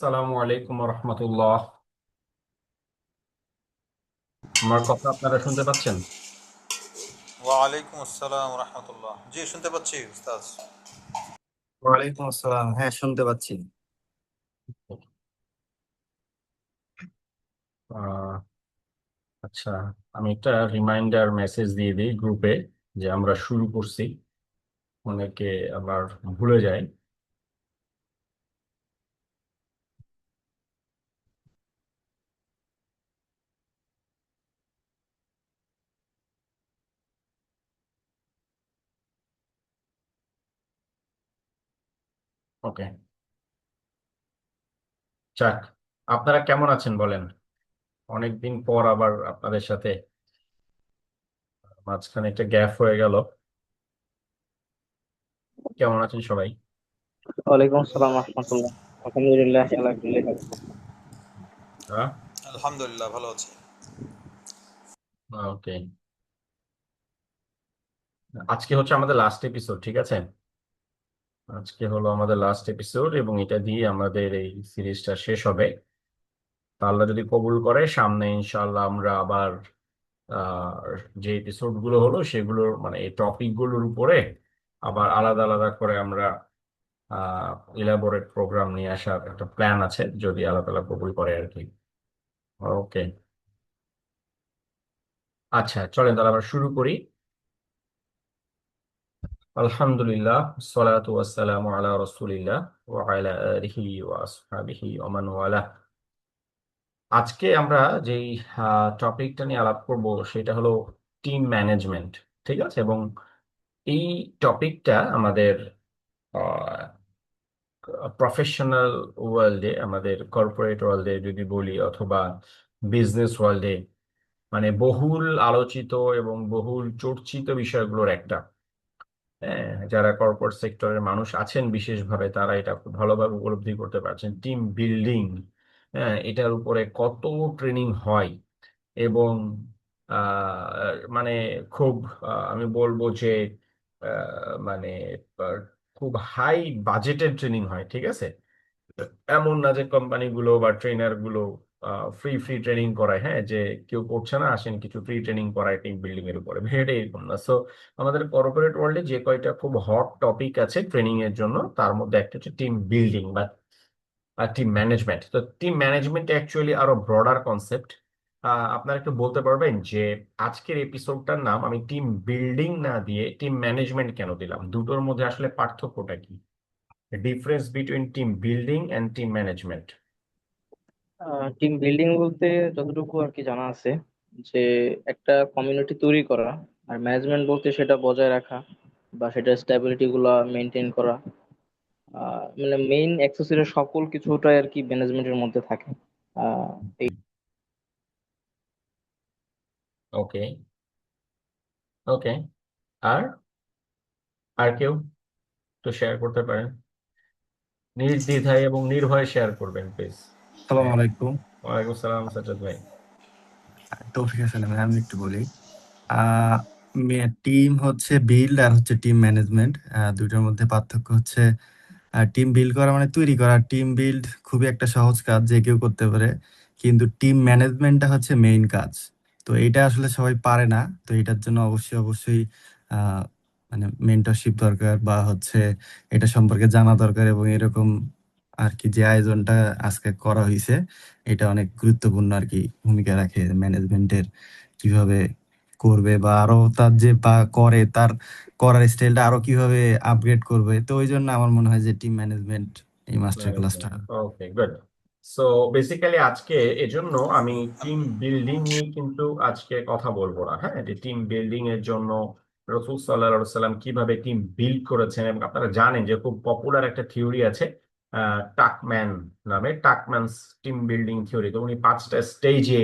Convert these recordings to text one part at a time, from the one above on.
আসসালামু আলাইকুম রহমতুল্লাহ। আমার কথা আপনারা শুনতে পাচ্ছেন? ওয়ালাইকুম আসসালাম রহমতুল্লাহ। জি, শুনতে পাচ্ছি উস্তাদ। ওয়ালাইকুম আসসালাম, হ্যাঁ শুনতে পাচ্ছি। আহ, আচ্ছা, আমি একটা রিমাইন্ডার মেসেজ দিয়ে দিই গ্রুপে যে আমরা শুরু করছি। অনেকে আবার ভুলে যায়। ওকে, যাক, আপনারা কেমন আছেন বলেন? অনেকদিন পর আবার আপনাদের সাথে মাঝখানে একটা গ্যাপ হয়ে গেল। কেমন আছেন সবাই? ওয়ালাইকুম আসসালাম রহমতুল্লাহ। আলহামদুলিল্লাহ আলা কুল্লি হাল। হ্যাঁ, আলহামদুলিল্লাহ, ভালো আছি। ওকে। আজকে হচ্ছে আমাদের লাস্ট এপিসোড, ঠিক আছে? আজকে হলো আমাদের লাস্ট এপিসোড এবং এটা দিয়ে আমাদের এই সিরিজটা শেষ হবে। তা আল্লাহ যদি কবুল করে সামনে ইনশাআল্লাহ আমরা আবার আহ, যে এপিসোড গুলো হলো সেগুলোর মানে এই টপিক গুলোর উপরে আবার আলাদা আলাদা করে আমরা ইলাবোরেট প্রোগ্রাম নিয়ে আসার একটা প্ল্যান আছে, যদি আল্লাহ তাআলা কবুল করে আর কি। ওকে, আচ্ছা চলেন তাহলে আমরা শুরু করি। আলহামদুলিল্লাহ, সালাতু ওয়াসসালামু আলা রাসূলিল্লাহ ওয়া আলা আলিহি ওয়া আসহাবিহি ওয়া মান ওয়ালাহ। আজকে আমরা যেই টপিকটা নিয়ে আলাপ করব সেটা হলো টিম ম্যানেজমেন্ট, ঠিক আছে? এবং এই টপিকটা আমাদের প্রফেশনাল ওয়ার্ল্ডে, আমাদের কর্পোরেট ওয়ার্ল্ডে যদি বলি অথবা বিজনেস ওয়ার্ল্ডে, মানে বহুল আলোচিত এবং বহুল চর্চিত বিষয়গুলোর একটা। হ্যাঁ, যারা কর্পোরেট সেক্টরের মানুষ আছেন বিশেষভাবে তারা এটা খুব ভালোভাবে উপলব্ধি করতে পারছেন। টিম বিল্ডিং, হ্যাঁ, এটার উপরে কত ট্রেনিং হয় এবং মানে খুব আমি বলবো যে মানে আহ, খুব হাই বাজেটের ট্রেনিং হয়, ঠিক আছে? এমন না যে কোম্পানিগুলো বা ট্রেনার গুলো ফ্রি ফ্রি ট্রেনিং করায়, হ্যাঁ, যে কেউ করছে না আসেন কিছু ফ্রি ট্রেনিং করায় টিম বিল্ডিং এর উপরে, এটা এরকম না। সো আমাদের কর্পোরেট ওয়ার্ল্ডে যে কয়টা খুব হট টপিক আছে ট্রেনিং এর জন্য তার মধ্যে একটা হচ্ছে টিম বিল্ডিং বা টিম ম্যানেজমেন্ট। তো টিম ম্যানেজমেন্ট অ্যাকচুয়ালি আরো ব্রডার কনসেপ্ট। আপনারা একটু বলতে পারবেন যে আজকের এপিসোডটার নাম আমি টিম বিল্ডিং না দিয়ে টিম ম্যানেজমেন্ট কেন দিলাম? দুটোর মধ্যে আসলে পার্থক্যটা কি? Difference between team building and team management. Team building বলতে যতটুকু আর কি জানা আছে যে একটা কমিউনিটি তৈরি করা, আর ম্যানেজমেন্ট বলতে সেটা বজায় রাখা বা সেটা স্ট্যাবিলিটি গুলা মেনটেন করা। মানে মেইন অ্যাক্সেসরিজ সকল কিছুটাই আর কি ম্যানেজমেন্টের মধ্যে থাকে। আহ এই ওকে, ওকে। আর আর কেউ তো শেয়ার করতে পারেন, নির্দ্বিধায় এবং নির্ভয়ে শেয়ার করবেন প্লিজ। আসসালামু আলাইকুম। ওয়ালাইকুম সালাম সাজ্জাদ ভাই। তৌফিক হাসান, আমি একটু বলি। আহ টিম হচ্ছে বিল্ড আর হচ্ছে টিম ম্যানেজমেন্ট, দুইটার মধ্যে পার্থক্য হচ্ছে টিম বিল্ড করা মানে তৈরি করা। টিম বিল্ড খুবই একটা সহজ কাজ, যে কেউ করতে পারে, কিন্তু টিম ম্যানেজমেন্টটা হচ্ছে মেইন কাজ। তো এটা আসলে সবাই পারে না। তো এটার জন্য অবশ্যই অবশ্যই আহ মানে মেন্টরশিপ দরকার, বা হচ্ছে এটা সম্পর্কে জানা দরকার। এবং এরকম আর কি যে আয়োজনটা আজকে করা হয়েছে, এটা অনেক গুরুত্বপূর্ণ আর কি ভূমিকা রাখে ম্যানেজমেন্টের, কিভাবে করবে বা আরো তার যে বা করে তার করার স্টাইলটা আরো কিভাবে আপগ্রেড করবে। তো ওই জন্য আমার মনে হয় যে টিম ম্যানেজমেন্ট এই মাস্টার ক্লাসটা। ওকে, গুড। সো বেসিক্যালি আজকে এজন্য আমি টিম বিল্ডিং নিয়ে কিন্তু আজকে কথা বলবো না। হ্যাঁ, যে টিম বিল্ডিং এর জন্য রসুল সাল্লাল্লাহু সাল্লাম কিভাবে টিম বিল্ড করেছেন, এবং আপনারা জানেন যে খুব পপুলার একটা থিওরি আছে টাকম্যান নামে, টাকম্যানস টিম বিল্ডিং থিওরি। তো উনি 5টা স্টেজে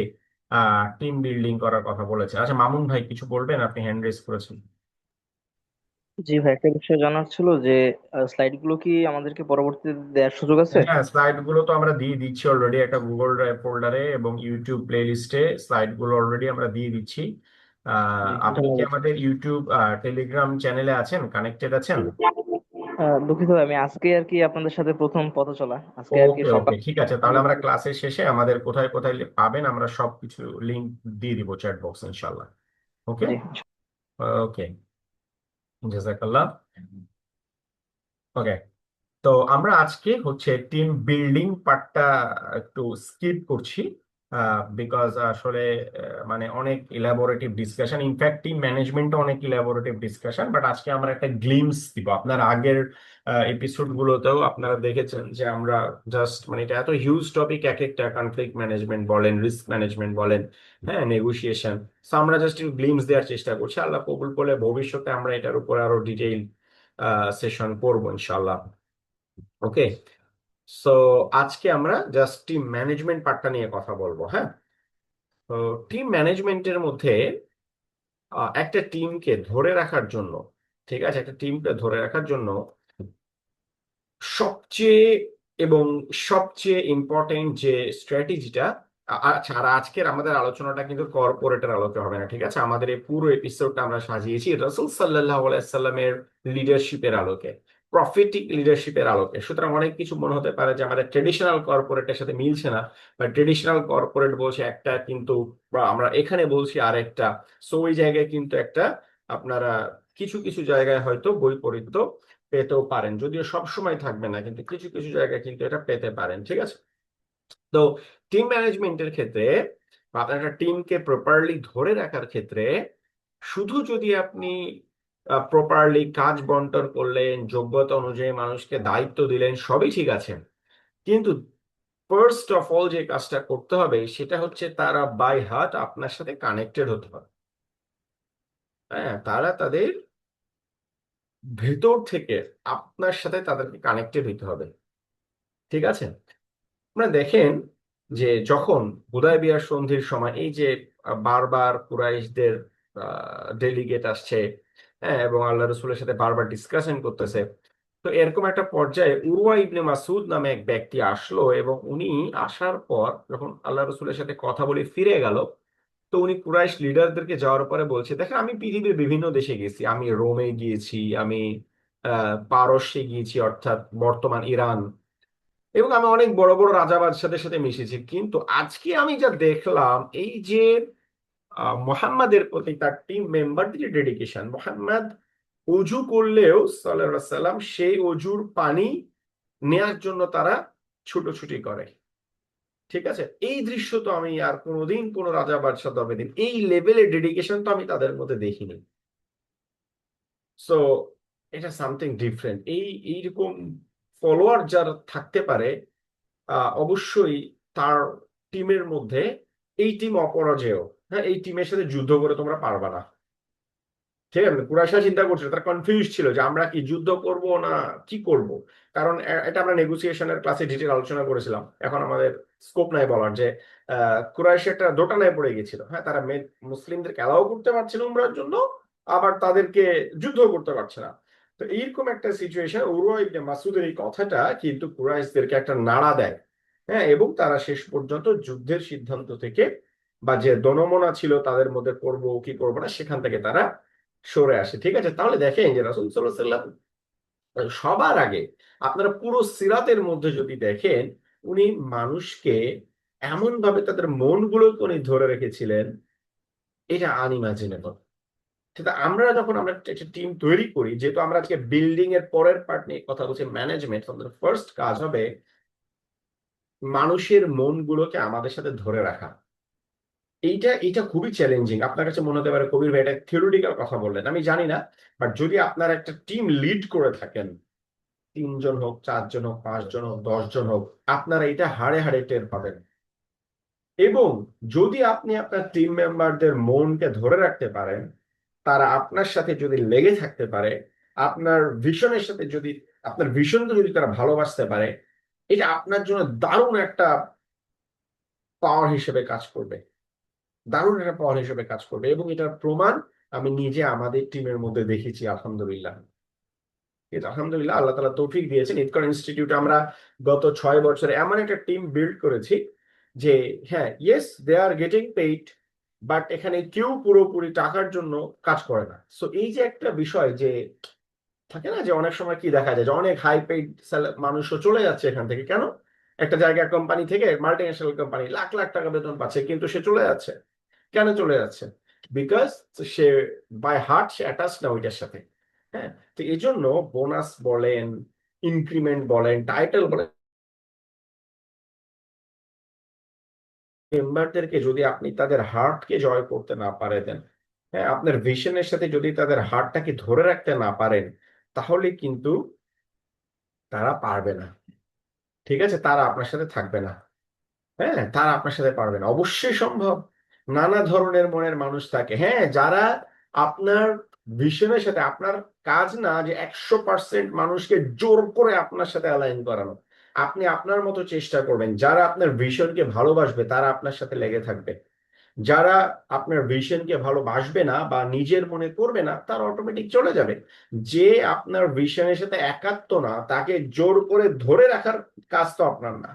টিম বিল্ডিং করার কথা বলেছেন। আচ্ছা মামুন ভাই কিছু বলবেন? আপনি হ্যান্ড রেজ করেছেন। জি ভাই, একটা বিষয় জানার ছিল যে স্লাইড গুলো কি আমাদেরকে পরবর্তীতে দেওয়ার সুযোগ আছে? হ্যাঁ, স্লাইড গুলো তো আমরা দিয়ে দিচ্ছি অলরেডি একটা গুগল ড্রাইভ ফোল্ডারে এবং ইউটিউব প্লে লিস্টে স্লাইড গুলো অলরেডি আমরা দিয়ে দিচ্ছি। জি, আপনি কি ধন্যবাদ। আমাদের ইউটিউব টেলিগ্রাম চ্যানেলে আছেন, কানেক্টেড আছেন? দুঃখিত ভাই, আমি আজকে আর কি আপনাদের সাথে প্রথম পথ চলা, আজকে আর কি ওকে সকাল। ওকে, ঠিক আছে, তাহলে আমরা ক্লাসের শেষে আমাদের কোথায় কোথায় পাবেন আমরা সবকিছু লিংক দিয়ে দিব চ্যাট বক্স ইনশাল্লাহ। ওকে। জি। ওকে, জাজাকাল্লাহ। ওকে, তো আমরা আজকে হচ্ছে টিম বিল্ডিং পার্টটা একটু স্কিপ করছি, বিকজ আসলে মানে অনেক ইলাবোরেটিভ ডিসকাশন, ইনফ্যাক্ট টিম ম্যানেজমেন্টও অনেক ইলাবোরেটিভ ডিসকাশন, বাট আজকে আমরা একটা গ্লিমস দিব। আপনার আগের এপিসোড গুলোতেও আপনারা দেখেছেন যে আমরা জাস্ট মানে এটা এত হিউজ টপিক, এক একটা কনফ্লিক্ট ম্যানেজমেন্ট বলেন, রিস্ক ম্যানেজমেন্ট বলেন, হ্যাঁ, নেগোসিয়েশন। সো আমরা জাস্ট গ্লিমস দেওয়ার চেষ্টা করছি, আল্লাহ কবুল করলে ভবিষ্যতে আমরা এটার উপর আরো ডিটেইল সেশন করবো ইনশাল্লাহ। ওকে, সো আজকে আমরা জাস্ট টিম ম্যানেজমেন্ট পার্টটা নিয়ে কথা বলবো। হ্যাঁ, তো টিম ম্যানেজমেন্টের মধ্যে একটা টিমকে ধরে রাখার জন্য, ঠিক আছে, একটা টিমকে ধরে রাখার জন্য সবচেয়ে এবং সবচেয়ে ইম্পর্টেন্ট যে স্ট্র্যাটেজিটা, আচ্ছা, আর আজকের আমাদের আলোচনাটা কিন্তু কর্পোরেটের আলোকে হবে না, ঠিক আছে, আমাদের এই পুরো এপিসোডটা আমরা সাজিয়েছি রাসূল সাল্লাল্লাহু আলাইহি সাল্লামের লিডারশিপের আলোকে, প্রফেটিক লিডারশিপের আলোকে। সুতরাং অনেক কিছু মনে হতে পারে যে আমাদের ট্রেডিশনাল কর্পোরেটের সাথে মিলছে না, বা ট্রেডিশনাল কর্পোরেট বলছে একটা কিন্তু বা আমরা এখানে বলছি আরেকটা। সো ওই জায়গায় কিন্তু একটা আপনারা কিছু কিছু জায়গায় হয়তো বৈপরীত্য পেতেও পারেন, যদিও সব সময় থাকবে না, কিন্তু কিছু কিছু জায়গায় কিন্তু এটা পেতে পারেন, ঠিক আছে। তো টিম ম্যানেজমেন্টের ক্ষেত্রে বা আপনার একটা টিমকে প্রপারলি ধরে রাখার ক্ষেত্রে শুধু যদি আপনি প্রপারলি কাজ বন্টন করলেন, যোগ্যতা অনুযায়ী মানুষকে দায়িত্ব দিলেন, সবই ঠিক আছে, কিন্তু ফার্স্ট অফ অল যে কাজটা করতে হবে সেটা হচ্ছে তারা বাই হার্ট আপনার সাথে কানেক্টেড হতে হবে। হ্যাঁ, তারা তাদের ভেতর থেকে আপনার সাথে তাদেরকে কানেক্টেড হইতে হবে, ঠিক আছে। আপনারা দেখেন যে যখন হুদায়বিয়ার সন্ধির সময় এই যে বারবার কুরাইশদের ডেলিগেট আসছে, হ্যাঁ, এবং আল্লাহ রসুলের সাথে বারবার ডিসকাশন করতেছে, তো এরকম একটা পর্যায়ে উরওয়া ইবনে মাসুদ নামে এক ব্যক্তি আসলো, এবং উনি আসার পর যখন আল্লাহ রসুলের সাথে কথা বলে ফিরে গেল, তো উনি কুরাইশ লিডারদেরকে যাওয়ার পরে বলছে, দেখেন আমি পৃথিবীর বিভিন্ন দেশে গেছি, আমি রোমে গিয়েছি, আমি পারস্যে গিয়েছি অর্থাৎ বর্তমান ইরান, এবং আমি অনেক বড় বড় রাজা বাদশাদের সাথে মিশেছি, কিন্তু আজকে আমি যা দেখলাম এই যে মোহাম্মদের প্রতি তার টিম মেম্বারদের যে ডেডিকেশন, মোহাম্মদ অজু করলেও সাল্লাল্লাহু আলাইহি সাল্লাম সেই অজুর পানি নেয়ার জন্য তারা ছুটোছুটি করে, ঠিক আছে। এই দৃশ্য তো আমি আর কোনোদিন কোনো রাজা বাদশাহ তবে এই লেভেলের ডেডিকেশন তো আমি তাদের মধ্যে দেখিনি। সো এটা সামথিং ডিফারেন্ট। এইরকম ফলোয়ার যার থাকতে পারে, অবশ্যই তার টিমের মধ্যে এই টিম অপরাজেয়। হ্যাঁ, এই টিমের সাথে যুদ্ধ করে তোমরা পারবা না, ঠিক আছে। কুরাইশরা চিন্তা করছে, তারা কনফিউজ ছিল যে আমরা কি যুদ্ধ করব না কি করব, কারণ এটা আমরা নেগোসিয়েশনের ক্লাসে ডিটেল আলোচনা করেছিলাম, এখন আমাদের স্কোপ নাই বলার যে কুরাইশ একটা দোটানায় পড়ে গেছিল। হ্যাঁ, তারা মুসলিমদেরকে অ্যালাউ করতে পারছিল উমরার জন্য, আবার তাদেরকে যুদ্ধ করতে পারছে না। তো এইরকম একটা সিচুয়েশন উরওয়া ইবনে মাসুদের এই কথাটা কিন্তু কুরাইশদেরকে একটা নাড়া দেয়। হ্যাঁ, এবং তারা শেষ পর্যন্ত যুদ্ধের সিদ্ধান্ত থেকে বা যে দনমনা ছিল তাদের মধ্যে করব কি করব না সেখান থেকে তারা সরে আসে, ঠিক আছে। তাহলে দেখেন যে রাসূল সাল্লাল্লাহু আলাইহি সাল্লাম সবার আগে, আপনারা পুরো সিরাতের মধ্যে যদি দেখেন, উনি মানুষকে এমন ভাবে তাদের মনগুলোকে উনি ধরে রেখেছিলেন, এটা আনইমাজিনেবল। সেটা আমরা যখন আমরা একটা টিম তৈরি করি, যেহেতু আমরা আজকে বিল্ডিং এর পরের পার্ট নিয়ে কথা বলছি, ম্যানেজমেন্ট, আমাদের ফার্স্ট কাজ হবে মানুষের মনগুলোকে আমাদের সাথে ধরে রাখা। এইটা এটা খুবই চ্যালেঞ্জিং। আপনার কাছে মনে হতে পারে কবির ভাই এটা থিওরিটিক্যাল কথা বললেন, আমি জানি না, বাট যদি আপনার একটা টিম লিড করে থাকেন, 3 জন হোক, 4 জন হোক, 5 জন হোক, 10 জন হোক, আপনারা এটা হাড়ে হাড়ে টের পাবেন। এবং যদি আপনি আপনার টিম মেম্বারদের মনকে ধরে রাখতে পারেন, তারা আপনার সাথে যদি লেগে থাকতে পারে, আপনার ভিশনের সাথে যদি, আপনার ভিশনকে যদি তারা ভালোবাসতে পারে, এটা আপনার জন্য দারুণ একটা পাওয়ার হিসেবে কাজ করবে, দারুণ একটা পাওয়ার হিসেবে কাজ করবে। এবং এটার প্রমাণ আমি নিজে আমাদের টিমের মধ্যে দেখেছি, আলহামদুলিল্লাহ। এটা আলহামদুলিল্লাহ আল্লাহ তাআলা তৌফিক দিয়েছেন। ইতকান ইনস্টিটিউটে আমরা গত 6 বছরে এমন একটা টিম বিল্ড করেছি যে, হ্যাঁ, yes they are getting paid, but এখানে কেউ পুরোপুরি টাকার জন্য কাজ করে না। সো এই যে একটা বিষয় যে থাকে না যে অনেক সময় কি দেখা যায় যে অনেক হাই পেইড মানুষও চলে যাচ্ছে এখান থেকে, কেন? একটা জায়গায় কোম্পানি থেকে, multi national company, lakh lakh টাকা বেতন পাচ্ছে, কিন্তু সে চলে যাচ্ছে। কেন চলে যাচ্ছে? বিকজ সে বাই হার্ট সে অ্যাটাচ না ওইটার সাথে। হ্যাঁ, তো এই জন্য বোনাস বলেন, ইনক্রিমেন্ট বলেন, টাইটেল বলেন, মেম্বারদেরকে যদি আপনি তাদের হার্টকে জয় করতে না পারেন, হ্যাঁ, আপনার ভিশনের সাথে যদি তাদের হার্টটাকে ধরে রাখতে না পারেন, তাহলে কিন্তু তারা পারবে না। ঠিক আছে, তারা আপনার সাথে থাকবে না। হ্যাঁ, তারা আপনার সাথে পারবে না, অবশ্যই সম্ভব। নানা ধরনের মনের মানুষ থাকে, হ্যাঁ, যারা আপনার ভিশনের সাথে, আপনার কাজ না যে 100% মানুষকে জোর করে আপনার সাথে অ্যালাইন করানো। আপনি আপনার মতো চেষ্টা করবেন, যারা আপনার ভিশনকে ভালোবাসবে তারা আপনার সাথে লেগে থাকবে। যারা আপনার ভিশনকে ভালোবাসবে না বা নিজের মনে করবে না, তারা অটোমেটিক চলে যাবে। যে আপনার ভিশনের সাথে একাত্ম না, তাকে জোর করে ধরে রাখার কাজ তো আপনার না।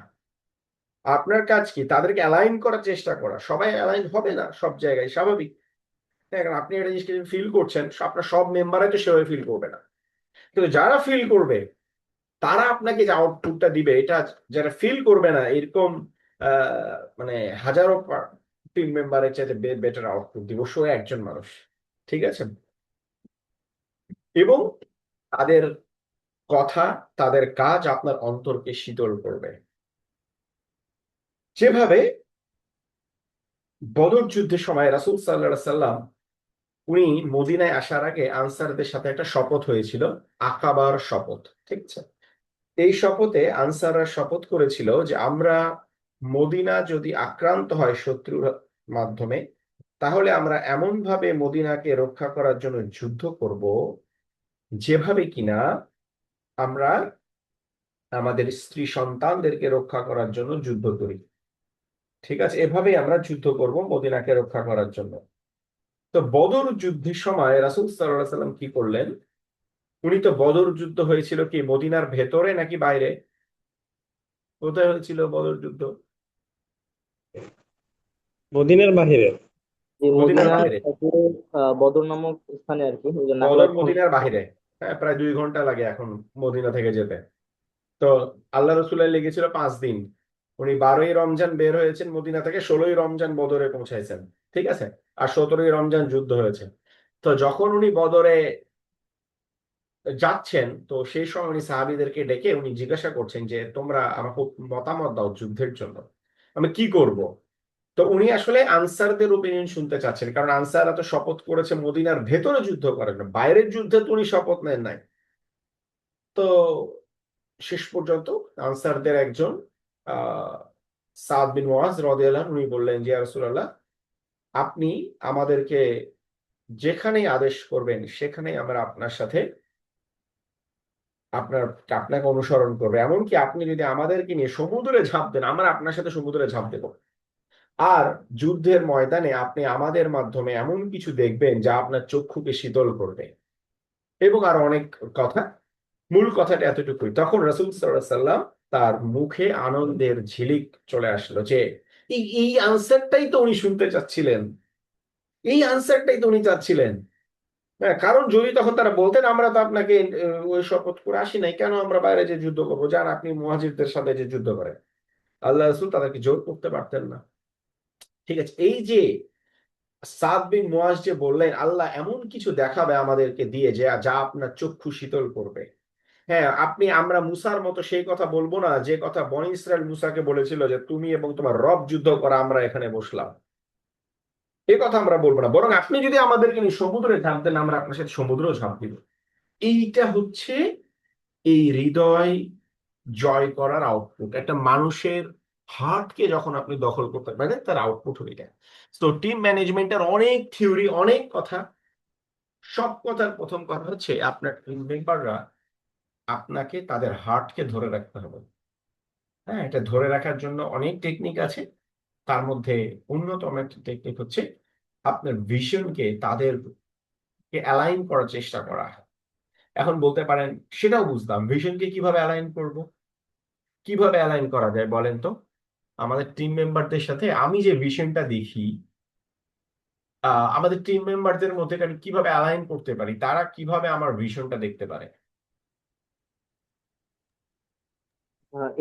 আপনার কাজ কি? তাদেরকে অ্যালাইন করার চেষ্টা করা। সবাই অ্যালাইন হবে না সব জায়গায়, স্বাভাবিক। দেখেন, আপনি একটা জিনিসকে ফিল করছেন, আপনার সব মেম্বারই তো সেভাবে ফিল করবে না। কিন্তু যারা ফিল করবে, তারা আপনাকে যে আউটপুটটা দিবে, এটা যারা ফিল করবে না, এরকম মানে হাজারো টিম মেম্বারের চাইতে বেটার আউটপুট দিব সে একজন মানুষ। ঠিক আছে? এবং তাদের কথা, তাদের কাজ আপনার অন্তরকে শীতল করবে। যেভাবে বদর যুদ্ধের সময় রাসূল সাল্লাল্লাহু আলাইহি সাল্লাম, উনি মদিনায় আসার আগে আনসারদের সাথে একটা শপথ হয়েছিল, আকাবার শপথ। ঠিক আছে? এই শপথে আনসাররা শপথ করেছিল যে আমরা মদিনা যদি আক্রান্ত হয় শত্রুর মাধ্যমে, তাহলে আমরা এমন ভাবে মদিনাকে রক্ষা করার জন্য যুদ্ধ করব, যেভাবে কিনা আমরা আমাদের স্ত্রী সন্তানদেরকে রক্ষা করার জন্য যুদ্ধ করি। ঠিক আছে, এভাবেই আমরা যুদ্ধ করব মদিনাকে রক্ষা করার জন্য। তো বদর যুদ্ধের সময় রাসূল সাল্লাল্লাহু আলাইহি সাল্লাম কি করলেন? উনি তো, বদর যুদ্ধ হয়েছিল কি মদিনার ভেতরে নাকি বাইরে? কোথায় হয়েছিল বদর যুদ্ধ? মদিনার বাহিরে। যে মদিনার মদিনার বাহিরে। কাছে বদর নামক স্থানে আর কি, ওই যে নাহলা বদর খন্ড। মদিনার বাহিরে। হ্যাঁ, প্রায় 2 ঘন্টা লাগে এখন মদিনা থেকে যেতে। তো আল্লাহ রসুলের লেগেছিল 5 দিন। উনি 12ই রমজান বের হয়েছেন মদিনা থেকে, 16ই রমজান বদরে পৌঁছাইছেন। ঠিক আছে? আর 17ই রমজান যুদ্ধ হয়েছে। তো যখন উনি বদরে যাচ্ছেন, তো সেই সময় উনি সাহাবীদেরকে ডেকে উনি জিজ্ঞাসা করছেন যে তোমরা আমাকে মতামত দাও যুদ্ধের জন্য, আমি কি করব। তো উনি আসলে আনসারদের ওপিনিয়ন শুনতে চাচ্ছেন, কারণ আনসাররা তো শপথ করেছে মদিনার ভেতরে যুদ্ধ করেন না, বাইরের যুদ্ধে তো উনি শপথ নেন নাই। তো শেষ পর্যন্ত আনসারদের একজন আহ সাদ বিন মুআজ রাদিয়াল্লাহু আনহু, উনি বললেন যে ইয়া রাসূলুল্লাহ, আপনি আমাদেরকে যেখানেই আদেশ করবেন সেখানেই আমরা আপনার সাথে আপনার আপনাকে অনুসরণ করবে। এমনকি আপনি যদি আমাদেরকে নিয়ে সমুদ্রে ঝাঁপ দেন, আমরা আপনার সাথে সমুদ্রে ঝাঁপ দেব। আর যুদ্ধের ময়দানে আপনি আমাদের মাধ্যমে এমন কিছু দেখবেন যা আপনার চক্ষুকে শীতল করবে। এবং আরো অনেক কথা। মূল কথাটা এতটুকুই, তখন রাসূল সাল্লাল্লাহু আলাইহি সাল্লাম তার মুখে আনন্দের ঝিলিক চলে আসলো যে এই আনসারটাই তো উনি শুনতে চাচ্ছিলেন, এই আনসারটাই তো উনি চাচ্ছিলেন। হ্যাঁ, কারণ যদি তখন তারা বলতেন আমরা তো আপনাকে ওই শপথ করে আসি নাই, কেন আমরা বাইরে যে যুদ্ধ করবো, যান আপনি মুহাজিরদের সাথে যে যুদ্ধ করেন, আল্লাহ রাসূল তাদেরকে জোর করতে পারতেন না। ঠিক আছে, এই যে সাদ বিন মুআজ যে বললেন আল্লাহ এমন কিছু দেখাবে আমাদেরকে দিয়ে যে যা আপনার চক্ষু শীতল করবে। হ্যাঁ, আমরা মুসার মতো সেই কথা বলবো না যে কথা বনী ইসরায়েল মুসাকে বলেছিল যে তুমি এবং তোমার রব যুদ্ধ করা, আমরা এখানে বসলাম। এই কথা আমরা বলবো না, বরং আপনি যদি আমাদেরকে নিয়ে সমুদ্রে ঝাঁপ দেন, আমরা আপনার সাথে সমুদ্রেও ঝাঁপ দিব। এইটা হচ্ছে এই হৃদয় জয় করার আউটপুট। একটা মানুষের হার্টকে যখন আপনি দখল করতে পারেন, তার আউটপুট হয়ে যায়। তো টিম ম্যানেজমেন্টের অনেক থিওরি, অনেক কথা। সব কথার প্রথম কথা হচ্ছে আপনার টিম মেম্বাররা, আপনাকে তাদের হার্টকে ধরে রাখতে হবে। হ্যাঁ, এটা ধরে রাখার জন্য অনেক টেকনিক আছে। তার মধ্যে অন্যতম একটা টেকনিক হচ্ছে আপনার ভিশনকে তাদেরকে অ্যালাইন করার চেষ্টা করা। এখন বলতে পারেন সেটাও বুঝলাম, ভিশনকে কিভাবে অ্যালাইন করব? কিভাবে অ্যালাইন করা যায় বলেন তো? আমাদের টিম মেম্বারদের সাথে আমি যে ভিশনটা দেখি, আমাদের টিম মেম্বারদের মধ্যে আমি কিভাবে অ্যালাইন করতে পারি, তারা কিভাবে আমার ভিশনটা দেখতে পারে?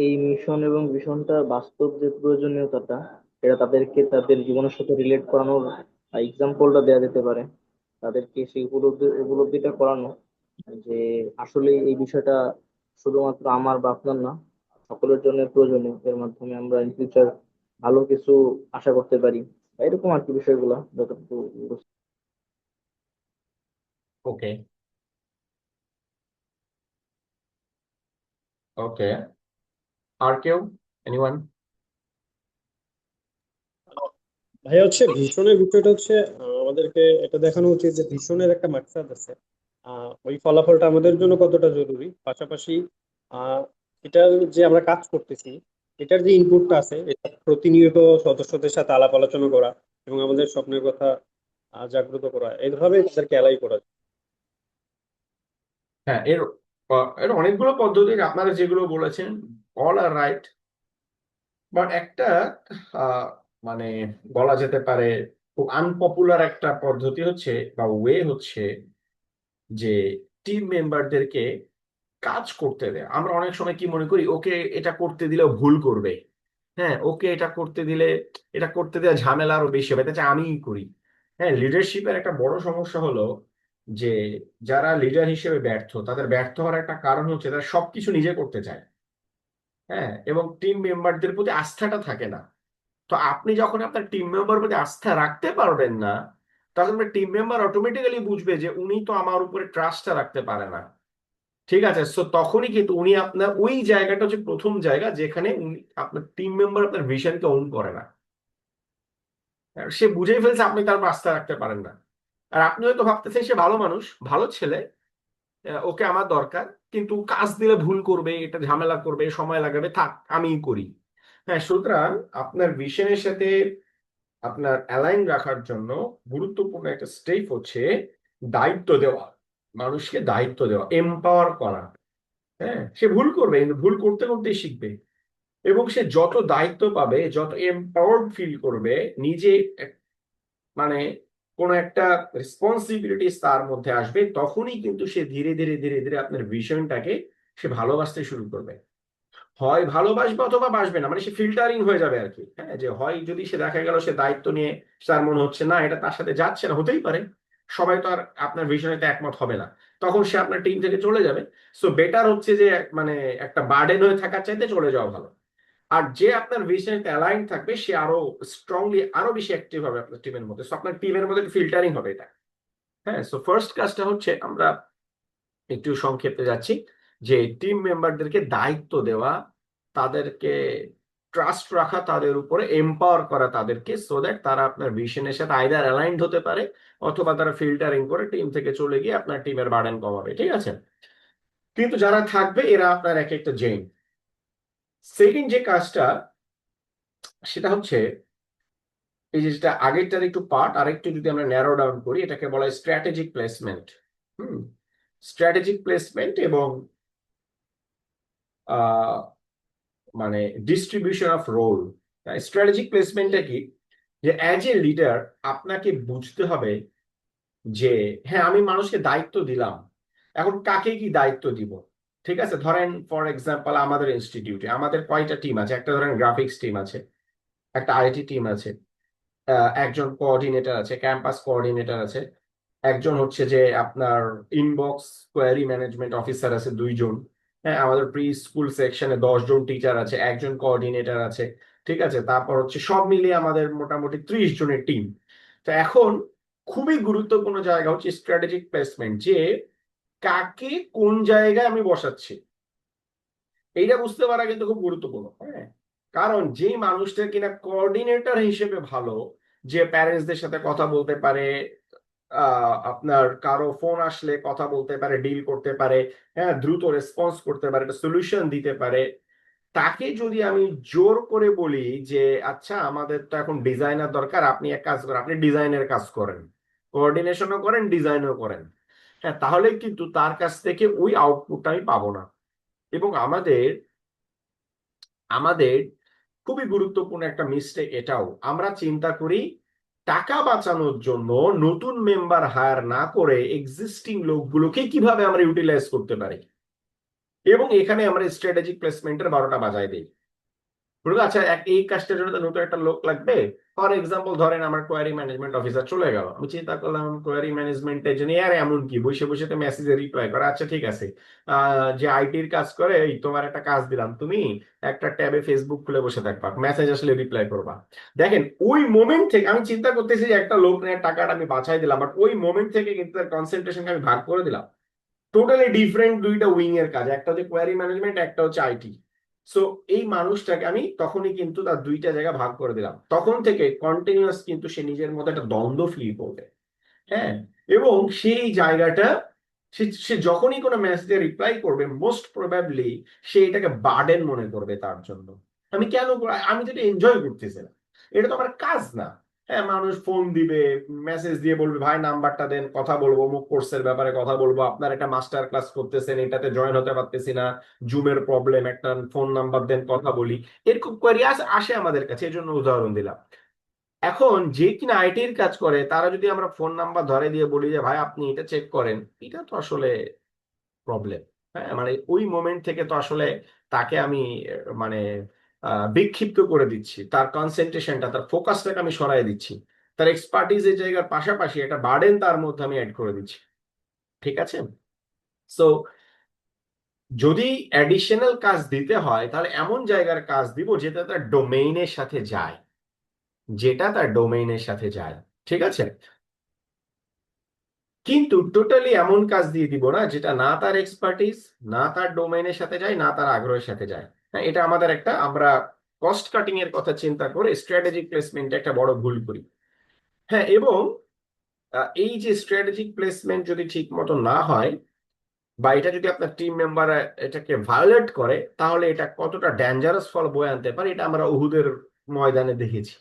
এই মিশন এবং ভিশনটা বাস্তব যে প্রয়োজনীয়তাটা, এটা তাদেরকে তাদের জীবনের সাথে রিলেট করানোর এক্সাম্পলটা দেওয়া যেতে পারে। তাদেরকে সেই উপলব্ধিটা করানো যে আসলে এই বিষয়টা শুধুমাত্র আমার বা আপনার না, সকলের জন্য প্রয়োজনীয়। এর মাধ্যমে আমরা ইন ফিউচার ভালো কিছু আশা করতে পারি, বা এরকম আর কি বিষয়গুলো যতটুকু বুঝতে। ওকে, ওকে, আর কেউ, এনিওয়ান? ভাই হচ্ছে ভীষণের বিষয়টা হচ্ছে আমাদেরকে এটা দেখানো উচিত যে ভীষণের একটা মাকসাদ আছে। ওই ফলাফলটা আমাদের জন্য কতটা জরুরি, পাশাপাশি আহ এটার যে আমরা কাজ করতেছি, এটার যে ইনপুটটা আছে, এটা প্রতিনিয়ত সদস্যদের সাথে আলাপ আলোচনা করা এবং আমাদের স্বপ্নের কথা জাগ্রত করা, এইভাবে তাদেরকে অ্যালাই করা। হ্যাঁ, এর অনেকগুলো পদ্ধতি আপনারা যেগুলো বলেছেন, অল আর রাইট, বাট একটা আহ, মানে বলা যেতে পারে খুব আনপপুলার একটা পদ্ধতি হচ্ছে বা ওয়ে হচ্ছে যে টিম মেম্বারদেরকে কাজ করতে দেয়। আমরা অনেক সময় কি মনে করি, ওকে এটা করতে দিলেও ভুল করবে, হ্যাঁ ওকে এটা করতে দিলে, এটা করতে দেওয়া ঝামেলা আরো বেশি হবে, তাই আমিই করি। হ্যাঁ, লিডারশিপের একটা বড় সমস্যা হলো যে যারা লিডার হিসেবে ব্যর্থ, তাদের ব্যর্থ হওয়ার একটা কারণ হচ্ছে তারা সবকিছু নিজে করতে চায়। হ্যাঁ, এবং টিম মেম্বারদের প্রতি আস্থাটা থাকে না। তো আপনি যখন আপনার টিম মেম্বার প্রতি আস্থা রাখতে পারবেন না, তখন টিম মেম্বার অটোমেটিক্যালি বুঝবে যে উনি তো আমার উপরে ট্রাস্টটা রাখতে পারে না। ঠিক আছে, সো তখনই কিন্তু উনি আপনার ওই জায়গাটা হচ্ছে প্রথম জায়গা যেখানে উনি আপনার টিম মেম্বার আপনার ভিশনকে ওন করে না। আর সে বুঝেই ফেলছে আপনি তার আস্থা রাখতে পারেন না। আর আপনি হয়তো ভাবতেছেন সে ভালো মানুষ, ভালো ছেলে, ওকে আমার দরকার, কিন্তু কাজ দিলে ভুল করবে, এটা ঝামেলা করবে, সময় লাগাবে, থাক আমিই করি। হ্যাঁ, সুতরাং আপনার ভিশনের সাথে আপনার অ্যালাইন রাখার জন্য গুরুত্বপূর্ণ একটা স্টেপ হচ্ছে দায়িত্ব দেওয়া। মানুষকে দায়িত্ব দেওয়া, এম্পাওয়ার করা। হ্যাঁ, সে ভুল করবে কিন্তু ভুল করতে করতেই শিখবে। এবং সে যত দায়িত্ব পাবে, যত এম্পাওয়ার্ড ফিল করবে, নিজে মানে কোনো একটা রেসপন্সিবিলিটিস তার মধ্যে আসবে, তখনই কিন্তু সে ধীরে ধীরে ধীরে ধীরে আপনার ভিশনটাকে সে ভালোবাসতে শুরু করবে। হয় ভালোবাসবে অথবা বাসবে না, মানে সে ফিল্টারিং হয়ে যাবে আর কি। হ্যাঁ, যে হয় যদি সে দেখা গেল সে দায়িত্ব নিয়ে তার মনে হচ্ছে না এটা তার সাথে যাচ্ছে না, হতেই পারে, সবাই তো আর আপনার ভিশনেতে একমত হবে না, তখন সে আপনার টিম থেকে চলে যাবে। সো বেটার হচ্ছে যে মানে একটা বার্ডেন হয়ে থাকার চাইতে চলে যাওয়া ভালো। আর যে আপনার ভিশনের অ্যালাইন থাকবে সে আরো স্ট্রংলি, আরো বেশি অ্যাক্টিভ হবে আপনার টিমের মধ্যে। সো আপনার টিমের মধ্যে ফিল্টারিং হবে এটা। হ্যাঁ, সো ফার্স্ট কাজটা হচ্ছে, আমরা একটু সংক্ষেপে যাচ্ছি, যে টিম মেম্বারদেরকে দায়িত্ব দেওয়া, তাদেরকে ট্রাস্ট রাখা, তাদের উপরে এম্পাওয়ার করা তাদেরকে, সো দ্যাট তারা আপনার ভিশনের সাথে আইদার অ্যালাইন্ড হতে পারে, অথবা তারা ফিল্টারিং করে টিম থেকে চলে গিয়ে আপনার টিমের বার্ডেন কমাবে। ঠিক আছে, কিন্তু যারা থাকবে এরা আপনার এক একটা জেন। সেকেন্ড যে কাজটা, সেটা হচ্ছে এই যে যেটা আগেরটার একটু পার্ট, আরেকটু যদি আমরা ন্যারো ডাউন করি, এটাকে বলা হয় স্ট্র্যাটেজিক প্লেসমেন্ট। হুম, স্ট্র্যাটেজিক প্লেসমেন্ট এবং আহ মানে ডিস্ট্রিবিউশন অফ রোল। স্ট্র্যাটেজিক প্লেসমেন্টটা কি, যে অ্যাজ এ লিডার আপনাকে বুঝতে হবে যে হ্যাঁ আমি মানুষকে দায়িত্ব দিলাম, এখন কাকে কি দায়িত্ব দিব। ঠিক আছে, ধরেন ফর এক্সাম্পল আমাদের ইনস্টিটিউটে আমাদের কয়টা টিম আছে, একটা ধরেন গ্রাফিক্স টিম আছে, একটা আইটি টিম আছে, একজন কোঅর্ডিনেটর আছে, ক্যাম্পাস কোঅর্ডিনেটর আছে, একজন হচ্ছে যে আপনার ইনবক্স কোয়ারি ম্যানেজমেন্ট অফিসার আছে 2 জন। হ্যাঁ, আমাদের প্রি স্কুল সেকশনে 10 জন টিচার আছে, একজন কোঅর্ডিনেটর আছে। ঠিক আছে, তারপর হচ্ছে সব মিলিয়ে আমাদের মোটামুটি 30 জনের টিম। তো এখন খুবই গুরুত্বপূর্ণ জায়গা হচ্ছে স্ট্র্যাটেজিক প্লেসমেন্ট, যে কাকে কোন জায়গায় আমি বসাচ্ছি, এইটা বুঝতে পারা কিন্তু খুব গুরুত্বপূর্ণ। হ্যাঁ, কারণ যেই মানুষটা কিনা কোঅর্ডিনেটর হিসেবে ভালো, যে প্যারেন্টসদের সাথে কথা বলতে পারে, আপনার কারো ফোন আসলে কথা বলতে পারে, ডিল করতে পারে, হ্যাঁ দ্রুত রেসপন্স করতে পারে, একটা সলিউশন দিতে পারে, তাকে যদি আমি জোর করে বলি যে আচ্ছা আমাদের তো এখন ডিজাইনার দরকার, আপনি এক কাজ করেন, আপনি ডিজাইনের কাজ করেন, কোঅর্ডিনেশনও করেন, ডিজাইনও করেন, হ্যাঁ, তাহলে কিন্তু তার কাছ থেকে ওই আউটপুটটা আমি পাবো না। এবং আমাদের আমাদের খুবই গুরুত্বপূর্ণ একটা মিস্টেক এটাও, আমরা চিন্তা করি টাকা বাঁচানোর জন্য নতুন মেম্বার হায়ার না করে এক্সিস্টিং লোকগুলোকে কিভাবে আমরা ইউটিলাইজ করতে পারি। এবং এখানে আমরা স্ট্র্যাটেজিক প্লেসমেন্টের 12টা বাজায় দিই। বলবো আচ্ছা এই কাজটার জন্য তো নতুন একটা লোক লাগবে। ফর এক্সাম্পল ধরেন আমার কোয়ারি ম্যানেজমেন্ট অফিসার চলে গেল, আমি চিন্তা করলাম কোয়ারি ম্যানেজমেন্টের জন্য আর এমন কি বসে বসে তো মেসেজে রিপ্লাই করে, আচ্ছা ঠিক আছে, যে আইটির কাজ করে, এই তোমার একটা কাজ দিলাম, তুমি একটা ট্যাবে ফেসবুক খুলে বসে থাকবা, মেসেজ আসলে রিপ্লাই করবা। দেখেন ওই মোমেন্ট থেকে আমি চিন্তা করতেছি যে একটা লোক নিয়ে টাকাটা আমি বাঁচাই দিলাম, বাট ওই মোমেন্ট থেকে কিন্তু তার কনসেন্ট্রেশনকে আমি ভাগ করে দিলাম। টোটালি ডিফারেন্ট দুইটা উইং এর কাজ, একটা হচ্ছে কোয়ারি ম্যানেজমেন্ট, একটা হচ্ছে আইটি। সো এই মানুষটাকে আমি তখনই কিন্তু তার দুইটা জায়গা ভাগ করে দিলাম, তখন থেকে কন্টিনিউয়াস কিন্তু সে নিজের মধ্যে একটা দ্বন্দ্ব ফিল করবে। হ্যাঁ, এবং সেই জায়গাটা সে সে যখনই কোনো মেসেজে রিপ্লাই করবে মোস্ট প্রবাবলি সে এটাকে বার্ডেন মনে করবে তার জন্য। আমি কেন আমি যেটা এনজয় করতেছি না, এটা তো আমার কাজ না। হ্যাঁ, মানুষ ফোন দিবে, মেসেজ দিয়ে বলবে ভাই নাম্বারটা দেন, কথা বলবো, অমুক কোর্সের ব্যাপারে কথা বলবো, আপনার একটা মাস্টার ক্লাস করতেছেন, এটাতে জয়েন হতে পারতেছি না, জুমের প্রবলেম, একটা ফোন নাম্বার দেন কথা বলি, এরকম কোয়ারি আসে আমাদের কাছে, এই জন্য উদাহরণ দিলাম। এখন যে কিনা আইটির কাজ করে তারা যদি আমরা ফোন নাম্বার ধরে দিয়ে বলি যে ভাই আপনি এটা চেক করেন, এটা তো আসলে প্রবলেম। হ্যাঁ, মানে ওই মোমেন্ট থেকে তো আসলে তাকে আমি মানে বিক্ষিপ্ত করে দিচ্ছি, তার কনসেন্ট্রেশনটা, তার ফোকাসটাকে আমি সরাই দিচ্ছি, তার এক্সপার্টিস এর জায়গার পাশাপাশি একটা বার্ডেন তার মধ্যে আমি অ্যাড করে দিচ্ছি। ঠিক আছে? সো যদি অ্যাডিশনাল কাজ দিতে হয় তাহলে এমন জায়গার কাজ দিব যেটা তার ডোমেইনের সাথে যায়, যেটা তার ডোমেইনের সাথে যায়। ঠিক আছে? কিন্তু টোটালি এমন কাজ দিয়ে দিব না যেটা না তার এক্সপার্টিস, না তার ডোমেইনের সাথে যায়, না তার আগ্রহের সাথে যায়। হ্যাঁ, এটা আমাদের একটা, আমরা কস্ট কাটিং এর কথা চিন্তা করে স্ট্র্যাটেজিক প্লেসমেন্টে একটা বড় ভুল করি। হ্যাঁ, এবং এই যে স্ট্র্যাটেজিক প্লেসমেন্ট যদি ঠিক মতো না হয় বা এটা যদি আপনার টিম মেম্বার এটাকে ভায়োলেট করে, তাহলে এটা কতটা ডেঞ্জারাস ফল বয়ে আনতে পারে এটা আমরা উহুদের ময়দানে দেখেছি।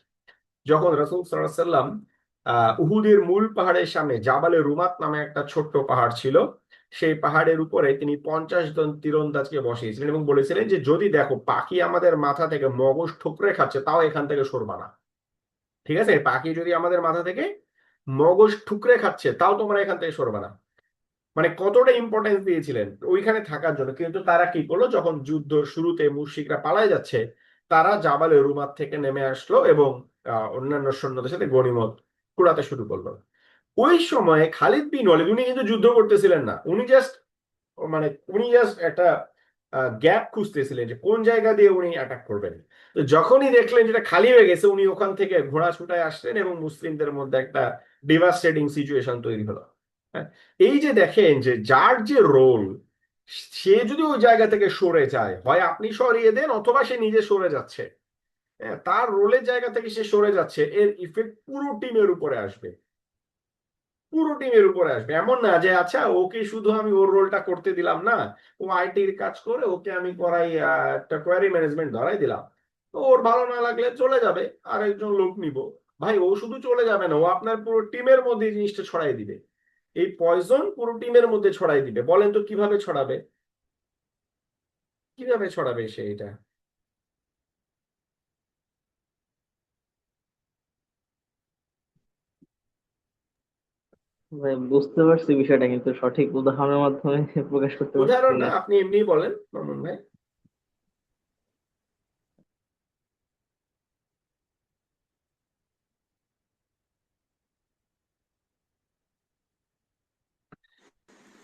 যখন রাসূল সাল্লাল্লাহু আলাইহি সাল্লাম উহুদের মূল পাহাড়ের সামনে জাবালে রুমাত নামে একটা ছোট্ট পাহাড় ছিল, সেই পাহাড়ের উপরে তিনি 50 জন তীরন্দাজকে বসিয়েছিলেন এবং বলেছিলেন যে যদি দেখো পাখি আমাদের মাথা থেকে মগজ ঠুকরে খাচ্ছে তাও এখান থেকে সরবা না। ঠিক আছে, পাখি যদি আমাদের মাথা থেকে মগজ ঠুকরে খাচ্ছে তাও তোমরা এখান থেকে সরবা না। মানে কতটা ইম্পর্টেন্স দিয়েছিলেন ওইখানে থাকার জন্য। কিন্তু তারা কি করলো, যখন যুদ্ধ শুরুতে মুশরিকরা পালায় যাচ্ছে, তারা জাবালে রুমাত থেকে নেমে আসলো এবং অন্যান্য সৈন্যদের সাথে গনিমত কুড়াতে শুরু করলো। ওই সময়ে খালিদ বিন ওয়ালিদ উনি কিন্তু যুদ্ধ করতেছিলেন না, উনি জাস্ট একটা গ্যাপ খুঁজতেছিলেন যে কোন জায়গা দিয়ে উনি অ্যাটাক করবেন। তো যখনই দেখলেন যেটা খালি হয়ে গেছে উনি ওখান থেকে ঘোড়া ছুটায় আসলেন এবং মুসলিমদের মধ্যে একটা ডিভাস্টেটিং সিচুয়েশন তৈরি হলো। হ্যাঁ, এই যে দেখেন যে যার যে রোল, সে যদি ওই জায়গা থেকে সরে যায়, হয় আপনি সরিয়ে দেন অথবা সে নিজে সরে যাচ্ছে। হ্যাঁ, তার রোলের জায়গা থেকে সে সরে যাচ্ছে, এর ইফেক্ট পুরো টিমের উপরে আসবে, পুরো টিমের উপরে আসবে। এমন না যে আচ্ছা ওকে শুধু আমি ওর রোলটা করতে দিলাম না, ও আইটির কাজ করে, ওকে আমি করাই একটা কোয়ারি ম্যানেজমেন্ট ধরাই দিলাম, তো ওর ভালো না লাগলে চলে যাবে, আর একজন লোক নিব। ভাই ও শুধু চলে যাবে না, ও আপনার পুরো টিমের মধ্যে এই জিনিসটা ছড়াই দিবে, এই পয়জন পুরো টিমের মধ্যে ছড়াই দিবে। বলেন তো কিভাবে ছড়াবে, কিভাবে ছড়াবে সে এটা? ভাই বুঝতে পারছি বিষয়টা, কিন্তু সঠিক উদাহরণের মাধ্যমে প্রকাশ করতে পারছি উদাহরণ না, না। আপনি এমনি বলেন মামুন ভাই।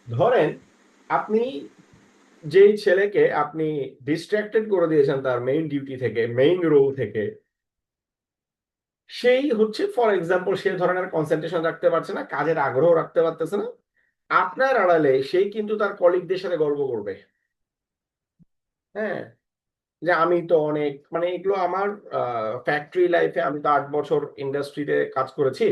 ধরেন আপনি যেই ছেলেকে আপনি ডিস্ট্রাক্টেড করে দিয়েছেন তার মেইন ডিউটি থেকে, মেইন রোল থেকে, সেই হচ্ছে ফর এক্সাম্পল সে ধরনের কনসেন্ট্রেশন রাখতে পারছে না, কাজের আগ্রহ রাখতে পারতেছে না, আপনার আড়ালে সেই কিন্তু তার কলিগদের সাথে গর্ব করবে। হ্যাঁ, যে আমি তো অনেক, মানে এগুলো আমার ফ্যাক্টরি লাইফে, আমি তো 8 বছর ইন্ডাস্ট্রিতে কাজ করেছি,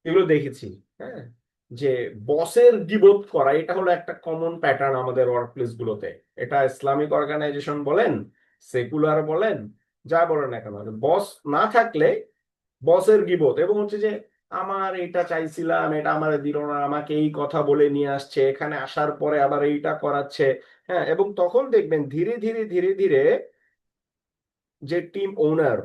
এগুলো দেখেছি। হ্যাঁ, যে বসের গিবত করা এটা হলো একটা কমন প্যাটার্ন আমাদের ওয়ার্ক প্লেস গুলোতে। এটা ইসলামিক অর্গানাইজেশন বলেন, সেকুলার বলেন, যা বলেন না কেন, বস না থাকলে বসের গিবত, এবং হচ্ছে যে আমার এটা চাইছিলাম, এটা আমার দিল না, আমাকে এই কথা বলে নিয়ে আসছে, এখানে আসার পরে আবার এইটা করাচ্ছে। হ্যাঁ, এবং তখন দেখবেন ধীরে ধীরে ধীরে ধীরে যে টিম ওনার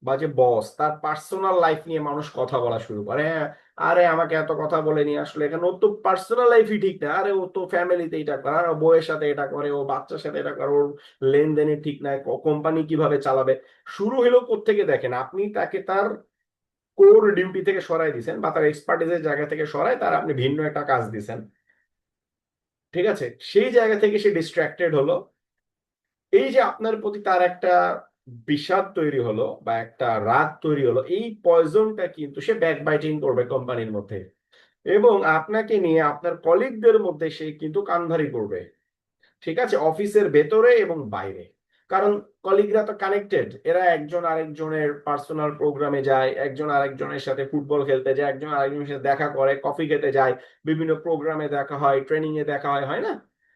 বা যে বস, তার পার্সোনাল লাইফ নিয়ে মানুষ কথা বলা শুরু করে। হ্যাঁ, আরে আমাকে এত কথা বলেনি, আসলে এখানে ওর তো পার্সোনাল লাইফই ঠিক না, আরে ও তো ফ্যামিলিতে এটা করে, আর ও বউয়ের সাথে এটা করে, ও বাচ্চার সাথে এটা করে, ওর লেনদেনে ঠিক নাই, কোম্পানি কিভাবে চালাবে। শুরু হলো কোত্থেকে দেখেন, আপনি তাকে তার কোর ডিউটি থেকে সরাই দিছেন বা তার এক্সপার্টিসের জায়গা থেকে সরাই তার আপনি ভিন্ন একটা কাজ দিছেন। ঠিক আছে, সেই জায়গা থেকে সে ডিস্ট্রাক্টেড হলো। এই যে আপনার প্রতি তার একটা বিষাদ তৈরি হলো বা একটা রাগ তৈরি হলো, এই পয়জনটা কিন্তু সে ব্যাকবাইটিং করবে কোম্পানির মধ্যে, এবং আপনাকে নিয়ে আপনার কলিগদের মধ্যে সে কিন্তু কানভারি করবে। ঠিক আছে, অফিসের ভেতরে এবং বাইরে। কারণ কলিগরা তো কানেক্টেড, এরা একজন আরেকজনের পার্সোনাল প্রোগ্রামে যায়, একজন আরেকজনের সাথে ফুটবল খেলতে যায়, একজন আরেকজনের সাথে দেখা করে, কফি খেতে যায়, বিভিন্ন প্রোগ্রামে দেখা হয়, ট্রেনিং এ দেখা হয়, হয় না?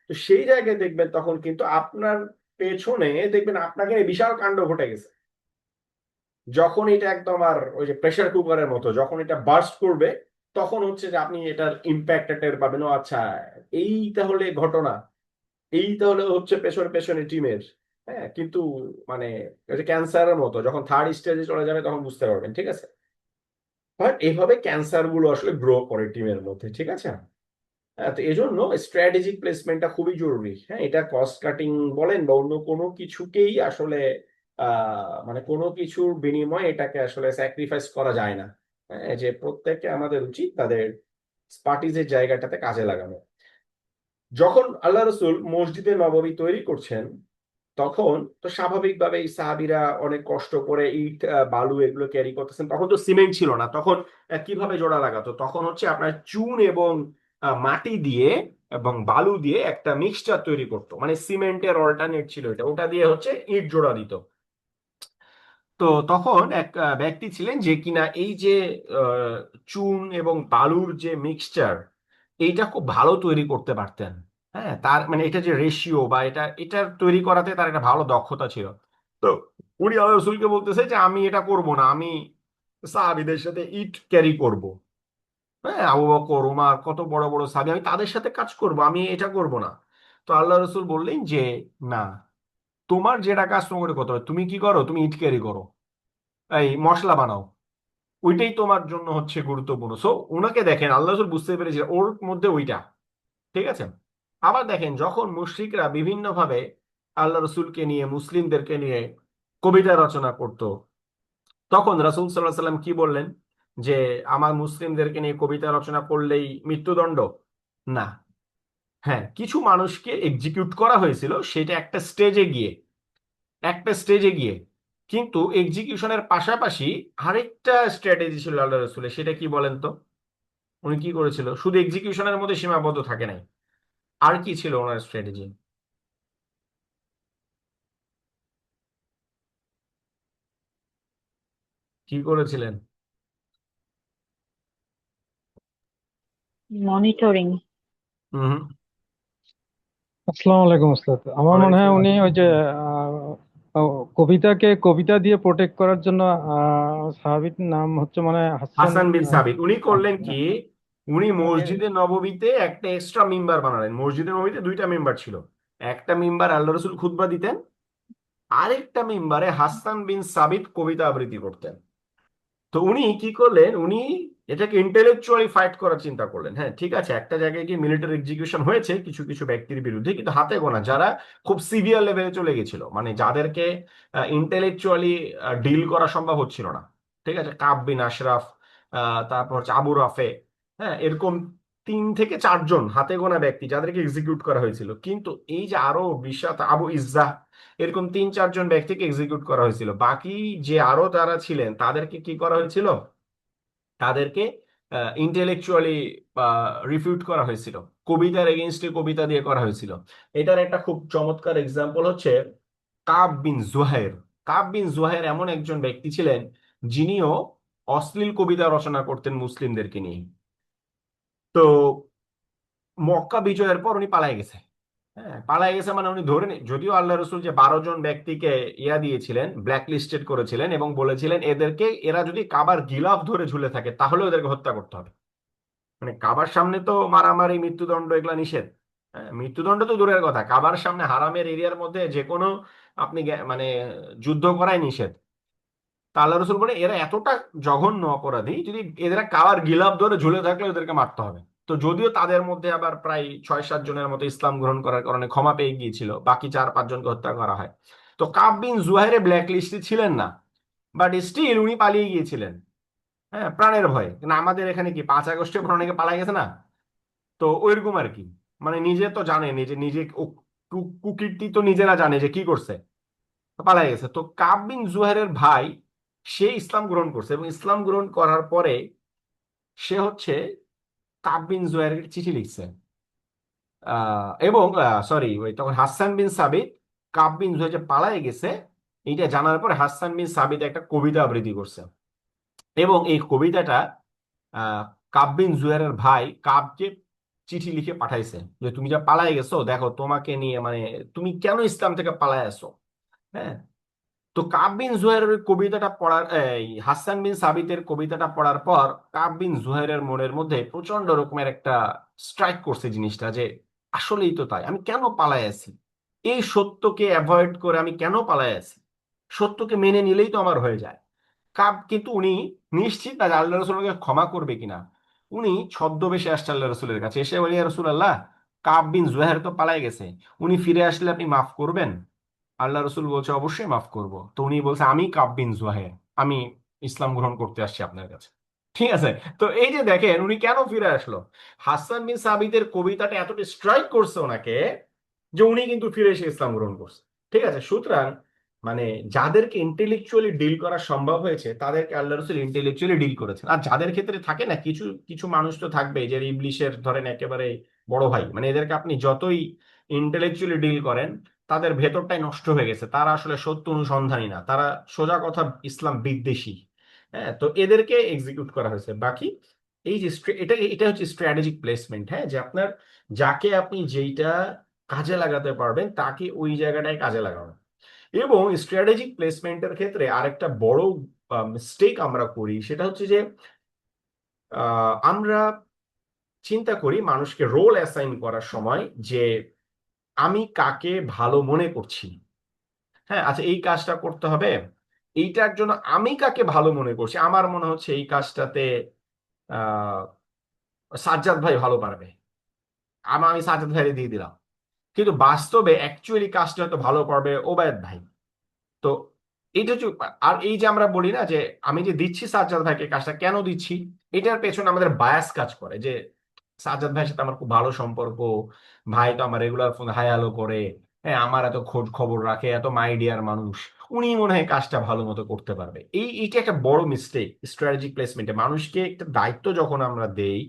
তো সেই জায়গায় দেখবেন তখন কিন্তু আপনার পেছনে দেখবেন আপনাকে নিয়ে বিশাল কাণ্ড ঘটে গেছে। যখন এটা একদম আর ওই যে প্রেসার কুকারের মতো যখন এটা বার্স্ট করবে, তখন হচ্ছে যে আপনি এটার ইম্প্যাক্ট টের পাবেন। ও আচ্ছা, এই তাহলে ঘটনা, এই তাহলে হচ্ছে পেছনে পেছনে টিমের। হ্যাঁ, কিন্তু মানে ক্যান্সারের মতো যখন থার্ড স্টেজে চলে যাবে তখন বুঝতে পারবেন। ঠিক আছে, বাট এইভাবে ক্যান্সার গুলো আসলে গ্রো করে টিমের মধ্যে। ঠিক আছে, হ্যাঁ, তো এই জন্য স্ট্র্যাটেজিক প্লেসমেন্টটা খুবই জরুরি। হ্যাঁ, এটা কস্ট কাটিং বলেন বা অন্য কোনো কিছুকেই আসলে মানে কোনো কিছুর বিনিময়ে এটাকে আসলে স্যাক্রিফাইস করা যায় না। হ্যাঁ, যে প্রত্যেককে আমাদের উচিত তাদের পার্টিজের জায়গাটাতে কাজে লাগানো। যখন আল্লাহ রসুল মসজিদে নববী তৈরি করছেন, তখন তো স্বাভাবিকভাবেই সাহাবীরা অনেক কষ্ট করে ইট বালু এগুলো ক্যারি করতেছেন। তখন তো সিমেন্ট ছিল না, তখন কিভাবে জোড়া লাগাতো? তখন হচ্ছে আপনার চুন এবং মাটি দিয়ে এবং বালু দিয়ে একটা মিক্সচার তৈরি করতো, মানে সিমেন্টের অল্টারনেট ছিল এটা, ওটা দিয়ে হচ্ছে ইট জোড়া দিত। তো তখন এক ব্যক্তি ছিলেন যে কিনা এই যে আহ, চুন এবং বালুর যে মিক্সচার, এইটা খুব ভালো তৈরি করতে পারতেন। হ্যাঁ, তার মানে এটা যে রেশিও বা এটা তৈরি করাতে তার একটা ভালো দক্ষতা ছিল। তো উনি আল্লাহ রসুলকে বলতেছে যে আমি এটা করব না, আমি সাহাবীদের সাথে ইট ক্যারি করব। হ্যাঁ, আবু বকর উমার কত বড় বড় সাহাবী, আমি তাদের সাথে কাজ করব, আমি এটা করব না। তো আল্লাহ রসুল বললেন যে না, তোমার যেটা কাজ তোমাকে করতে হবে, তুমি কি করো, তুমি ইট ক্যারি করো, এই মশলা বানাও, ওইটাই তোমার জন্য হচ্ছে গুরুত্বপূর্ণ। সো ওনাকে দেখেন, আল্লাহ রসুল বুঝতে পেরেছিল ওর মধ্যে ওইটা। ঠিক আছে, আবার দেখেন যখন মুশরিকরা বিভিন্ন ভাবে আল্লাহ রসুলকে নিয়ে, মুসলিমদেরকে নিয়ে কবিতা রচনা করত, তখন রাসূল সাল্লাল্লাহু আলাইহি সাল্লাম কি বললেন? যে আমার মুসলিমদেরকে নিয়ে কবিতা রচনা করলেই মৃত্যুদণ্ড? না। হ্যাঁ, কিছু মানুষকে এক্সিকিউট করা হয়েছিল, সেটা একটা স্টেজে গিয়ে। কিন্তু এক্সিকিউশনের পাশাপাশি আরেকটা স্ট্র্যাটেজি ছিল আল্লাহ রসুলের, সেটা কি বলেন তো? উনি কি করেছিল? শুধু এক্সিকিউশনের মধ্যে সীমাবদ্ধ থাকে নাই, আর কি ছিল ওনার স্ট্র্যাটেজি? কি করেছিলেন? মনিটরিং। হুম। আসসালামু আলাইকুম ওস্তাদ। আমার মনে ওয়ালাইকুম হয় উনি ওই যে আসসালাম। কবিতাকে কবিতা দিয়ে প্রোটেক্ট করার জন্য সাহাবীর নাম হচ্ছে মানে হাসান। হাসান বিন সাবিত উনি করলেন হ্যাঁ, কি, উনি উনি মসজিদে নববীতে একটা এক্সট্রা মিম্বার বানালেন। মসজিদে নববীতে দুইটা মিম্বার ছিল, একটা মিম্বার আল্লাহ রসুল খুতবা দিতেন, আরেকটা মিম্বারে হাসান বিন সাবিত কবিতা আবৃত্তি করতেন। তো উনি কি করলেন, উনি এটাকে ইন্টেলেকচুয়ালি ফাইট করার চিন্তা করলেন। হ্যাঁ, ঠিক আছে, একটা জায়গায় গিয়ে মিলিটারি এক্সিকিউশন হয়েছে কিছু কিছু ব্যক্তির বিরুদ্ধে, কিন্তু হাতে গোনা যারা খুব সিভিয়ার লেভেলে চলে গেছিল, মানে যাদেরকে ইন্টেলেকচুয়ালি ডিল করা সম্ভব হচ্ছিল না। ঠিক আছে, কাব বিন আশরাফ, তারপর হচ্ছে আবু রাফে, হ্যাঁ, এরকম 3 থেকে 4 জন হাতে গোনা ব্যক্তি যাদেরকে এক্সিকিউট করা হয়েছিল। কিন্তু এই যে আরো বিশাত আবু ইজ্জাহ, এরকম 3-4 জন ব্যক্তিকে এক্সিকিউট করা হয়েছিল। বাকি যে আরো তারা ছিলেন তাদেরকে কি করা হয়েছিল? তাদেরকে ইন্টেলেকচুয়ালি রিফিউট করা হয়েছিল, কবিতার এগেনস্টে কবিতা দিয়ে করা হয়েছিল। এটার একটা খুব চমৎকার এক্সাম্পল হচ্ছে কাব বিন জুহাইর। কাব বিন জুহাইর এমন একজন ব্যক্তি ছিলেন যিনিও অশ্লীল কবিতা রচনা করতেন মুসলিমদেরকে নিয়ে। তো মক্কা বিজয়ের পর উনি পালায় গেছে। হ্যাঁ, পালায় গেছে মানে উনি ধরে যদিও আল্লাহ রসুল যে 12 জন ব্যক্তিকে ইয়া দিয়েছিলেন, ব্ল্যাক লিস্টেড করেছিলেন এবং বলেছিলেন এদেরকে, এরা যদি কাবার গিলাফ ধরে ঝুলে থাকে তাহলে ওদেরকে হত্যা করতে হবে। মানে কাবার সামনে তো মারামারি, মৃত্যুদণ্ড এগুলা নিষেধ। হ্যাঁ, মৃত্যুদণ্ড তো দূরের কথা, কাবার সামনে হারামের এরিয়ার মধ্যে যে কোনো আপনি মানে যুদ্ধ করাই নিষেধ। তা আল্লাহ রসুল বলে এরা এতটা জঘন্য অপরাধী, যদি এরা কাবার গিলাফ ধরে ঝুলে থাকলে ওদেরকে মারতে হবে। তো যদিও তাদের মধ্যে আবার প্রায় 6-7 জনের মতো ইসলাম গ্রহণ করার কারণে ক্ষমা পেয়ে গিয়েছিল, বাকি 4-5 জনকে হত্যা করা হয়। তো কাব বিন জুহাইরে ব্ল্যাক লিস্টে ছিলেন না, বাট স্টিল উনি পালিয়ে গিয়েছিলেন, হ্যাঁ, প্রাণের ভয়ে। কিন্তু আমাদের এখানে কি 5 আগস্টে অনেকে পালাই গেছে না? তো ওইরকম আর কি, মানে নিজে তো জানে, নিজে নিজে কুকীর্তি তো নিজেরা জানে যে কি করছে, তো পালাই গেছে। তো কাব বিন জুহাইরের ভাই, সে ইসলাম গ্রহণ করছে, এবং ইসলাম গ্রহণ করার পরে সে হচ্ছে কাব বিন জুহাইরের চিঠি লিখছে। এবং সরি, ওই তখন হাসান বিন সাবিত কাব বিন জুহাইর যে পালায় গেছে এইটা জানার পরে হাসান বিন সাবিত একটা কবিতা আবৃত্তি করছে, এবং এই কবিতাটা আহ কাব বিন জুহাইরের ভাই কাবকে চিঠি লিখে পাঠাইছে যে তুমি যা পালায় গেছো, দেখো তোমাকে নিয়ে, মানে তুমি কেন ইসলাম থেকে পালায় আসো। হ্যাঁ, তো কাব বিন জুহাইরের ওই কবিতাটা পড়ার, এই হাসান বিন সাবিতের কবিতাটা পড়ার পর কাব বিন জুহাইরের মনের মধ্যে প্রচন্ড রকমের একটা স্ট্রাইক করছে জিনিসটা, যে আসলেই তো তাই, আমি কেন পালায় আছি, এই সত্যকে অ্যাভয়েড করে আমি কেন পালায় আছি, সত্যকে মেনে নিলেই তো আমার হয়ে যায়। কাব কিন্তু উনি নিশ্চিত না যে আল্লাহ রসুলকে ক্ষমা করবে কিনা। উনি ছদ্মবেশে আসছে আল্লাহ রসুলের কাছে, এসে বলি, রসুল আল্লাহ, কাব বিন জুহাইর তো পালায় গেছে, উনি ফিরে আসলে আপনি মাফ করবেন? আল্লাহ রসুল বলছে অবশ্যই মাফ করব। তো উনি বলছে আমি কাব বিন জুহাইর, আমি ইসলাম গ্রহণ করতে আসছি আপনার কাছে। ঠিক আছে, তো এই যে দেখেন উনি কেন ফিরে আসলো, হাসান বিন সাবিতের কবিতাটা এতটা স্ট্রাইক করছে ওনাকে যে উনি কিন্তু ফিরে এসে ইসলাম গ্রহণ করছে। ঠিক আছে, সুতরাং মানে যাদেরকে ইন্টেলেকচুয়ালি ডিল করা সম্ভব হয়েছে তাদেরকে আল্লাহ রসুল ইন্টেলেকচুয়ালি ডিল করেছেন। আর যাদের ক্ষেত্রে থাকে না, কিছু কিছু মানুষ তো থাকবে যে ইবলিশের ধরেন একেবারে বড় ভাই, মানে এদেরকে আপনি যতই ইন্টেলেকচুয়ালি ডিল করেন তাদের ভেতরটাই নষ্ট হয়ে গেছে, তারা আসলে সত্য অনুসন্ধানী না, তারা সোজা কথা ইসলাম বিদ্বেষী। হ্যাঁ, তো এদেরকে এক্সিকিউট করা হয়েছে। বাকি এই যে এটা এটা হচ্ছে স্ট্র্যাটেজিক প্লেসমেন্ট, হ্যাঁ, যে আপনার যাকে আপনি যেইটা কাজে লাগাতে পারবেন তাকে ওই জায়গাটায় কাজে লাগানো। এবং স্ট্র্যাটেজিক প্লেসমেন্টের ক্ষেত্রে আরেকটা বড় মিস্টেক আমরা করি, সেটা হচ্ছে যে আমরা চিন্তা করি মানুষকে রোল অ্যাসাইন করার সময় যে আমি কাকে ভালো মনে করছি। হ্যাঁ, আচ্ছা, এই কাজটা করতে হবে, এইটার জন্য আমি কাকে ভালো মনে করছি, আমার মনে হচ্ছে এই কাজটাতে আহ সাজ্জাদ ভাই ভালো পারবে, আমি সাজ্জাদ ভাইরে দিয়ে দিলাম। কিন্তু বাস্তবে অ্যাকচুয়ালি কাজটা হয়তো ভালো পারবে ওবায়দ ভাই। তো এইটা হচ্ছে, আর এই যে আমরা বলি না যে আমি যে দিচ্ছি সাজ্জাদ ভাইকে কাজটা, কেন দিচ্ছি, এটার পেছনে আমাদের বায়াস কাজ করে, যে সাজ্জাদ ভাইয়ের সাথে আমার খুব ভালো সম্পর্ক, ভাই তো আমার রেগুলার ফোন হাই হ্যালো করে, হ্যাঁ, আমার এত খোঁজ খবর রাখে, এত মাই ডিয়ার মানুষ, উনি মনে হয় কাজটা ভালো মতো করতে পারবে। এইটা একটা বড় মিস্টেক স্ট্র্যাটেজিক প্লেসমেন্টে। মানুষকে একটা দায়িত্ব যখন আমরা দেই,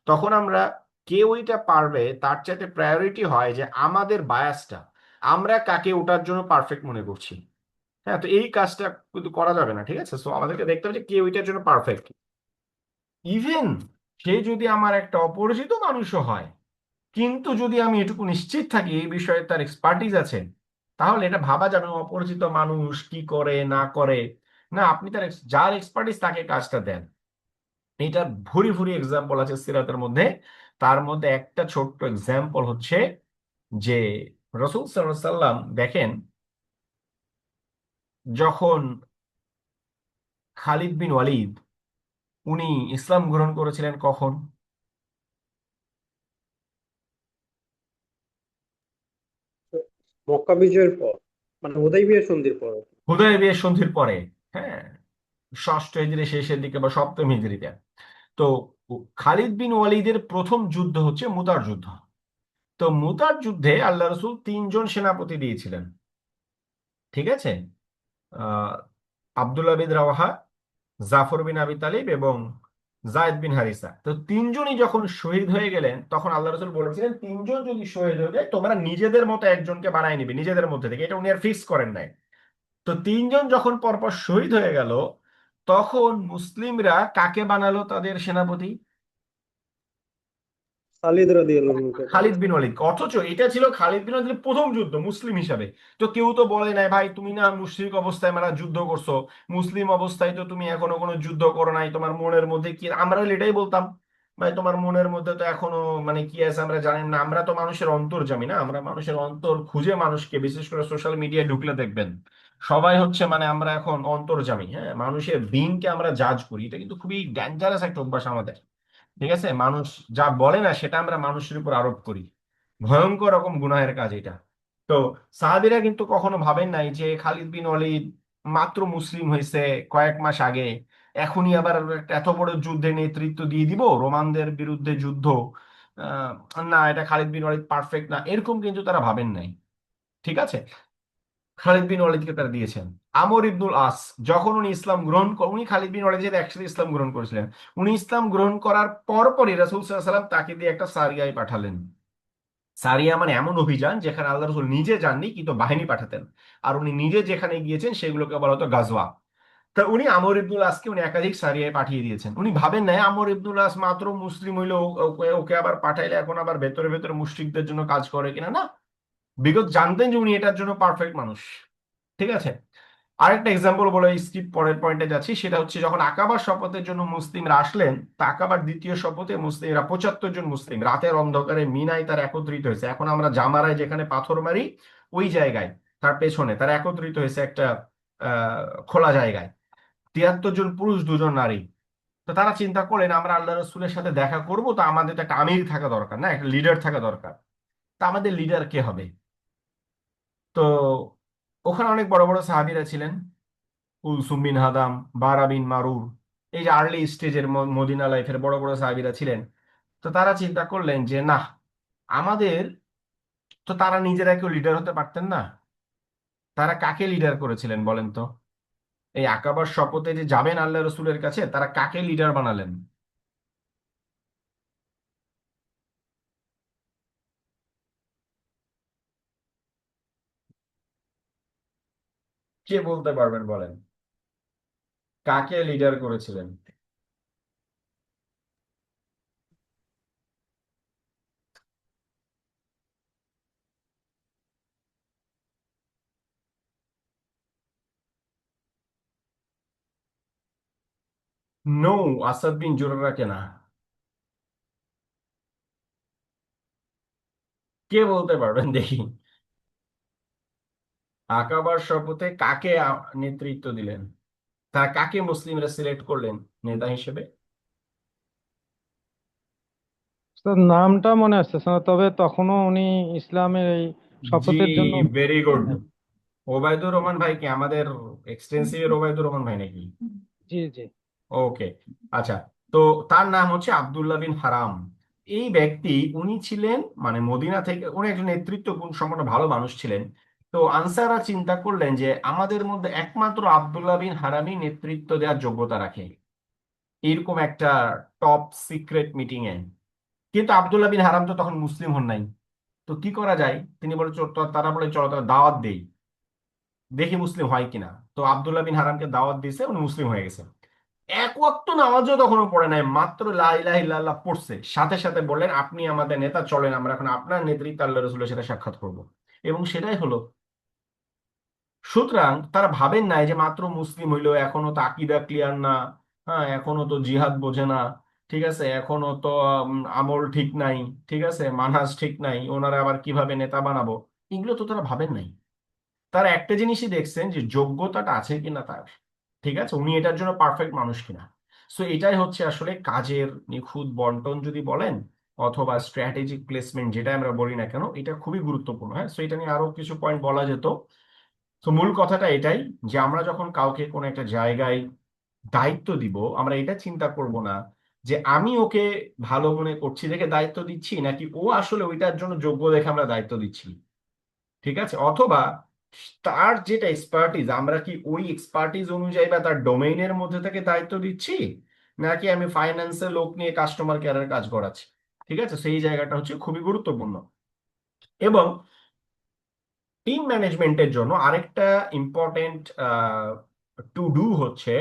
তখন আমরা কে ওইটা পারবে তার চাইতে প্রায়োরিটি হয় যে আমাদের বায়াসটা, আমরা কাকে ওটার জন্য পারফেক্ট মনে করছি। হ্যাঁ, তো এই কাজটা কিন্তু করা যাবে না। ঠিক আছে, সো আমাদেরকে দেখতে হবে যে কে ওইটার জন্য পারফেক্ট। ইভেন সে যদি আমার একটা অপরিচিত মানুষও হয়, কিন্তু যদি আমি এটুকু নিশ্চিত থাকি এই বিষয়ে তার এক্সপার্টিস আছে, তাহলে এটা ভাবা যাবে অপরিচিত মানুষ কি করে না করে। না, আপনি তার যার এক্সপার্টিস তাকে কাজটা দেন। এটা ভুরি ভুরি এক্সাম্পল আছে সিরাতের মধ্যে। তার মধ্যে একটা ছোট্ট এক্সাম্পল হচ্ছে যে রসুল সাল্লাল্লাহু আলাইহি সাল্লাম দেখেন, যখন খালিদ বিন ওয়ালিদ উনি ইসলাম গ্রহণ করেছিলেন কখন? মক্কা বিজয়ের পর, মানে হুদাইবিয়া সন্ধির পর। হুদায়বিয়া সন্ধির পরে। হ্যাঁ, ষষ্ঠ হিজরি শেষের দিকে বা সপ্তম হিজরিতে। তো খালিদ বিন ওয়ালিদের প্রথম যুদ্ধ হচ্ছে মুতার যুদ্ধ। তো মুতার যুদ্ধে আল্লাহ রসুল 3 জন সেনাপতি দিয়েছিলেন। ঠিক আছে, আহ আব্দুল্লাহ বিন রাওয়াহা, জাফর বিন আবি তালিব এবং জায়েদ বিন হারিসা। তো 3জনই যখন শহীদ হয়ে গেলেন, তখন আল্লাহ রসুল বলেছিলেন 3জন যদি শহীদ হয়ে যায় তোমরা নিজেদের মতো একজনকে বানায় নিবে নিজেদের মধ্যে থেকে। এটা উনি আর ফিক্স করেন নাই। তো 3জন যখন পরপর শহীদ হয়ে গেল, তখন মুসলিমরা কাকে বানালো তাদের সেনাপতি? খালিদ রাদিয়াল্লাহু আনহুকে খালিদ বানিয়েছে। বিন ওয়ালিদ। অথচ এটা ছিল খালিদ বিন ওয়ালিদের প্রথম যুদ্ধ মুসলিম হিসাবে। তো কেউ তো বলে নাই, ভাই তুমি না মুশরিক অবস্থায় মারা যুদ্ধ করছো, মুসলিম অবস্থায় তো তুমি এখনো কোনো যুদ্ধ করো নাই, তোমার মনের মধ্যে কি, আমরা হলে এটাই বলতাম, ভাই তোমার মনের মধ্যে তো এখনো মানে কি আছে আমরা জানি না, আমরা তো মানুষের অন্তর জানি না, আমরা মানুষের অন্তর খুঁজে মানুষকে, বিশেষ করে সোশ্যাল মিডিয়ায় ঢুকলে দেখবেন সবাই হচ্ছে মানে আমরা এখন অন্তর্যামী, হ্যাঁ, মানুষের বিনকে আমরা জাজ করি। এটা কিন্তু খুবই ডেঞ্জারাস একটা অভ্যাস আমাদের। ঠিক আছে, মানুষ যা বলে না সেটা আমরা মানুষের উপর আরোপ করি। ভয়ঙ্কর রকম গুনাহের কাজ এটা। তো সাহাবীরা কিন্তু কখনো ভাবেন নাই যে খালিদ বিন ওয়ালিদ মাত্র মুসলিম হয়েছে কয়েক মাস আগে, এখনই আবার একটা এত বড় যুদ্ধের নেতৃত্ব দিয়ে দিব, রোমানদের বিরুদ্ধে যুদ্ধ। না, এটা খালিদ বিন ওয়ালিদ পারফেক্ট না, এরকম কিন্তু তারা ভাবেন নাই। ঠিক আছে, খালিদ বিন ওয়ালিদকে তারা দিয়েছেন। আমর ইবনুল আস, যখন উনি ইসলাম গ্রহণ উনি খালিদ বিন ওয়ালিদের সাথে একসাথে ইসলাম গ্রহণ করেছিলেন। উনি ইসলাম গ্রহণ করার পরপরই রাসূল সাল্লাল্লাহু আলাইহি ওয়াসাল্লাম তাকে দিয়ে একটা সারিয়ায় পাঠালেন। সারিয়া মানে এমন অভিযান যেখানে আল্লাহ রসুল নিজে যাননি কিন্তু বাহিনী পাঠাতেন। আর উনি নিজে যেখানে গিয়েছেন সেগুলোকে বলা হতো গাজওয়া। তা উনি আমর ইবনুল আসকে উনি একাধিক সারিয়ায় পাঠিয়ে দিয়েছেন। উনি ভাবেন না আমর ইবনুল আস মাত্র মুসলিম হইলো, ওকে ওকে আবার পাঠাইলে এখন আবার ভেতরে ভেতরে মুশরিকদের জন্য কাজ করে কিনা। না, বিগত জানতেন যে উনি এটার জন্য পারফেক্ট মানুষ। ঠিক আছে, আরেকটা এক্সাম্পল বলে স্কিপ পরের পয়েন্টে যাচ্ছি। সেটা হচ্ছে যখন আকাবার শপথের জন্য মুসলিমরা আসলেন, তা আকাবার দ্বিতীয় শপথে মুসলিমরা 75 জন মুসলিম রাতের অন্ধকারে মিনায় তারা একত্রিত হয়েছে। এখন আমরা জামারায় যেখানে পাথর মারি ওই জায়গায় তার পেছনে তারা একত্রিত হয়েছে একটা খোলা জায়গায়। 73 জন পুরুষ, 2 জন নারী। তো তারা চিন্তা করলেন আমরা আল্লাহ রসুলের সাথে দেখা করব, তো আমাদের তো একটা আমির থাকা দরকার, না একটা লিডার থাকা দরকার। তা আমাদের লিডার কে হবে? তো ওখানে অনেক বড় বড় সাহাবীরা ছিলেন, কুলসুম বিন হাদাম, বারা বিন মারুর, এই যে আর্লি স্টেজের মদিনা লাইফের বড় বড় সাহাবীরা ছিলেন। তো তারা চিন্তা করলেন যে না, আমাদের তো তারা নিজেরা কেউ লিডার হতে পারতেন না। তারা কাকে লিডার করেছিলেন বলেন তো? এই আকাবার শপথে যে যাবেন আল্লাহ রসুলের কাছে, তারা কাকে লিডার বানালেন? কে বলতে পারবেন বলেন, কাকে লিডার করেছিলেন? নো, আসাদ বিন জুরারাকে না। কে বলতে পারবেন দেখি? আকাবার শপথে কাকে নেতৃত্ব দিলেন? তা কাকে মুসলিমরা সিলেক্ট করলেন নেতা হিসেবে? তার নামটা মনে আসতেছে না, তবে তখনও উনি ইসলামের এই জি, শপথের জন্য। Very good. হ্যাঁ, ওবায়দুর রহমান ভাই কি আমাদের এক্সটেন্সিভ এর ওবায়দুর রহমান ভাই নাকি? জি জি। ওকে, আচ্ছা। তো তার নাম হচ্ছে আব্দুল্লাহ বিন হারাম। এই ব্যক্তি উনি ছিলেন মানে মদিনা থেকে, উনি একজন নেতৃত্ব গুণ সম্পন্ন ভালো মানুষ ছিলেন। তো আনসাররা চিন্তা করলেন যে আমাদের মধ্যে একমাত্র আব্দুল্লাহ বিন হারামই নেতৃত্ব দেওয়ার যোগ্যতা রাখে এরকম একটা টপ সিক্রেট মিটিং এ। কিন্তু আব্দুল্লাহ বিন হারাম তো তখন মুসলিম হন নাই। তো কি করা যায়? তিনি বলে তারা বলে চলো তারা দাওয়াত দেই, দেখি মুসলিম হয় কিনা। তো আব্দুল্লাহ বিন হারামকে দাওয়াত দিয়েছে, উনি মুসলিম হয়ে গেছে। এক ওয়াক্ত নামাজও তখনও পড়ে নাই, মাত্র লা ইলাহা ইল্লাল্লাহ পড়ছে, সাথে সাথে বললেন আপনি আমাদের নেতা, চলেন আমরা এখন আপনার নেতৃত্বে আল্লাহ রসুলের সাথে সাক্ষাৎ করব। এবং সেটাই হলো। সুতরাং তারা ভাবেন নাই যে মাত্র মুসলিম হইলো, এখনো তো আকীদা ক্লিয়ার না, হ্যাঁ, এখনো তো জিহাদ বোঝে না, ঠিক আছে, এখনো তো আমল ঠিক নাই, ঠিক আছে, মানহাজ ঠিক নাই, ওনারা আবার কিভাবে নেতা বানাবো, এগুলো তো তারা ভাবেন নাই। তারা একটা জিনিসই দেখছেন যে যোগ্যতাটা আছে কিনা তার, ঠিক আছে, উনি এটার জন্য পারফেক্ট মানুষ কিনা। সো এটাই হচ্ছে আসলে কাজের নিখুঁত বন্টন যদি বলেন, অথবা স্ট্র্যাটেজিক প্লেসমেন্ট যেটা আমরা বলি না কেন, এটা খুবই গুরুত্বপূর্ণ। হ্যাঁ, সো এটা নিয়ে আরো কিছু পয়েন্ট বলা যেত। তো মূল কথাটা এটাই যে আমরা যখন কাউকে কোনো একটা জায়গায় দায়িত্ব দিব, আমরা এটা চিন্তা করব না যে আমি ওকে ভালো মনে করছি দেখে দায়িত্ব দিচ্ছি, নাকি ও আসলে ওইটার জন্য যোগ্য দেখে আমরা দায়িত্ব দিচ্ছি। ঠিক আছে, অথবা তার যেটা এক্সপার্টিজ, আমরা কি ওই এক্সপার্টিজ অনুযায়ী বা তার ডোমেইনের মধ্যে থেকে দায়িত্ব দিচ্ছি, নাকি আমি ফাইন্যান্সের লোক নিয়ে কাস্টমার কেয়ারের কাজ করাচ্ছি। ঠিক আছে, সেই জায়গাটা হচ্ছে খুবই গুরুত্বপূর্ণ। এবং টিম ম্যানেজমেন্টের জন্য আরেকটা ইম্পর্টেন্ট টু ডু হচ্ছে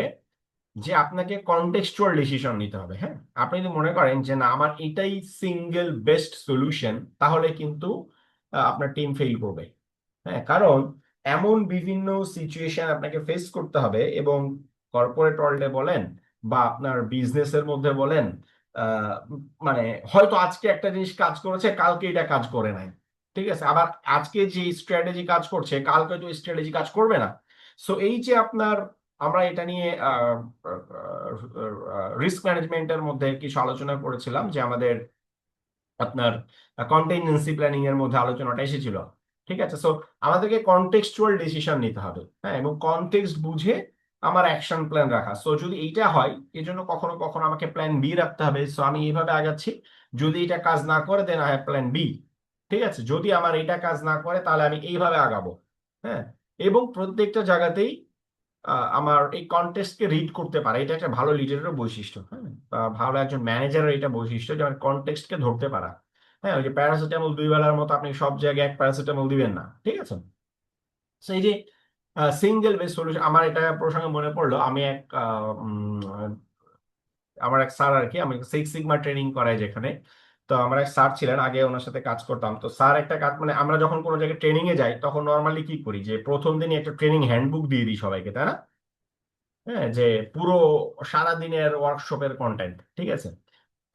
যে আপনাকে কনটেক্সচুয়াল ডিসিশন নিতে হবে। হ্যাঁ, আপনি যদি মনে করেন যে না আমার এটাই সিঙ্গেল বেস্ট সলিউশন, তাহলে কিন্তু আপনার টিম ফেল করবে। হ্যাঁ, কারণ এমন বিভিন্ন সিচুয়েশন আপনাকে ফেস করতে হবে, এবং কর্পোরেট ওয়ার্ল্ডে বলেন বা আপনার বিজনেসের মধ্যে বলেন, আহ, মানে হয়তো আজকে একটা জিনিস কাজ করেছে, কালকে এটা কাজ করে নাই। ঠিক আছে, আবার আজকে যে স্ট্র্যাটেজি কাজ করছে কালকে তো স্ট্র্যাটেজি কাজ করবে না। সো এই যে আপনার, আমরা এটা নিয়ে রিস্ক ম্যানেজমেন্টের মধ্যে কিছু আলোচনা করেছিলাম, যে আমাদের আপনার কন্টিনজেন্সি প্ল্যানিং এর মধ্যে আলোচনাটা এসেছিল। ঠিক আছে, সো আমাদেরকে কনটেক্সচুয়াল ডিসিশন নিতে হবে, হ্যাঁ, এবং কনটেক্সট বুঝে আমার অ্যাকশন প্ল্যান রাখা। সো যদি এইটা হয়, এই জন্য কখনো কখনো আমাকে প্ল্যান বি রাখতে হবে। সো আমি এইভাবে আগাচ্ছি, যদি এটা কাজ না করে then I have plan B. ঠিক আছে, যদি আমার এটা কাজ না করে তাহলে আমি এইভাবে আগাবো। হ্যাঁ, এবং প্রত্যেকটা জায়গাতেই আমার এই কনটেক্সটকে রিড করতে পারে, এটা একটা ভালো লিডারেরও বৈশিষ্ট্য। হ্যাঁ, বা ভালো একজন ম্যানেজারের এটা বৈশিষ্ট্য, যে আমার কনটেক্সটকে ধরতে পারা। হ্যাঁ, ওই যে প্যারাসিটামল 2 বেলার মতো আপনি সব জায়গায় এক প্যারাসিটামল দিবেন না। ঠিক আছে, তো এই যে সিঙ্গেল বেস সলিউশন, আমার এটা প্রসঙ্গে মনে পড়লো, আমি আমার এক স্যার আর কি, আমি সিক্স সিগমা ট্রেনিং করাই যেখানে। তো আমার এক স্যার ছিলেন, আগে ওনার সাথে কাজ করতাম। তো স্যার একটা কাজ, মানে আমরা যখন কোনো জায়গায় ট্রেনিং এ যাই তখন নর্মালি কি করি, যে প্রথম দিনই একটা ট্রেনিং হ্যান্ডবুক দিয়ে দিই সবাইকে, তাই না? হ্যাঁ, যে পুরো সারা দিনের ওয়ার্কশপের কন্টেন্ট। ঠিক আছে,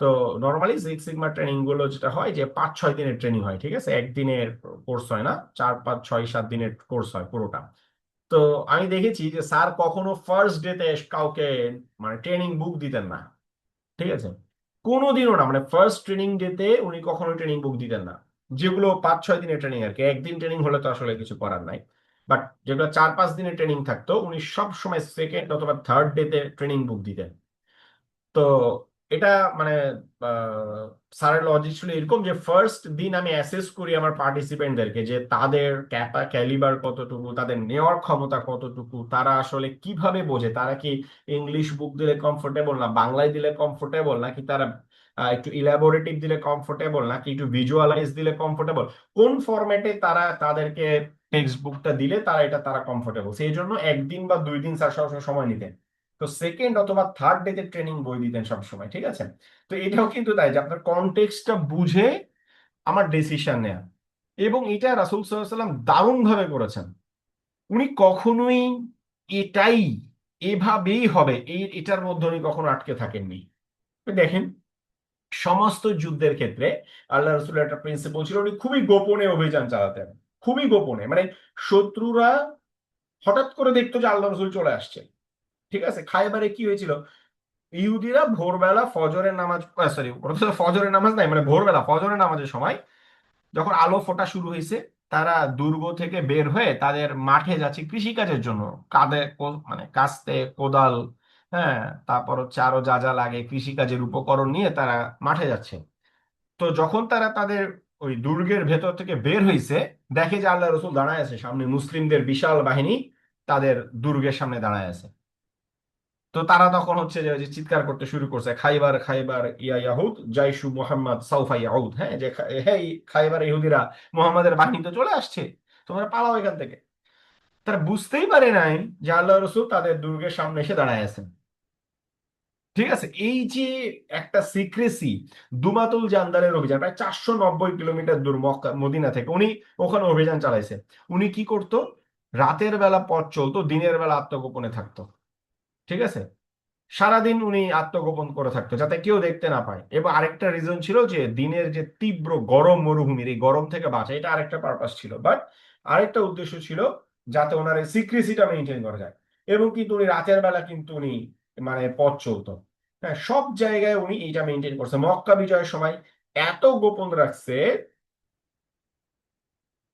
তো নর্মালি সিক্স সিগমা ট্রেনিং গুলো যেটা হয়, যে 5-6 দিনের ট্রেনিং হয়। ঠিক আছে, একদিনের কোর্স হয় না, 4-5-6-7 দিনের কোর্স হয় পুরোটা। তো আমি দেখেছি যে স্যার কখনো ফার্স্ট ডেতে কাউকে মানে ট্রেনিং বুক দিতেন না। ঠিক আছে, কোনোদিনও না, মানে ফার্স্ট ট্রেনিং ডেতে উনি কখনো ট্রেনিং বুক দিতেন না। যেগুলো 5-6 দিনের ট্রেনিং আর কি, একদিন ট্রেনিং হলে তো আসলে কিছু করার নাই। বাট যেগুলো 4-5 দিনের ট্রেনিং থাকতো, উনি সব সময় সেকেন্ড অথবা থার্ড ডেতে ট্রেনিং বুক দিতেন। তো এটা মানে স্যারের লজিক ছিল এরকম, যে ফার্স্ট দিন আমি অ্যাসেস করি আমার পার্টিসিপেন্টদেরকে, যে তাদের ক্যালিবার কতটুকু, তাদের নেওয়ার ক্ষমতা কতটুকু, তারা আসলে কিভাবে বোঝে, তারা কি ইংলিশ বুক দিলে কমফোর্টেবল, না বাংলায় দিলে কমফোর্টেবল, নাকি তারা একটু ইলাবোরেটিভ দিলে কমফোর্টেবল, নাকি একটু ভিজুয়ালাইজ দিলে কমফোর্টেবল, কোন ফরম্যাটে তারা তাদেরকে টেক্সট বুকটা দিলে তারা কমফোর্টেবল। সেই জন্য 1 দিন বা 2 দিন স্যার সবসময় সময় নিতেন। তো সেকেন্ড অথবা থার্ড ডেতে ট্রেনিং বই দিতেন সবসময়। ঠিক আছে, তো এটাও কিন্তু তাই, যে আপনার কনটেক্সটটা বুঝে আমার ডিসিশন নেয়া। এবং এটা রাসূল সাল্লাল্লাহু আলাইহি ওয়াসাল্লাম দারুণ ভাবে করেছেন। উনি কখনোই এটাই এভাবেই হবে এটার মধ্যে উনি কখনো আটকে থাকেননি। দেখেন, সমস্ত যুদ্ধের ক্ষেত্রে আল্লাহ রসুলের একটা প্রিন্সিপল ছিল, উনি খুবই গোপনে অভিযান চালাতেন। খুবই গোপনে, মানে শত্রুরা হঠাৎ করে দেখতো যে আল্লাহ রসুল চলে আসছে। ঠিক আছে, খায়বারে কি হয়েছিল, ইহুদিরা ভোরবেলা ফজরের নামাজ, সরি ফজরের নামাজ নাই, মানে ভোরবেলা ফজরের নামাজের সময় যখন আলো ফোটা শুরু হয়েছে, তারা দুর্গ থেকে বের হয়ে তাদের মাঠে যাচ্ছে কৃষিকাজের জন্য। মানে কাস্তে, কোদাল, হ্যাঁ, তারপর হচ্ছে আরো যা যা লাগে কৃষিকাজের উপকরণ নিয়ে তারা মাঠে যাচ্ছে। তো যখন তারা তাদের ওই দুর্গের ভেতর থেকে বের হয়েছে, দেখে যে আল্লাহ রসুল দাঁড়ায় আছে সামনে, মুসলিমদের বিশাল বাহিনী তাদের দুর্গের সামনে দাঁড়ায় আছে। তো তারা তখন হচ্ছে যে চিৎকার করতে শুরু করছে, খাইবার খাইবার ইয়া ইয়াহুদ জাইশু মুহাম্মদ সাউফা ইয়াউদ, হ্যাঁ, যে হ্যাঁ খাইবার ইহুদিরা, মুহাম্মাদের বাহিনী তো চলে আসছে, তোমরা পালাও এখান থেকে। তারা বুঝতেই পারে নাই যে আল্লাহ রসুল তাদের দুর্গের সামনে এসে দাঁড়ায় আছেন। ঠিক আছে, এই যে একটা সিক্রেসি, দুমাতুল জান্দারের অভিযান প্রায় 490 কিলোমিটার দূর মক্কা মদিনা থেকে উনি ওখানে অভিযান চালাইছে। উনি কি করতো, রাতের বেলা পথ চলতো, দিনের বেলা আত্মগোপনে থাকতো। ঠিক আছে, সারাদিন উনি আত্মগোপন করে থাকতো যাতে কেউ দেখতে না পায়। এবং আরেকটা রিজন ছিল যে দিনের যে তীব্র গরম মরুভূমির এই গরম থেকে বাঁচা, এটা আরেকটা পারপাস ছিল। বাট আরেকটা উদ্দেশ্য ছিল যাতে ওনার এই সিক্রেসিটা মেনটেন করা যায়। এবং কিন্তু উনি রাতের বেলা কিন্তু উনি মানে পথ চলতো। হ্যাঁ, সব জায়গায় উনি এইটা মেনটেন করছে। মক্কা বিজয়ের সময় এত গোপন রাখছে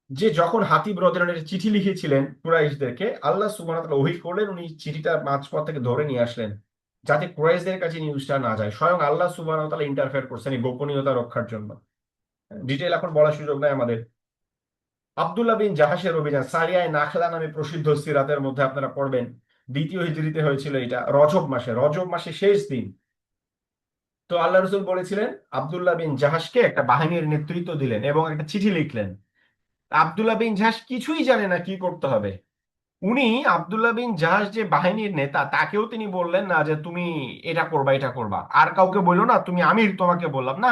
যে যখন হাতিব রাদিয়াল্লাহু আনহু চিঠি লিখেছিলেন কুরাইশদেরকে, আল্লাহ সুবহানাহু ওয়া তাআলা ওহী করলেন, উনি চিঠিটা মাঝপথ থেকে ধরে নিয়ে আসলেন যাতে কুরাইশদের কাছে নিউজটা না যায়। স্বয়ং আল্লাহ সুবহানাহু ওয়া তাআলা ইন্টারফেয়ার করছেন এই গোপনীয়তা রক্ষার জন্য। ডিটেইল এখন বলার সুযোগ নাই আমাদের। আব্দুল্লাহ বিন জাহাসের অভিযান, সারিয়ায় নাখলা নামে প্রসিদ্ধ, সিরাতের মধ্যে আপনারা পড়বেন। দ্বিতীয় হিজরিতে হয়েছিল এটা, রজব মাসে শেষ দিন। তো আল্লাহ রসুল বলেছিলেন, আব্দুল্লাহ বিন জাহাসকে একটা বাহিনীর নেতৃত্ব দিলেন এবং একটা চিঠি লিখলেন। আব্দুল্লাহ বিন জাহাস কিছুই জানে না কি করতে হবে। উনি আব্দুল্লাহ বিন জাহাজ যে বাহিনীর নেতা, তাকেও তিনি বললেন না যে তুমি এটা করবা এটা করবা, আর কাউকে বললো না তুমি আমির তোমাকে বললাম না।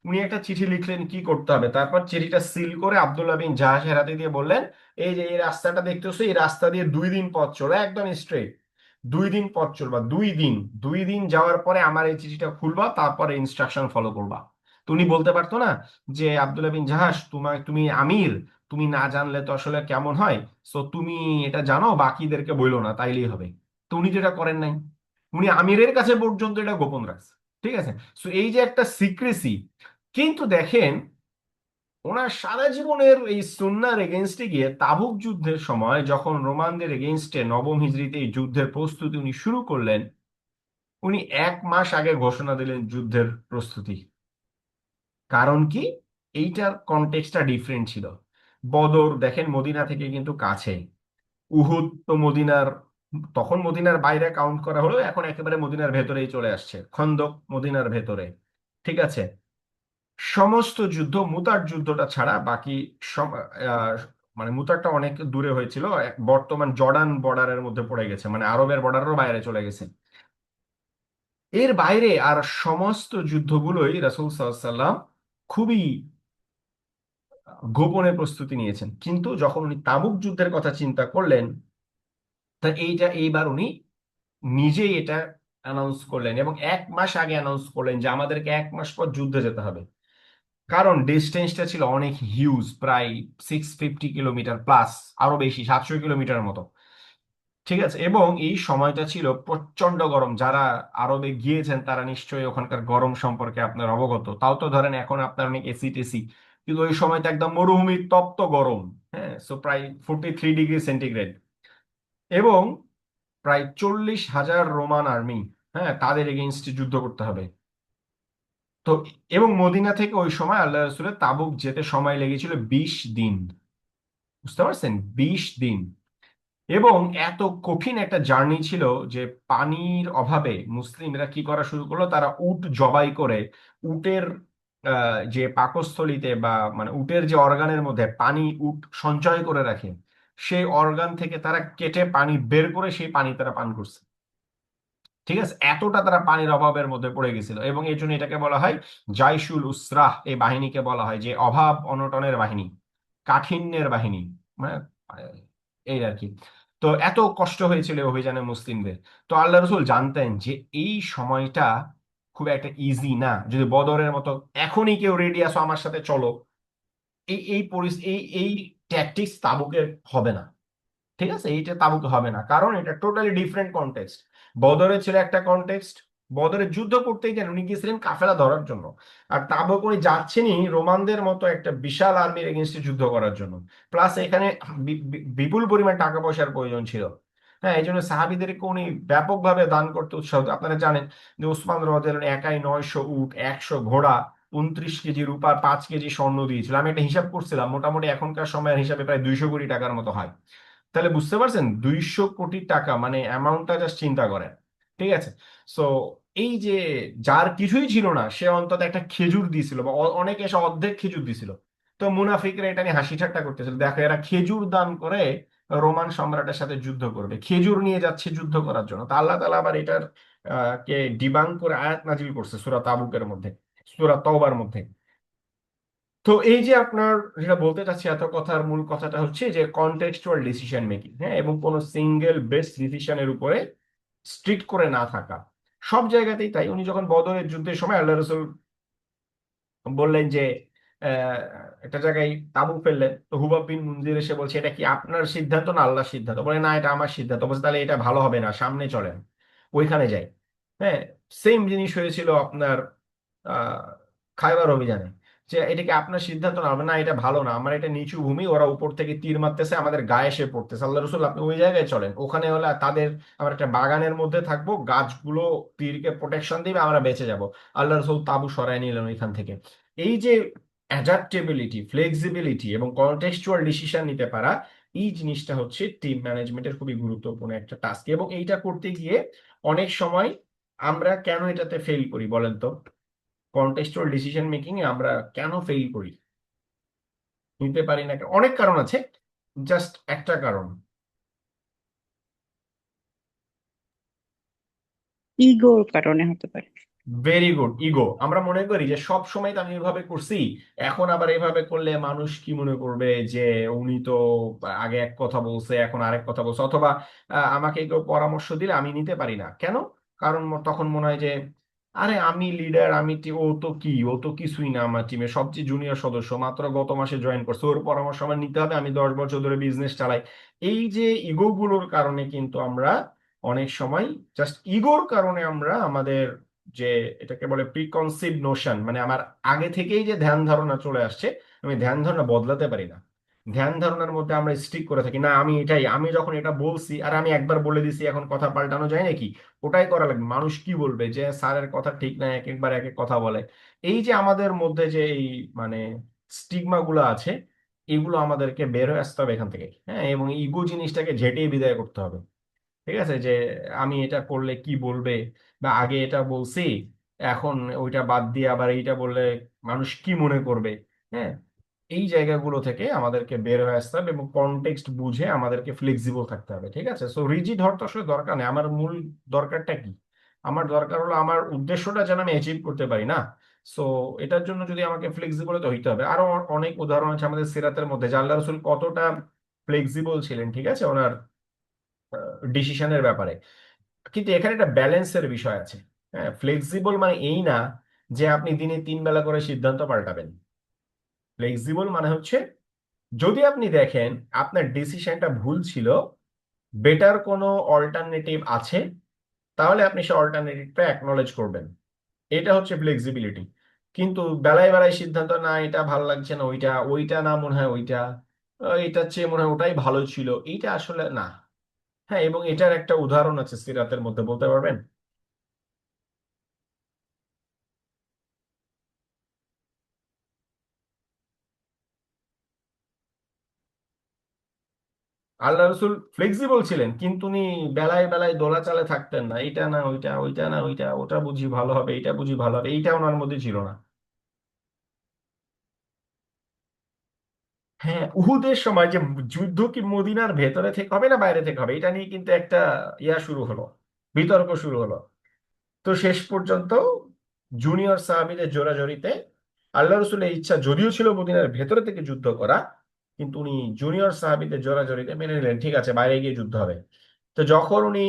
উনি একটা চিঠি লিখলেন কি করতে হবে, তারপর চিঠিটা সিল করে আব্দুল্লাহ বিন জাহাজের হাতে দিয়ে বললেন, এই যে এই রাস্তাটা দেখতেছো, এই রাস্তা দিয়ে 2 দিন পথ চলো, একদম স্ট্রেট 2 দিন পথ চলবা, 2 দিন, 2 দিন যাওয়ার পরে আমার এই চিঠিটা খুলবা, তারপরে ইনস্ট্রাকশন ফলো করবা। তো উনি বলতে পারতো না যে আব্দুল্লাহ বিন জাহাজ তুমি আমির, তুমি না জানলে তো আসলে কেমন হয়, সো তুমি এটা জানো, বাকিদেরকে বইলো না, তাইলেই হবে। তো উনি যেটা করেন নাই, উনি আমিরের কাছে পর্যন্ত এটা গোপন রাখছে। ঠিক আছে, সো এই যে একটা সিক্রেসি। কিন্তু দেখেন, ওনার সারা জীবনের এই সুন্নাহর এগেনস্টে গিয়ে তাবুক যুদ্ধের সময় যখন রোমানদের এগেনস্টে নবম হিজরিতে এই যুদ্ধের প্রস্তুতি উনি শুরু করলেন, উনি 1 মাস আগে ঘোষণা দিলেন যুদ্ধের প্রস্তুতি। কারণ কি? এইটার কনটেক্সটটা ডিফারেন্ট ছিল। বদর দেখেন মদিনা থেকে কিন্তু কাছে, উহুদ তো মদিনার, তখন মদিনার বাইরে কাউন্ট করা হলো, এখন একেবারে মদিনার ভেতরেই চলে আসছে, খন্দক মদিনার ভেতরে। ঠিক আছে, সমস্ত যুদ্ধ, মুতার যুদ্ধটা ছাড়া বাকি সব মানে মুতারটা অনেক দূরে হয়েছিল, বর্তমান জর্ডান বর্ডারের মধ্যে পড়ে গেছে, মানে আরবের বর্ডারেরও বাইরে চলে গেছে। এর বাইরে আর সমস্ত যুদ্ধগুলোই রাসূল সাল্লাল্লাহু আলাইহি ওয়াসাল্লাম খুবই গোপনে প্রস্তুতি নিয়েছেন। কিন্তু যখন উনি তাবুক যুদ্ধের কথা চিন্তা করলেন, তা এইবার উনি নিজেই এটা অ্যানাউন্স করলেন, এবং 1 মাস আগে অ্যানাউন্স করলেন যে আমাদেরকে 1 মাস পর যুদ্ধে যেতে হবে। কারণ ডিস্টেন্সটা ছিল অনেক হিউজ, প্রায় 650 কিলোমিটার প্লাস, আরো বেশি, 700 কিলোমিটার মতো। ঠিক আছে, এবং এই সময়টা ছিল প্রচন্ড গরম। যারা আরবে গিয়েছেন তারা নিশ্চয়ই ওখানকার গরম সম্পর্কে আপনার অবগত। তাও তো ধরেন এখন আপনার অনেক এসি টেসি, কিন্তু ওই সময়টা একদম মরুভূমির তপ্ত গরম। হ্যাঁ, সো প্রায় 43 ডিগ্রি সেন্টিগ্রেড, এবং প্রায় 40,000 রোমান আর্মি, হ্যাঁ, তাদের এগেইনস্টে যুদ্ধ করতে হবে। তো এবং মদিনা থেকে ওই সময় আল্লাহ রসুলের তাবুক যেতে সময় লেগেছিল 20 দিন। বুঝতে পারছেন, 20 দিন। এবং এত কঠিন একটা জার্নি ছিল যে পানির অভাবে মুসলিমরা কি করা শুরু করলো, তারা উট জবাই করে উটের যে পাকস্থলীতে বা মানে উটের যে অর্গানের মধ্যে পানি উট সঞ্চয় করে রাখে, সেই অর্গান থেকে তারা কেটে পানি বের করে সেই পানি তারা পান করছে। ঠিক আছে, এতটা তারা পানির অভাবের মধ্যে পড়ে গেছিল, এবং এই জন্য এটাকে বলা হয় জাইশুল উসরাহ। এই বাহিনীকে বলা হয় যে অভাব অনটনের বাহিনী, কাঠিন্যের বাহিনী, মানে এই আর কি। তো এত কষ্ট হয়েছিল এই অভিযানে মুসলিমদের। তো আল্লাহ রসুল জানতেন যে এই সময়টা খুব একটা ইজি না। যদি বদরের মতো এখনই কেউ রেডি আসো আমার সাথে চলো, এই এই পরিস্থিতি, এই ট্যাকটিক্স তাবুকের হবে না। ঠিক আছে, এইটা তাবুকে হবে না, কারণ এটা টোটালি ডিফারেন্ট কনটেক্সট। বদরে ছিল একটা কনটেক্সট, বদরে যুদ্ধ করতেই যান, উনি গিয়েছিলেন কাফেলা ধরার জন্য। আর তাবুক উনি যাচ্ছেনই রোমানদের মতো একটা বিশাল আর্মির এগেনস্টে যুদ্ধ করার জন্য। প্লাস এখানে বিপুল পরিমাণ টাকা পয়সার প্রয়োজন ছিল। হ্যাঁ, এই জন্য সাহাবিদেরকে উনি ব্যাপকভাবে দান করতে উৎসাহ। আপনারা জানেন যে উসমান রাদিয়াল্লাহু আনহু একাই 900 উট, 100 ঘোড়া, 29 কেজি রূপার, 5 কেজি স্বর্ণ দিয়েছিল। আমি একটা হিসাব করছিলাম, মোটামুটি এখনকার সময়ের হিসাবে প্রায় 200 কোটি টাকার মতো হয়। তাহলে বুঝতে পারছেন 200 কোটি টাকা, মানে অ্যামাউন্টটা জাস্ট চিন্তা করেন। ঠিক আছে, সো এই যে যার কিছুই ছিল না সে অন্তত একটা খেজুর দিয়েছিল, বা অনেকে এসে অর্ধেক খেজুর দিছিল। তো মুনাফিকরা এটা নিয়ে হাসি ঠাট্টা করতেছিল, দেখো এরা খেজুর দান করে রোমান সম্রাটের সাথে যুদ্ধ করবে, খেজুর নিয়ে যাচ্ছে যুদ্ধ করার জন্য। তা আল্লাহ তাআলা আবার এটার কে ডিবাঙ্ক করে আয়াত নাজিল করছে সূরা তাবুকের মধ্যে, সূরা তওবার মধ্যে। তো এই যে আপনার যেটা বলতে চাচ্ছি, এত কথার মূল কথাটা হচ্ছে যে কনটেক্সচুয়াল ডিসিশন মেকিং, হ্যাঁ, এবং কোনো সিঙ্গেল বেস্ট ডিসিশনের উপরে স্ট্রিক্ট করে না থাকা। সব জায়গাতেই তাই। উনি যখন বদরের যুদ্ধের সময় আল্লাহ রসুল বললেন যে আহ, একটা জায়গায় তাবু ফেললেন, তো হুবাব বিন মুনজির এসে বলছে এটা কি আপনার সিদ্ধান্ত না আল্লাহর সিদ্ধান্ত? বলে না, এটা আমার সিদ্ধান্ত। বলছে তাহলে এটা ভালো হবে না, সামনে চলেন, ওইখানে যাই। হ্যাঁ, সেম জিনিস হয়েছিল আপনার আহ খায়বার অভিযানে, যে এটা কি আপনার সিদ্ধান্ত না? না, এটা ভালো না, আমার এটা নিচু ভূমি, ওরা উপর থেকে তীর মারতেছে, আমাদের গায়ে এসে পড়তেছে। আল্লাহ রসুল আপনি ওই জায়গায় চলেন, ওখানে হলে তাদের, আমরা একটা বাগানের মধ্যে থাকবো, গাছগুলো তীরকে প্রোটেকশন দিবে, আমরা বেঁচে যাব। আল্লাহ রসুল তাবু সরায় নিলেন ওইখান থেকে। এই যে অ্যাডাপ্টেবিলিটি, ফ্লেক্সিবিলিটি এবং কনটেক্সচুয়াল ডিসিশন নিতে পারা, এই জিনিসটা হচ্ছে টিম ম্যানেজমেন্টের খুবই গুরুত্বপূর্ণ একটা টাস্ক। এবং এইটা করতে গিয়ে অনেক সময় আমরা কেন এটাতে ফেল করি বলেন তো? কনটেক্সচুয়াল ডিসিশন মেকিং এ আমরা কেন ফেল করি, নিতে পারি না? অনেক কারণ আছে, জাস্ট একটা কারণ। ইগোর কারণে হতে পারে। Very good, ego. আমরা মনে করি যে সব সময় তো আমি এভাবে করছি, এখন আবার এভাবে করলে মানুষ কি মনে করবে, যে উনি তো আগে এক কথা বলছে এখন আরেক কথা বলছে। অথবা আমাকে কেউ পরামর্শ দিলে আমি নিতে পারি না কেন? কারণ তখন মনে হয় যে আরে আমি লিডার, আমি ও তো কিছুই না, আমার টিমে সবচেয়ে জুনিয়র সদস্য, মাত্র গত মাসে জয়েন করছে, ওর পরামর্শ আমার নিতে হবে, আমি 10 বছর ধরে বিজনেস চালাই। এই যে ইগো গুলোর কারণে কিন্তু আমরা অনেক সময় জাস্ট ইগোর কারণে আমরা আমাদের যে এটাকে বলে প্রিকনসিভ নোশন, মানে আমার আগে থেকেই যে ধ্যান ধারণা চলে আসছে, আমি ধ্যান ধারণা বদলাতে পারি না। ধ্যান ধারণার মধ্যে আমরা স্টিক করে থাকি, না আমি এটাই, আমি যখন এটা বলছি আর আমি একবার বলে দিছি, এখন কথা পাল্টানো যায় নাকি? ওটাই করা লাগবে। মানুষ কি বলবে যে স্যারের কথা ঠিক না, এক একবার এক এক কথা বলে। এই যে আমাদের মধ্যে যে এই মানে স্টিগমা গুলো আছে, এগুলো আমাদেরকে বের হয়ে আসতে হবে এখান থেকে, হ্যাঁ, এবং ইগো জিনিসটাকে ঝেঁটিয়ে বিদায় করতে হবে। ঠিক আছে, যে আমি এটা করলে কি বলবে, বা আগে এটা বলছি, এখন ওইটা বাদ দিয়ে আবার এইটা বললে মানুষ কি মনে করবে। হ্যাঁ, এই জায়গাগুলো থেকে আমাদেরকে বের হয়ে আসতে হবে এবং কনটেক্সট বুঝে আমাদেরকে ফ্লেক্সিবল থাকতে হবে। ঠিক আছে, সো রিজিড হওয়ার তো আসলে দরকার নেই। আমার মূল দরকারটা কি? আমার দরকার হলো আমার উদ্দেশ্যটা যেন আমি অ্যাচিভ করতে পারি না। সো এটার জন্য যদি আমাকে ফ্লেক্সিবল তো হইতে হবে। আরো অনেক উদাহরণ আছে আমাদের সিরাতের মধ্যে যে আল্লাহ রসুল কতটা ফ্লেক্সিবল ছিলেন, ঠিক আছে, ওনার ডিসিশনের ব্যাপারে। কিন্তু এখানে একটা ব্যালেন্সের বিষয় আছে। হ্যাঁ, ফ্লেক্সিবল মানে এই না যে আপনি দিনে 3 বেলা করে সিদ্ধান্ত পাল্টাবেন। ফ্লেক্সিবল মানে হচ্ছে যদি আপনি দেখেন আপনার ডিসিশনটা ভুল ছিল, বেটার কোনো অল্টারনেটিভ আছে, তাহলে আপনি সেই অল্টারনেটিভটা অ্যাকনলেজ করবেন। এটা হচ্ছে ফ্লেক্সিবিলিটি। কিন্তু বেলায় বেলায় সিদ্ধান্ত, না এটা ভালো লাগছে না, ওইটা ওইটা না মনে হয় ওইটা, এটার চেয়ে মনে হয় ওটাই ভালো ছিল, এইটা আসলে না। হ্যাঁ, এবং এটার একটা উদাহরণ আছে সিরাতের মধ্যে, বলতে পারবেন? আল্লাহ রসুল ফ্লেক্সিবল ছিলেন, কিন্তু উনি বেলায় বেলায় দোলাচালে থাকতেন না, এইটা না ওইটা, ওইটা না ওইটা, ওটা বুঝি ভালো হবে, এইটা বুঝি ভালো হবে, এইটা ওনার মধ্যে ছিল না। হ্যাঁ, উহুদের সময় যে যুদ্ধ কি মদিনার ভেতরে থেকে হবে না বাইরে থেকে হবে, এটা নিয়ে কিন্তু একটা শুরু হলো, বিতর্ক শুরু হলো। তো শেষ পর্যন্ত জুনিয়র সাহাবীদের জোরাজুরিতে আল্লাহ রসুলের ইচ্ছা যদিও ছিল মদিনার ভেতরে থেকে যুদ্ধ করা, কিন্তু উনি জুনিয়র সাহাবীদের জোরাজুরিতে মেনে নিলেন, ঠিক আছে বাইরে গিয়ে যুদ্ধ হবে। তো যখন উনি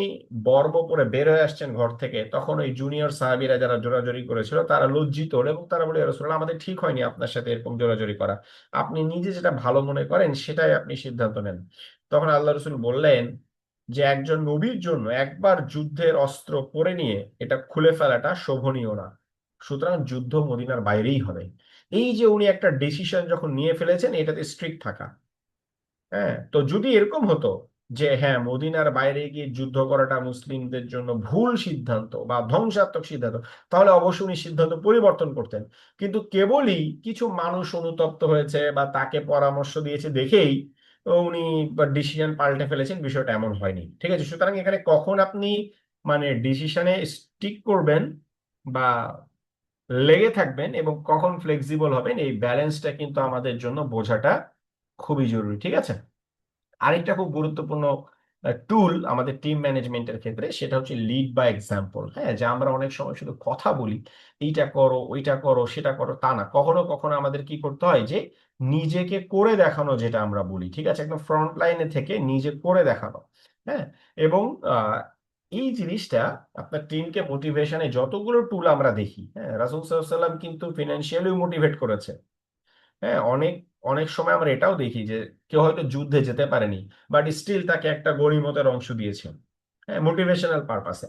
বর্ম পরে বের হয়ে আসছেন ঘর থেকে, তখন ওই জুনিয়র সাহাবীরা যারা জোরাজুরি করেছিল তারা লজ্জিত হলো এবং তারা বলে, "ইয়া রাসূলুল্লাহ, আমাদের ঠিক হয়নি আপনার সাথে এরকম জোরাজুরি করা, আপনি নিজে যেটা ভালো মনে করেন সেটাই আপনি সিদ্ধান্ত নেন।" তখন আল্লাহ রসুল বললেন যে একজন নবীর জন্য একবার যুদ্ধের অস্ত্র পরে নিয়ে এটা খুলে ফেলাটা শোভনীয় না, সুতরাং যুদ্ধ মদিনার বাইরেই হবে। এই যে উনি একটা ডিসিশন যখন নিয়ে ফেলেছেন, এটাতে স্ট্রিক্ট থাকা। হ্যাঁ, তো যদি এরকম হতো যে হ্যাঁ মদিনার বাইরে গিয়ে যুদ্ধ করাটা মুসলিমদের জন্য ভুল সিদ্ধান্ত বা ধ্বংসাত্মক সিদ্ধান্ত, তাহলে অবশ্যই উনি সিদ্ধান্ত পরিবর্তন করতেন। কিন্তু কেবলই কিছু মানুষ অনুতপ্ত হয়েছে বা তাকে পরামর্শ দিয়েছে দেখেই উনি ডিসিশন পাল্টে ফেলেছেন, বিষয়টা এমন হয়নি। ঠিক আছে, সুতরাং এখানে কখন আপনি মানে ডিসিশনে স্টিক করবেন বা লেগে থাকবেন এবং কখন ফ্লেক্সিবল হবেন, এই ব্যালেন্সটা কিন্তু আমাদের জন্য বোঝাটা খুবই জরুরি। ঠিক আছে, আরেকটা খুব গুরুত্বপূর্ণ টুল আমাদের টিম ম্যানেজমেন্টের ক্ষেত্রে, সেটা হচ্ছে লিড বাই এক্সাম্পল। হ্যাঁ, যে আমরা অনেক সময় শুধু কথা বলি, এইটা করো ওইটা করো সেটা করো, তা না, কখনো কখনো আমাদের কি করতে হয় যে নিজেকে করে দেখানো, যেটা আমরা বলি, ঠিক আছে, একদম ফ্রন্ট লাইনে থেকে নিজে করে দেখানো। হ্যাঁ, এবং আহ, এই জিনিসটা আপনার টিমকে মোটিভেশনে যতগুলো টুল আমরা দেখি, হ্যাঁ, রাসূল সাল্লাল্লাহু আলাইহি ওয়াসাল্লাম কিন্তু ফিনান্সিয়ালি মোটিভেট করেছে। হ্যাঁ, অনেক অনেক সময় আমরা এটাও দেখি যে কেউ হয়তো যুদ্ধে যেতে পারেনি, বাট স্টিল তাকে একটা গনিমতের অংশ দিয়েছে, হ্যাঁ, মোটিভেশনাল পারপাসে।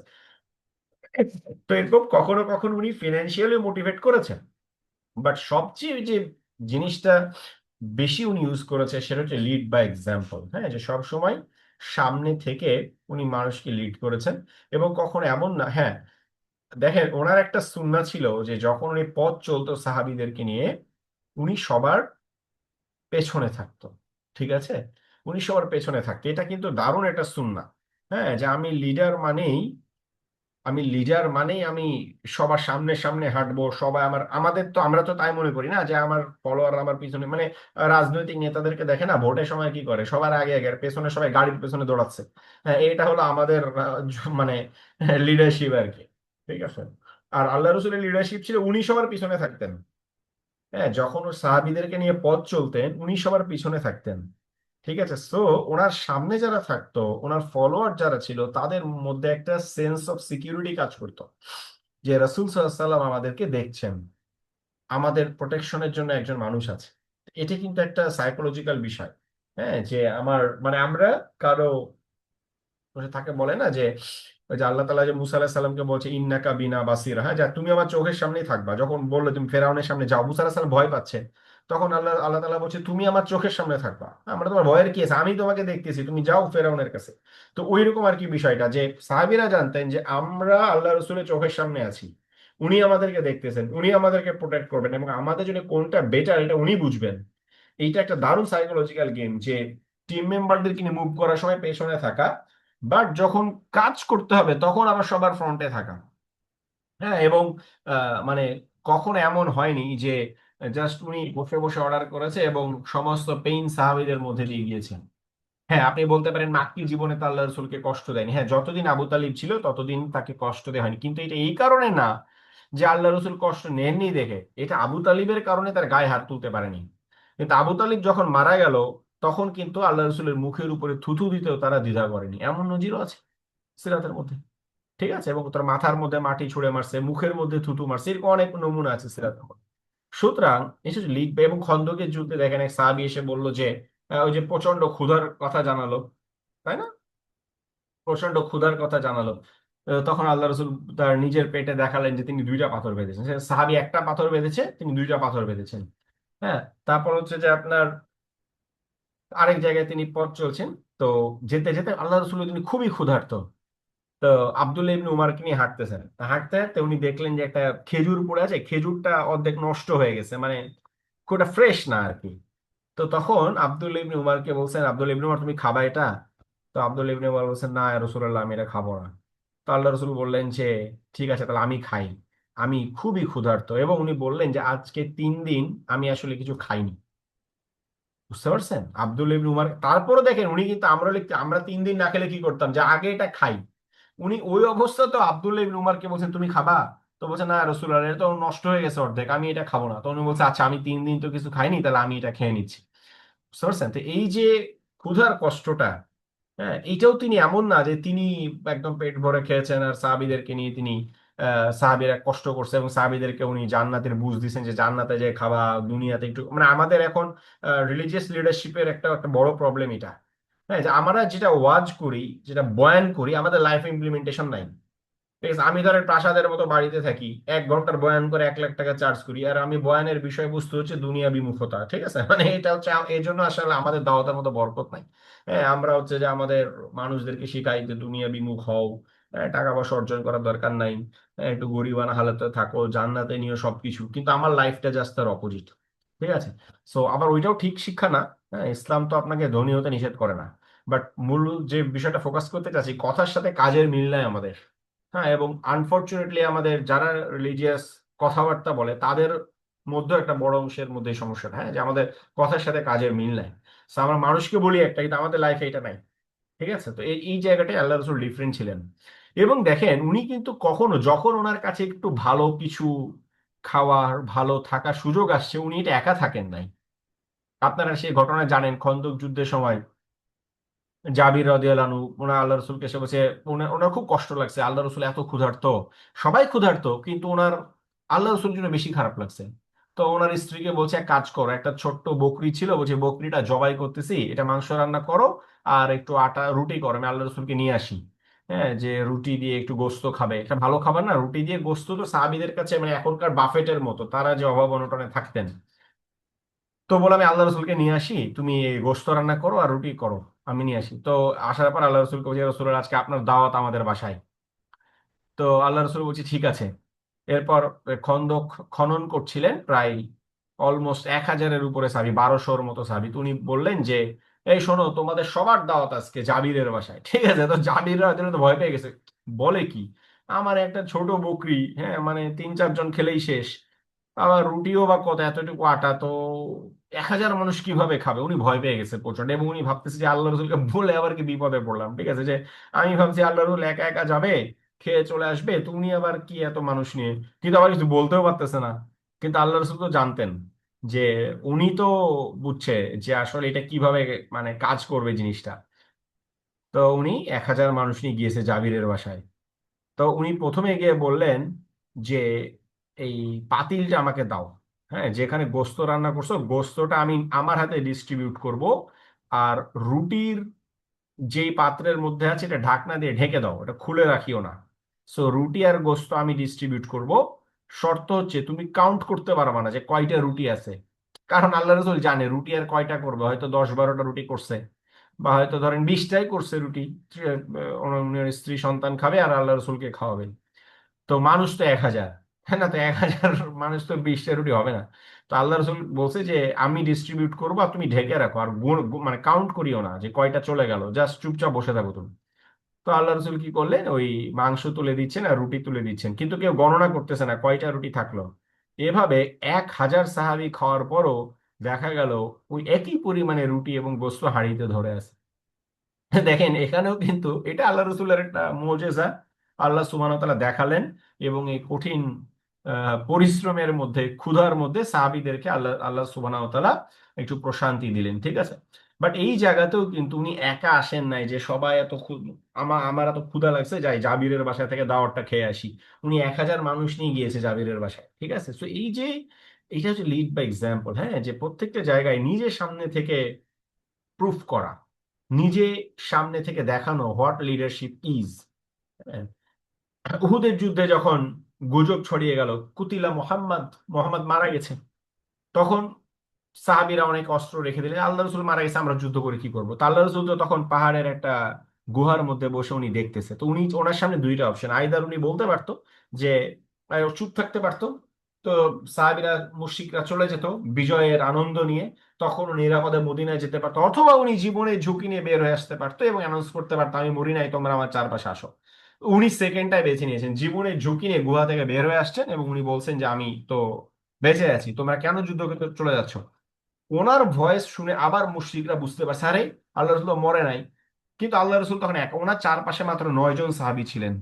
তো এরকম কখনো কখনো উনি ফিনান্সিয়ালি মোটিভেট করেছেন, বাট সবচেয়ে যে জিনিসটা বেশি উনি ইউজ করেছে সেটা হচ্ছে লিড বাই এক্সাম্পল। হ্যাঁ, যে সব সময় সামনে থেকে উনি মানুষকে লিড করেছেন। এবং কখনো এমন না, হ্যাঁ, দেখেন ওনার একটা সুন্নাহ ছিল যে যখন উনি পথ চলতো সাহাবীদেরকে নিয়ে, উনি সবার পেছনে থাকতো। ঠিক আছে, উনি সবার পেছনে থাকতো, এটা কিন্তু দারুণ একটা সুন্নাহ। হ্যাঁ, যে আমি লিডার মানেই আমি সবার সামনে সামনে হাঁটবো, সবাই আমাদের তো, আমরা তো তাই মনে করি না যে আমার ফলোয়ার আমার পিছনে, মানে রাজনৈতিক নেতাদেরকে দেখে না ভোটের সময় কি করে, সবার আগে আগে আর পেছনে সবাই গাড়ির পেছনে দৌড়াচ্ছে। হ্যাঁ, এটা হলো আমাদের মানে লিডারশিপ আর কি। ঠিক আছে, আর আল্লাহ রসুলের লিডারশিপ ছিল উনি সবার পিছনে থাকতেন। হ্যাঁ, যখন ওর সাহাবীদেরকে নিয়ে পথ চলতেন উনি সবার পিছনে থাকতেন। ঠিক আছে, সো ওনার সামনে যারা থাকতো, ওনার ফলোয়ার যারা ছিল, তাদের মধ্যে একটা সেন্স অফ সিকিউরিটি কাজ করতো। যে রাসূল সাল্লাল্লাহু আলাইহি সাল্লাম আমাদেরকে দেখছেন, আমাদের প্রোটেকশনের জন্য একজন মানুষ আছে। এটা কিন্তু একটা সাইকোলজিক্যাল বিষয়। হ্যাঁ, যে আমার মানে আমরা কারো তাকে বলে না যে ওই যে আল্লাহ তাআলা যে মুসা আলাইহিস সালামকে বলছে ইন্নাকা বিনা বাসিরা, হ্যাঁ, যা তুমি আমার চোখের সামনেই থাকবা। যখন বললে তুমি ফেরাউনের সামনে যাও, মুসা আলাইহিস সালাম ভয় পাচ্ছে, তখন আল্লাহ আল্লাহ তাআলা বলছে তুমি আমার চোখের সামনে থাকবা। আমরা তোমার ভয়ের কি আছে, আমি তোমাকে দেখতেছি, তুমি যাও ফেরাউনের কাছে। তো ওইরকম আর কি বিষয়টা, যে সাহাবীরা জানতেন যে আমরা আল্লাহ রসুলের চোখের সামনে আছি, উনি আমাদেরকে দেখতেছেন, উনি আমাদেরকে প্রোটেক্ট করবেন, এবং আমাদের জন্য কোনটা বেটার এটা উনি বুঝবেন। এইটা একটা দারুণ সাইকোলজিক্যাল গেম, যে টিম মেম্বারদেরকে নিয়ে মুভ করার সময় পেছনে থাকা, বাট যখন কাজ করতে হবে তখন আবার সবার ফ্রন্টে থাকা। হ্যাঁ, এবং মানে কখনো এমন হয়নি যে জাস্ট উনি বসে বসে অর্ডার করেছে এবং সমস্ত পেইন সাহাবীদের মধ্যে দিয়ে গিয়েছেন। হ্যাঁ, আপনি বলতে পারেন মাক্কি জীবনে তো আল্লাহ রসুলকে কষ্ট দেয়নি। হ্যাঁ, যতদিন আবু তালিব ছিল ততদিন তাকে কষ্ট দেওয়া হয়নি, কিন্তু এটা এই কারণে না যে আল্লাহ রসুল কষ্ট নেননি দেখে, এটা আবু তালিবের কারণে তার গায়ে হাত তুলতে পারেনি। কিন্তু আবু তালিব যখন মারা গেল তখন কিন্তু আল্লাহ রসুলের মুখের উপরে থুথু দিতেও তারা দ্বিধা করেনি, এমন নজিরও আছে সিরাতের মধ্যে। ঠিক আছে, এবং তার মাথার মধ্যে মাটি ছুঁড়ে মারছে, মুখের মধ্যে থুতু মারছে, এরকম অনেক নমুনা আছে সিরাতের মধ্যে। সুতরাং এসে লিখবে, এবং খন্দকের যুদ্ধে দেখেন এক সাহাবী এসে বলল যে ওই যে প্রচন্ড ক্ষুধার কথা জানালো, তাই না, প্রচন্ড ক্ষুধার কথা জানালো। তখন আল্লাহ রসুল তার নিজের পেটে দেখালেন যে তিনি দুইটা পাথর বেঁধেছেন। সে সাহাবী একটা পাথর বেঁধেছে, তিনি দুইটা পাথর বেঁধেছেন। হ্যাঁ, তারপর হচ্ছে যে আপনার আরেক জায়গায় তিনি পথ চলছেন, তো যেতে যেতে আল্লাহ রসুল তিনি খুবই ক্ষুধার্ত। তো আব্দুল্লাহ ইবনে উমারকে নিয়ে হাঁটতেছেন, তা হাঁটতে হাঁটতে উনি দেখলেন যে একটা খেজুর পড়ে আছে, খেজুরটা অর্ধেক নষ্ট হয়ে গেছে, মানে খুব ফ্রেশ না আর কি। তো তখন আব্দুল্লাহ ইবনে উমারকে বলছেন, আব্দুল্লাহ ইবনে উমার তুমি খাবা এটা? তো আব্দুল্লাহ ইবনে উমার বলছেন, না ইয়া রাসূলুল্লাহ, আমি এটা খাবো না। তো আল্লাহ রসুল বললেন যে ঠিক আছে, তাহলে আমি খাই, আমি খুবই ক্ষুধার্ত। এবং উনি বললেন যে আজকে 3 দিন আমি আসলে কিছু খাইনি। বুঝতে পারছেন আব্দুল ইবনে উমার? তারপরে দেখেন উনি কিন্তু, আমরা লিখতে আমরা 3 দিন না খেলে কি করতাম, যে আগে এটা খাই। উনি ওই অবস্থা তো আব্দুল্লাহ ইবনে উমারকে বলছেন তুমি খাবা? তো বলছে না রাসূলুল্লাহ, এটা তো নষ্ট হয়ে গেছে অর্ধেক, আমি এটা খাবো না। তো উনি বলছে আচ্ছা, আমি 3 দিন তো কিছু খাইনি, তাহলে আমি এটা খেয়ে নিচ্ছি। বুঝতে পারছেন? তো এই যে ক্ষুধার কষ্টটা, হ্যাঁ, এইটাও তিনি এমন না যে তিনি একদম পেট ভরে খেয়েছেন আর সাহাবীদেরকে নিয়ে তিনি সাহাবীরা কষ্ট করছে এবং সাহাবীদেরকে উনি জান্নাতের বুঝ দিচ্ছেন যে জান্নাতে যে খাবা, দুনিয়াতে একটু, মানে আমাদের এখন রিলিজিয়াস লিডারশিপের একটা একটা বড় প্রবলেম এটা। হ্যাঁ, যে আমরা যেটা ওয়াজ করি, যেটা বয়ান করি, আমাদের লাইফ ইমপ্লিমেন্টেশন নাই। ঠিক আছে, আমি ধরেন প্রাসাদের মতো বাড়িতে থাকি, 1 ঘন্টার বয়ান করে 1 লাখ টাকা চার্জ করি, আর আমি বয়ানের বিষয়বস্তু হচ্ছে দুনিয়া বিমুখতা। ঠিক আছে, মানে এটা হচ্ছে এই জন্য আসলে আমাদের দাওয়াতের মতো বরকত নাই। হ্যাঁ, আমরা হচ্ছে যে আমাদের মানুষদেরকে শিখাই যে দুনিয়া বিমুখ হও, টাকা পয়সা অর্জন করার দরকার নাই, একটু গরিবানা হালাতে থাকো, জান্নাতে নিও সবকিছু, কিন্তু আমার লাইফটা জাস্ট তার অপোজিট। ঠিক আছে, সো আবার ওইটাও ঠিক শিক্ষা না। হ্যাঁ, ইসলাম তো আপনাকে ধনী হতে নিষেধ করে না, বাট মূল যে বিষয়টা ফোকাস করতে চাচ্ছি, কথার সাথে কাজের মিল নাই আমাদের। হ্যাঁ, এবং আনফরচুনেটলি আমাদের যারা রিলিজিয়াস কথাবার্তা বলে তাদের মধ্যে একটা বড় অংশের মধ্যে এই সমস্যাটা, হ্যাঁ, যে আমাদের কথার সাথে কাজের মিল নাই। So আমরা মানুষকে বলি একটা, কিন্তু আমাদের লাইফে এটা নাই। ঠিক আছে, তো এই এই জায়গাটাই আল্লাহ রসুল ডিফারেন্ট ছিলেন। এবং দেখেন উনি কিন্তু কখনো, যখন ওনার কাছে একটু ভালো কিছু খাওয়ার, ভালো থাকার সুযোগ আসছে, উনি এটা একা থাকেন নাই। আপনারা সেই ঘটনা জানেন, খন্দক যুদ্ধের সময় জাবির রাদিয়াল্লাহু আনহু ওনার আল্লাহ রসুলকে এসে বলছে, ওনার ওনার খুব কষ্ট লাগছে, আল্লাহ রসুল এত ক্ষুধার্ত, সবাই ক্ষুধার্ত, কিন্তু ওনার আল্লাহ রসুল জন্য বেশি খারাপ লাগছে। তো ওনার স্ত্রীকে বলছে এক কাজ করো, একটা ছোট্ট বকরি ছিল, বলছে বকরিটা জবাই করতেছি, এটা মাংস রান্না করো, আর একটু আটা রুটি করো, আমি আল্লাহ রসুলকে নিয়ে আসি। হ্যাঁ, যে রুটি দিয়ে একটু গোস্ত খাবে, এটা ভালো খাবার না, রুটি দিয়ে গোস্ত তো সাহাবীদের কাছে মানে এখনকার বাফেটের মতো, তারা যে অভাব অনটনে থাকতেন। তো বলে আমি আল্লাহ রসুলকে নিয়ে আসি, তুমি এই গোশত রান্না করো আর রুটি করো, আমি নিয়ে আসি। তো আসার পর আল্লাহ রসুলকে বলছি, রসুল আজকে আপনার দাওয়াত আমাদের বাসায়। তো আল্লাহ রসুল বলছি ঠিক আছে। এরপর খন্দক খনন করছিলেন, প্রায় অলমোস্ট 1,000-এর উপরে সাহাবী, 1200-র মতো সাহাবী। তো উনি বললেন যে এই শোনো, তোমাদের সবার দাওয়াত আজকে জাবিরের বাসায়। ঠিক আছে, তো জাবিররা তো ভয় পেয়ে গেছে, বলে কি আমার একটা ছোট বকরি, হ্যাঁ, মানে 3-4 জন খেলেই শেষ, আবার রুটিও বা কত, এতটুকু আটা তো 1,000 মানুষ কিভাবে খাবে। উনি ভয় পেয়ে গেছে প্রচন্ড, এবং উনি ভাবতেছে যে আল্লাহ রসুলকে বলে আবার কি বিপদে পড়লাম। ঠিক আছে, যে আমি ভাবছি আল্লাহ রসুল একা একা যাবে, খেয়ে চলে আসবে, তো উনি আবার কি এত মানুষ নিয়ে, কিন্তু আবার কিছু বলতেও পারতেছে না। কিন্তু আল্লাহ রসুল তো জানতেন যে উনি তো বুঝছে যে আসলে এটা কিভাবে মানে কাজ করবে জিনিসটা। তো উনি 1,000 মানুষ নিয়ে গিয়েছে জাবিরের বাসায়। তো উনি প্রথমে গিয়ে বললেন যে এই পাতিলটা আমাকে দাও, হ্যাঁ, যেখানে গোস্ত রান্না করছো গোস্তটা আমি আমার হাতে ডিস্ট্রিবিউট করব, আর রুটির যেই পাত্রের মধ্যে আছে এটা ঢাকনা দিয়ে ঢেকে দাও, এটা খুলে রাখিও না। সো রুটি আর গোস্ত আমি ডিস্ট্রিবিউট করব, শর্ত হচ্ছে তুমি কাউন্ট করতে পারবে না যে কয়টা রুটি আছে, কারণ আল্লাহ রসুল জানে রুটি আর কয়টা করবে, হয়তো 10-12টা রুটি করছে, বা হয়তো ধরেন 20টাই করছে রুটি, উনার স্ত্রী সন্তান খাবে আর আল্লাহ রসুলকে খাওয়াবে। তো মানুষ তো 1000, হ্যাঁ না, তো 1000 মানুষ তো 20টা রুটি হবে না। তো আল্লাহ রসুল বলছে যে আমি ডিস্ট্রিবিউট করবো আর তুমি ঢেকে রাখো, আর মানে কাউন্ট করিও না যে কয়টা চলে গেল, জাস্ট চুপচাপ বসে থাকো তুমি। তো আল্লাহ রসুল কি করলেন, ওই মাংস তুলে দিচ্ছেন আর রুটি তুলে দিচ্ছেন, কিন্তু কেউ গণনা করতেছে না কয়টা রুটি থাকলো। এভাবে 1000 সাহাবী খাওয়ার পরও দেখা গেল ওই একই পরিমাণে রুটি এবং গোস্ত হাঁড়িতে ধরে আছে। দেখেন এখানেও কিন্তু এটা আল্লাহ রসুলের একটা মুজিজা, আল্লাহ সুবহানাহু ওয়া তাআলা দেখালেন, এবং এই কঠিন পরিশ্রমের মধ্যে ক্ষুধার মধ্যে সাহাবীদেরকে আল্লাহ আল্লাহ সুবহানাহু ওয়া তাআলা একটু প্রশান্তি দিলেন, ঠিক আছে। বাট এই জায়গাতেও কিন্তু উনি একা আসেন নাই যে সবাই এত আমার এত ক্ষুধা লাগছে যাই জাবিরের বাসা থেকে দাওয়াতটা খেয়ে আসি। উনি 1000 মানুষ নিয়ে গিয়েছে জাবিরের বাসায়, ঠিক আছে। তো এই যে এইটা হচ্ছে লিড বাই এক্সাম্পল, হ্যাঁ, যে প্রত্যেকটা জায়গায় নিজের সামনে থেকে প্রুফ করা, নিজে সামনে থেকে দেখানো হোয়াট লিডারশিপ ইজ। উহুদের যুদ্ধে যখন গুজব ছড়িয়ে গেল কুতিলা মোহাম্মদ, মোহাম্মদ মারা গেছে, তখন সাহাবীরা অনেক অস্ত্র রেখে দিলেন, আল্লাহ রসুল মারা গেছে আমরা যুদ্ধ করে কি করবো। তো আল্লাহ রসুল তো তখন পাহাড়ের একটা গুহার মধ্যে বসে উনি দেখতেছে, তো উনি ওনার সামনে দুইটা অপশন, আইদার উনি বলতে পারতো যে চুপ থাকতে পারতো, তো সাহাবীরা মুশরিকরা চলে যেত বিজয়ের আনন্দ নিয়ে, তখন উনি নিরাপদে মদিনায় যেতে পারতো, অথবা উনি জীবনে ঝুঁকি নিয়ে বের হয়ে আসতে পারতো এবং অ্যানাউন্স করতে পারতো আমি মরি নাই, তোমরা আমার চারপাশে আসো। উনি সেকেন্ডটাই বেছে নিয়েছেন, জীবনের ঝুঁকি নিয়ে গুহা থেকে বের হয়ে আসছেন এবং উনি বলছেন যে আমি তো বেঁচে আছি, তোমরা কেন যুদ্ধ করতে চলে যাচ্ছ। ওনার ভয়েস শুনে আবার মুশরিকরা বুঝতে পারছে আরে আল্লাহ রসুল মরে নাই। কিন্তু আল্লাহ রসুল তখন একা, ওনার চারপাশে মাত্র 9 জন সাহাবী ছিলেন,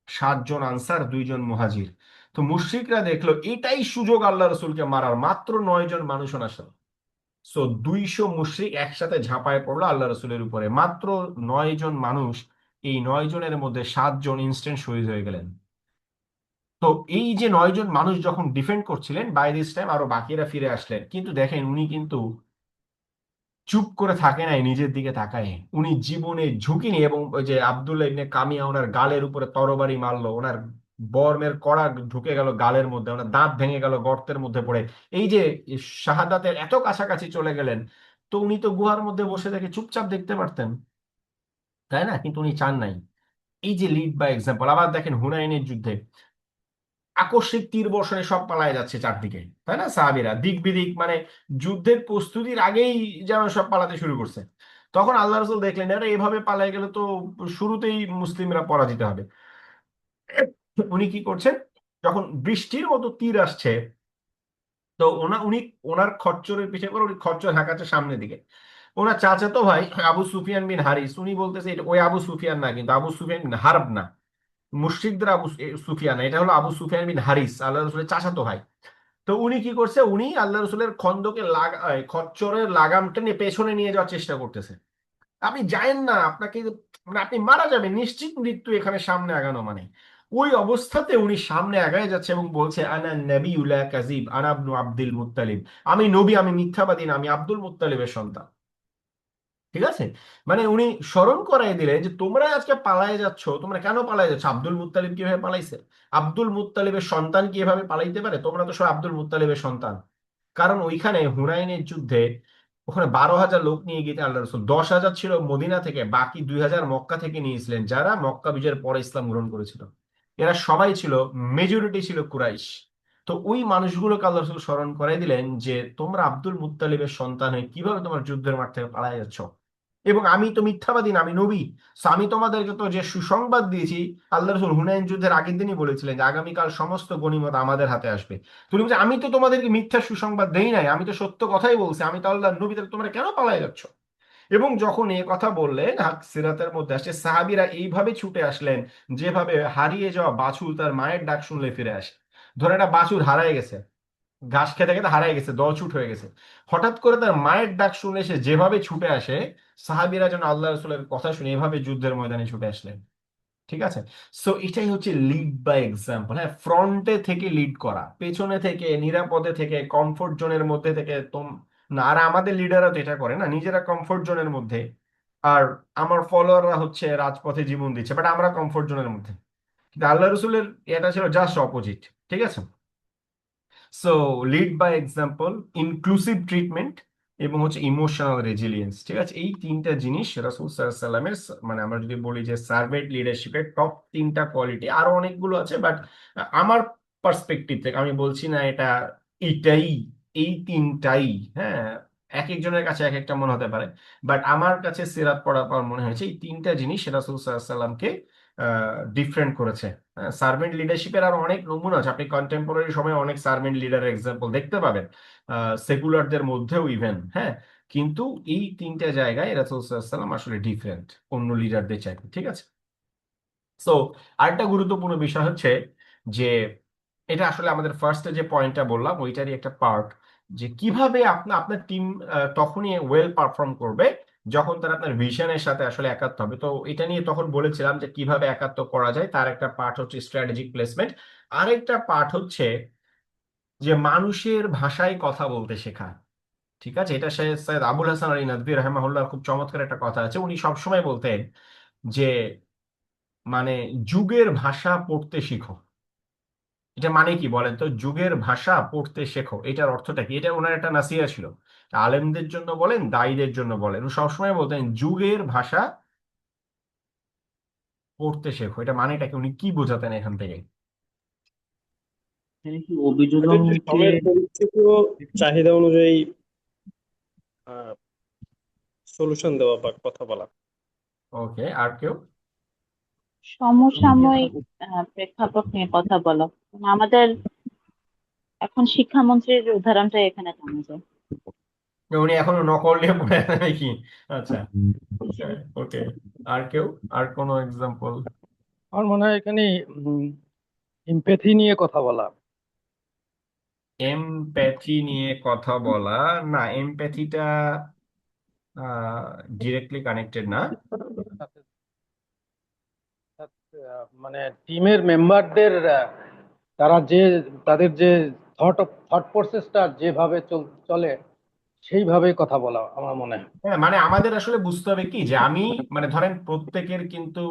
7 জন আনসার 2 জন মুহাজির। তো মুশরিকরা দেখলো এটাই সুযোগ আল্লাহ রসুলকে মারার, মাত্র 9 জন মানুষ ওনার সাথে। সো 200 মুশরিক একসাথে ঝাঁপায় পড়লো আল্লাহ রসুলের উপরে, মাত্র 9 জন মানুষ, এই 9 জনের মধ্যে 7 জন ইনস্ট্যান্ট শহীদ হয়ে গেলেন। তো এই যে 9 জন মানুষ যখন ডিফেন্ড করছিলেন, বাই দিস টাইম আরো বাকিরা ফিরে আসলেন, কিন্তু দেখেন উনি কিন্তু চুপ করে থাকে নাই, নিজের দিকে তাকায়, উনি জীবনে ঝুঁকি নিয়ে, এবং ওই যে আব্দুল্লাহ ইবনে কামিয়া ওনার গালের উপরে তরবারি মারলো, ওনার বর্মের কড়া ঢুকে গেল গালের মধ্যে, ওনার দাঁত ভেঙে গেল গর্তের মধ্যে পড়ে, এই যে শাহাদাতের এত কাছাকাছি চলে গেলেন। তো উনি তো গুহার মধ্যে বসে থেকে চুপচাপ দেখতে পারতেন, তাই না, কিন্তু উনি চান নাই। এই যে লিড বাই এক্সাম্পল। আবার দেখেন হুনাইনের যুদ্ধে আকস্মিক তীর বর্ষণে সব পালায় যাচ্ছে চারদিকে, তাই না, সাহাবীরা দিক বিদিক, মানে যুদ্ধের প্রস্তুতির আগেই যেন সব পালাতে শুরু করছে। তখন আল্লাহ রসুল দেখলেন আরে এভাবে পালায় গেলে তো শুরুতেই মুসলিমরা পরাজিত হবে। উনি কি করছেন, যখন বৃষ্টির মতো তীর আসছে, তো উনি ওনার খচ্চরের পিছিয়ে করে উনি খচ্চর হাঁকাচ্ছে সামনের দিকে। ওনার চাচাতো ভাই আবু সুফিয়ান বিন হারিস, উনি বলতেছে এটা ওই আবু সুফিয়ান না, কিন্তু আবু সুফিয়ান বিন হারব না, মুশরিকদের সুফিয়ান না, এটা হলো আবু সুফিয়ান বিন হারিস, আল্লাহ রসুলের চাচাতো ভাই। তো উনি কি করছে, উনি আল্লাহ রসুলের খন্দকের খচ্চরের লাগাম টেনে পেছনে নিয়ে যাওয়ার চেষ্টা করতেছে। আপনি যায়েন না, আপনাকে মানে আপনি মারা যাবেন, নিশ্চিত মৃত্যু এখানে সামনে আগানো মানে। ওই অবস্থাতে উনি সামনে আগায় যাচ্ছে এবং বলছে আনা নবী উলা কাজিব আনা ইবনু আব্দুল মুত্তালিব, আমি নবী, আমি মিথ্যাবাদী না, আমি আব্দুল মুত্তালিবের সন্তান। ঠিক আছে, মানে উনি স্মরণ করাই দিলেন যে তোমরা আজকে পালায়ে যাচ্ছ, তোমরা কেন পালায়ে যাচ্ছ, আব্দুল মুত্তালিব কিভাবে পালাইছে, আব্দুল মুত্তালিবের সন্তান কি এভাবে পালাইতে পারে, তোমরা তো সব আব্দুল মুত্তালিবের সন্তান। কারণ ওইখানে হুনাইনের যুদ্ধে ওখানে 12,000 লোক নিয়ে গিয়ে আল্লাহ রসুল, 10,000 ছিল মদিনা থেকে, বাকি 2,000 মক্কা থেকে নিয়েছিলেন, যারা মক্কা বিজয়ের পরে ইসলাম গ্রহণ করেছিল। এরা সবাই ছিল, মেজরিটি ছিল কুরাইশ। তো ওই মানুষগুলোকে আল্লাহ রসুল স্মরণ করাই দিলেন যে তোমরা আব্দুল মুত্তালিবের সন্তান হয়ে কিভাবে তোমার যুদ্ধের মাঠ থেকে পালায় যাচ্ছ, এবং আমি তো মিথ্যাবাদী না, আমি নবী। So আমি তোমাদেরকে তো যে সুসংবাদ দিয়েছি, আল্লাহ রসুল হুনাইন যুদ্ধের আগের দিনই বলেছিলেন যে আগামীকাল সমস্ত গনিমত আমাদের হাতে আসবে। তুমি বলছো আমি তো তোমাদেরকে মিথ্যা সুসংবাদ দেই নাই, আমি তো সত্য কথাই বলছি, আমি তো আল্লাহর নবী, তাহলে তোমরা কেন পালায় যাচ্ছ। এবং যখন এই কথা বললেন, সিরাতের মধ্যে আসছে সাহাবীরা এইভাবে ছুটে আসলেন যেভাবে হারিয়ে যাওয়া বাছুর তার মায়ের ডাক শুনলে ফিরে আসে। ধরে একটা বাছুর হারায় গেছে, ঘাস খেতে খেতে হারায় গেছে, দলছুট হয়ে গেছে, হঠাৎ করে তার মায়ের ডাক শুনে সে যেভাবে ছুটে আসে, সাহাবীরা যেন আল্লাহ রসুলের কথা শুনে এভাবে যুদ্ধের ময়দানে ছুটে আসলেন। ঠিক আছে। সো এটাই হচ্ছে লিড বাই এক্সাম্পল। হ্যাঁ, ফ্রন্টে থেকে লিড করা, পেছনে থেকে, নিরাপদে থেকে, কমফোর্ট জোনের মধ্যে থেকে না। আর আমাদের লিডাররা তো এটা করে না, নিজেরা কমফোর্ট জোনের মধ্যে, আর আমার ফলোয়াররা হচ্ছে রাজপথে জীবন দিচ্ছে, বাট আমরা কমফোর্ট জোনের মধ্যে। কিন্তু আল্লাহ রসুলের এটা ছিল জাস্ট অপোজিট। ঠিক আছে। So lead by example, inclusive treatment, এবং হচ্ছে ইমোশনাল রেজিলিয়েন্স। ঠিক আছে, এই তিনটা জিনিস রাসূল সাল্লাল্লাহু আলাইহি সাল্লামের মানে আমরা যদি বলি যে সার্ভেন্ট লিডারশিপের টপ তিনটা কোয়ালিটি। আরো অনেকগুলো আছে, বাট আমার পার্সপেক্টিভ থেকে আমি বলছি না এটা এইটাই, এই তিনটাই। হ্যাঁ, এক একজনের কাছে এক একটা মনে হতে পারে, বাট আমার কাছে সিরাত পড়ার পর মনে হয়েছে এই তিনটা জিনিস রাসূল সাল্লাল্লাহু আলাইহি সাল্লামকে ডিফারেন্ট করেছে। সার্ভেন্ট লিডারশিপের আরো অনেক নমুনা আছে, আপনি কন্টেম্পোরারি সময়ে অনেক সার্ভেন্ট লিডারের এক্সাম্পল দেখতে পাবেন, সেকুলারদের মধ্যেও ইভেন। হ্যাঁ, কিন্তু এই তিনটা জায়গায় রাসূল সাল্লাল্লাহু আলাইহি সাল্লাম আসলে ডিফারেন্ট অন্য লিডারদের চাইতে। ঠিক আছে। সো আরেকটা গুরুত্বপূর্ণ বিষয় হচ্ছে যে এটা আসলে আমাদের ফার্স্টে যে পয়েন্টটা বললাম ওইটারই একটা পার্ট, যে কিভাবে আপনার টিম তখনই ওয়েল পারফর্ম করবে যখন তারা আপনার ভিশনের সাথে আসলে একাত্ম হবে। তো এটা নিয়ে তখন বলেছিলাম যে কিভাবে একাত্ম করা যায়, তার একটা পার্ট হচ্ছে স্ট্র্যাটেজিক প্লেসমেন্ট। আরেকটা পার্ট হচ্ছে যে মানুষের ভাষায় কথা বলতে শেখা। ঠিক আছে, এটা সৈয়দ আবুল হাসান আলী নদভী রাহিমাহুল্লাহ খুব চমৎকার একটা কথা আছে। উনি সবসময় বলতেন যে মানে যুগের ভাষা পড়তে শিখো। এটা মানে কি বলেন তো, যুগের ভাষা পড়তে শেখো, এটার অর্থটা কি? এটা ওনার একটা নাসিহা ছিল, আলেমদের জন্য বলেন, দায়ীদের জন্য বলেন, উনি সবসময় বলতেন যুগের ভাষা পড়তে শেখো। এটা মানেটা কি, উনি কি বোঝাতেন এখান থেকে? এখানে কি এটা হচ্ছে অভিযোজনকে সময়ের পরিস্থিতি ও চাহিদা অনুযায়ী সলিউশন দেওয়া বা কথা বলা। ওকে, আর কেউ? সমসাময়িক প্রেক্ষাপট নিয়ে কথা বলা, মানে আমাদের এখন শিক্ষামন্ত্রীর উদাহরণটা এখানে টানা যায়। উনি এখনো নকল নিয়ে পড়ে আছে নাকি? আচ্ছা, ওকে। আর কেউ, আর কোনো এক্সাম্পল? আমার মনে হয় এখানে এমপ্যাথি নিয়ে কথা বলা। এমপ্যাথি নিয়ে কথা বলা? না, এমপ্যাথিটা ডিরেক্টলি কানেক্টেড না। সাথে মানে টিমের মেম্বারদের তারা যে তাদের যে থট প্রসেসটা যেভাবে চলে সেইভাবেই কথা বলা আমার মনে হয়। হ্যাঁ, মানে আমাদের আসলে বুঝতে হবে কি যে আমি মানে ধরেন প্রত্যেকের কিন্তু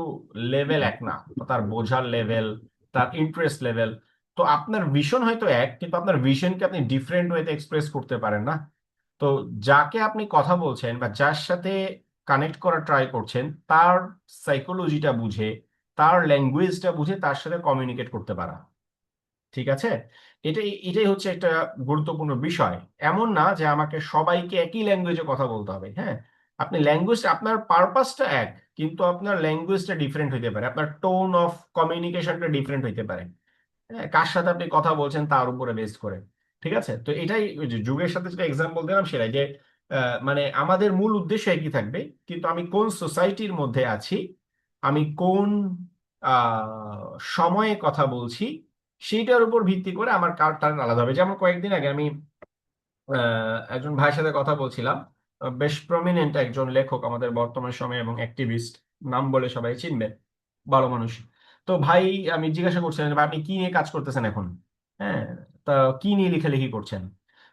লেভেল এক না, তার বোঝার লেভেল, তার ইন্টারেস্ট লেভেল। তো আপনার ভিশন হয়তো এক, কিন্তু আপনার ভিশনকে আপনি ডিফারেন্ট ওয়েতে এক্সপ্রেস করতে পারেন না। তো যাকে আপনি কথা বলছেন বা যার সাথে কানেক্ট করার ট্রাই করছেন, তার সাইকোলজিটা বুঝে, তার ল্যাঙ্গুয়েজটা বুঝে তার সাথে কমিউনিকেট করতে পারা। ঠিক আছে, এটাই এটাই হচ্ছে একটা গুরুত্বপূর্ণ বিষয়। এমন না যে আমাকে সবাইকে একই ল্যাঙ্গুয়েজে কথা বলতে হবে। হ্যাঁ, আপনি ল্যাঙ্গুয়েজ, আপনার পারপাসটা এক, কিন্তু আপনার ল্যাঙ্গুয়েজটা ডিফারেন্ট হইতে পারে, আপনার টোন অফ কমিউনিকেশনটা ডিফারেন্ট হইতে পারে। হ্যাঁ, কার সাথে আপনি কথা বলছেন তার উপরে বেস করে। ঠিক আছে, তো এটাই ওই যে যুগের সাথে যেটা এক্সাম্পল দিলাম সেটাই, যে মানে আমাদের মূল উদ্দেশ্য একই থাকবে, কিন্তু আমি কোন সোসাইটির মধ্যে আছি, আমি কোন সময়ে কথা বলছি, সেইটার উপর ভিত্তি করে আমার টার্ন আলাদা হবে। যেমন কয়েকদিন আগে আমি একজন ভাইয়ের সাথে কথা বলছিলাম, বেশ প্রমিনেন্ট একজন লেখক আমাদের বর্তমান সময়ে এবং অ্যাক্টিভিস্ট, নাম বলে সবাই চিনবেন, ভালো মানুষ। তো ভাই, আমি জিজ্ঞাসা করছিলাম যে ভাই, আপনি কি নিয়ে কাজ করতেছেন এখন? হ্যাঁ, তা কি নিয়ে লেখালেখি করছেন?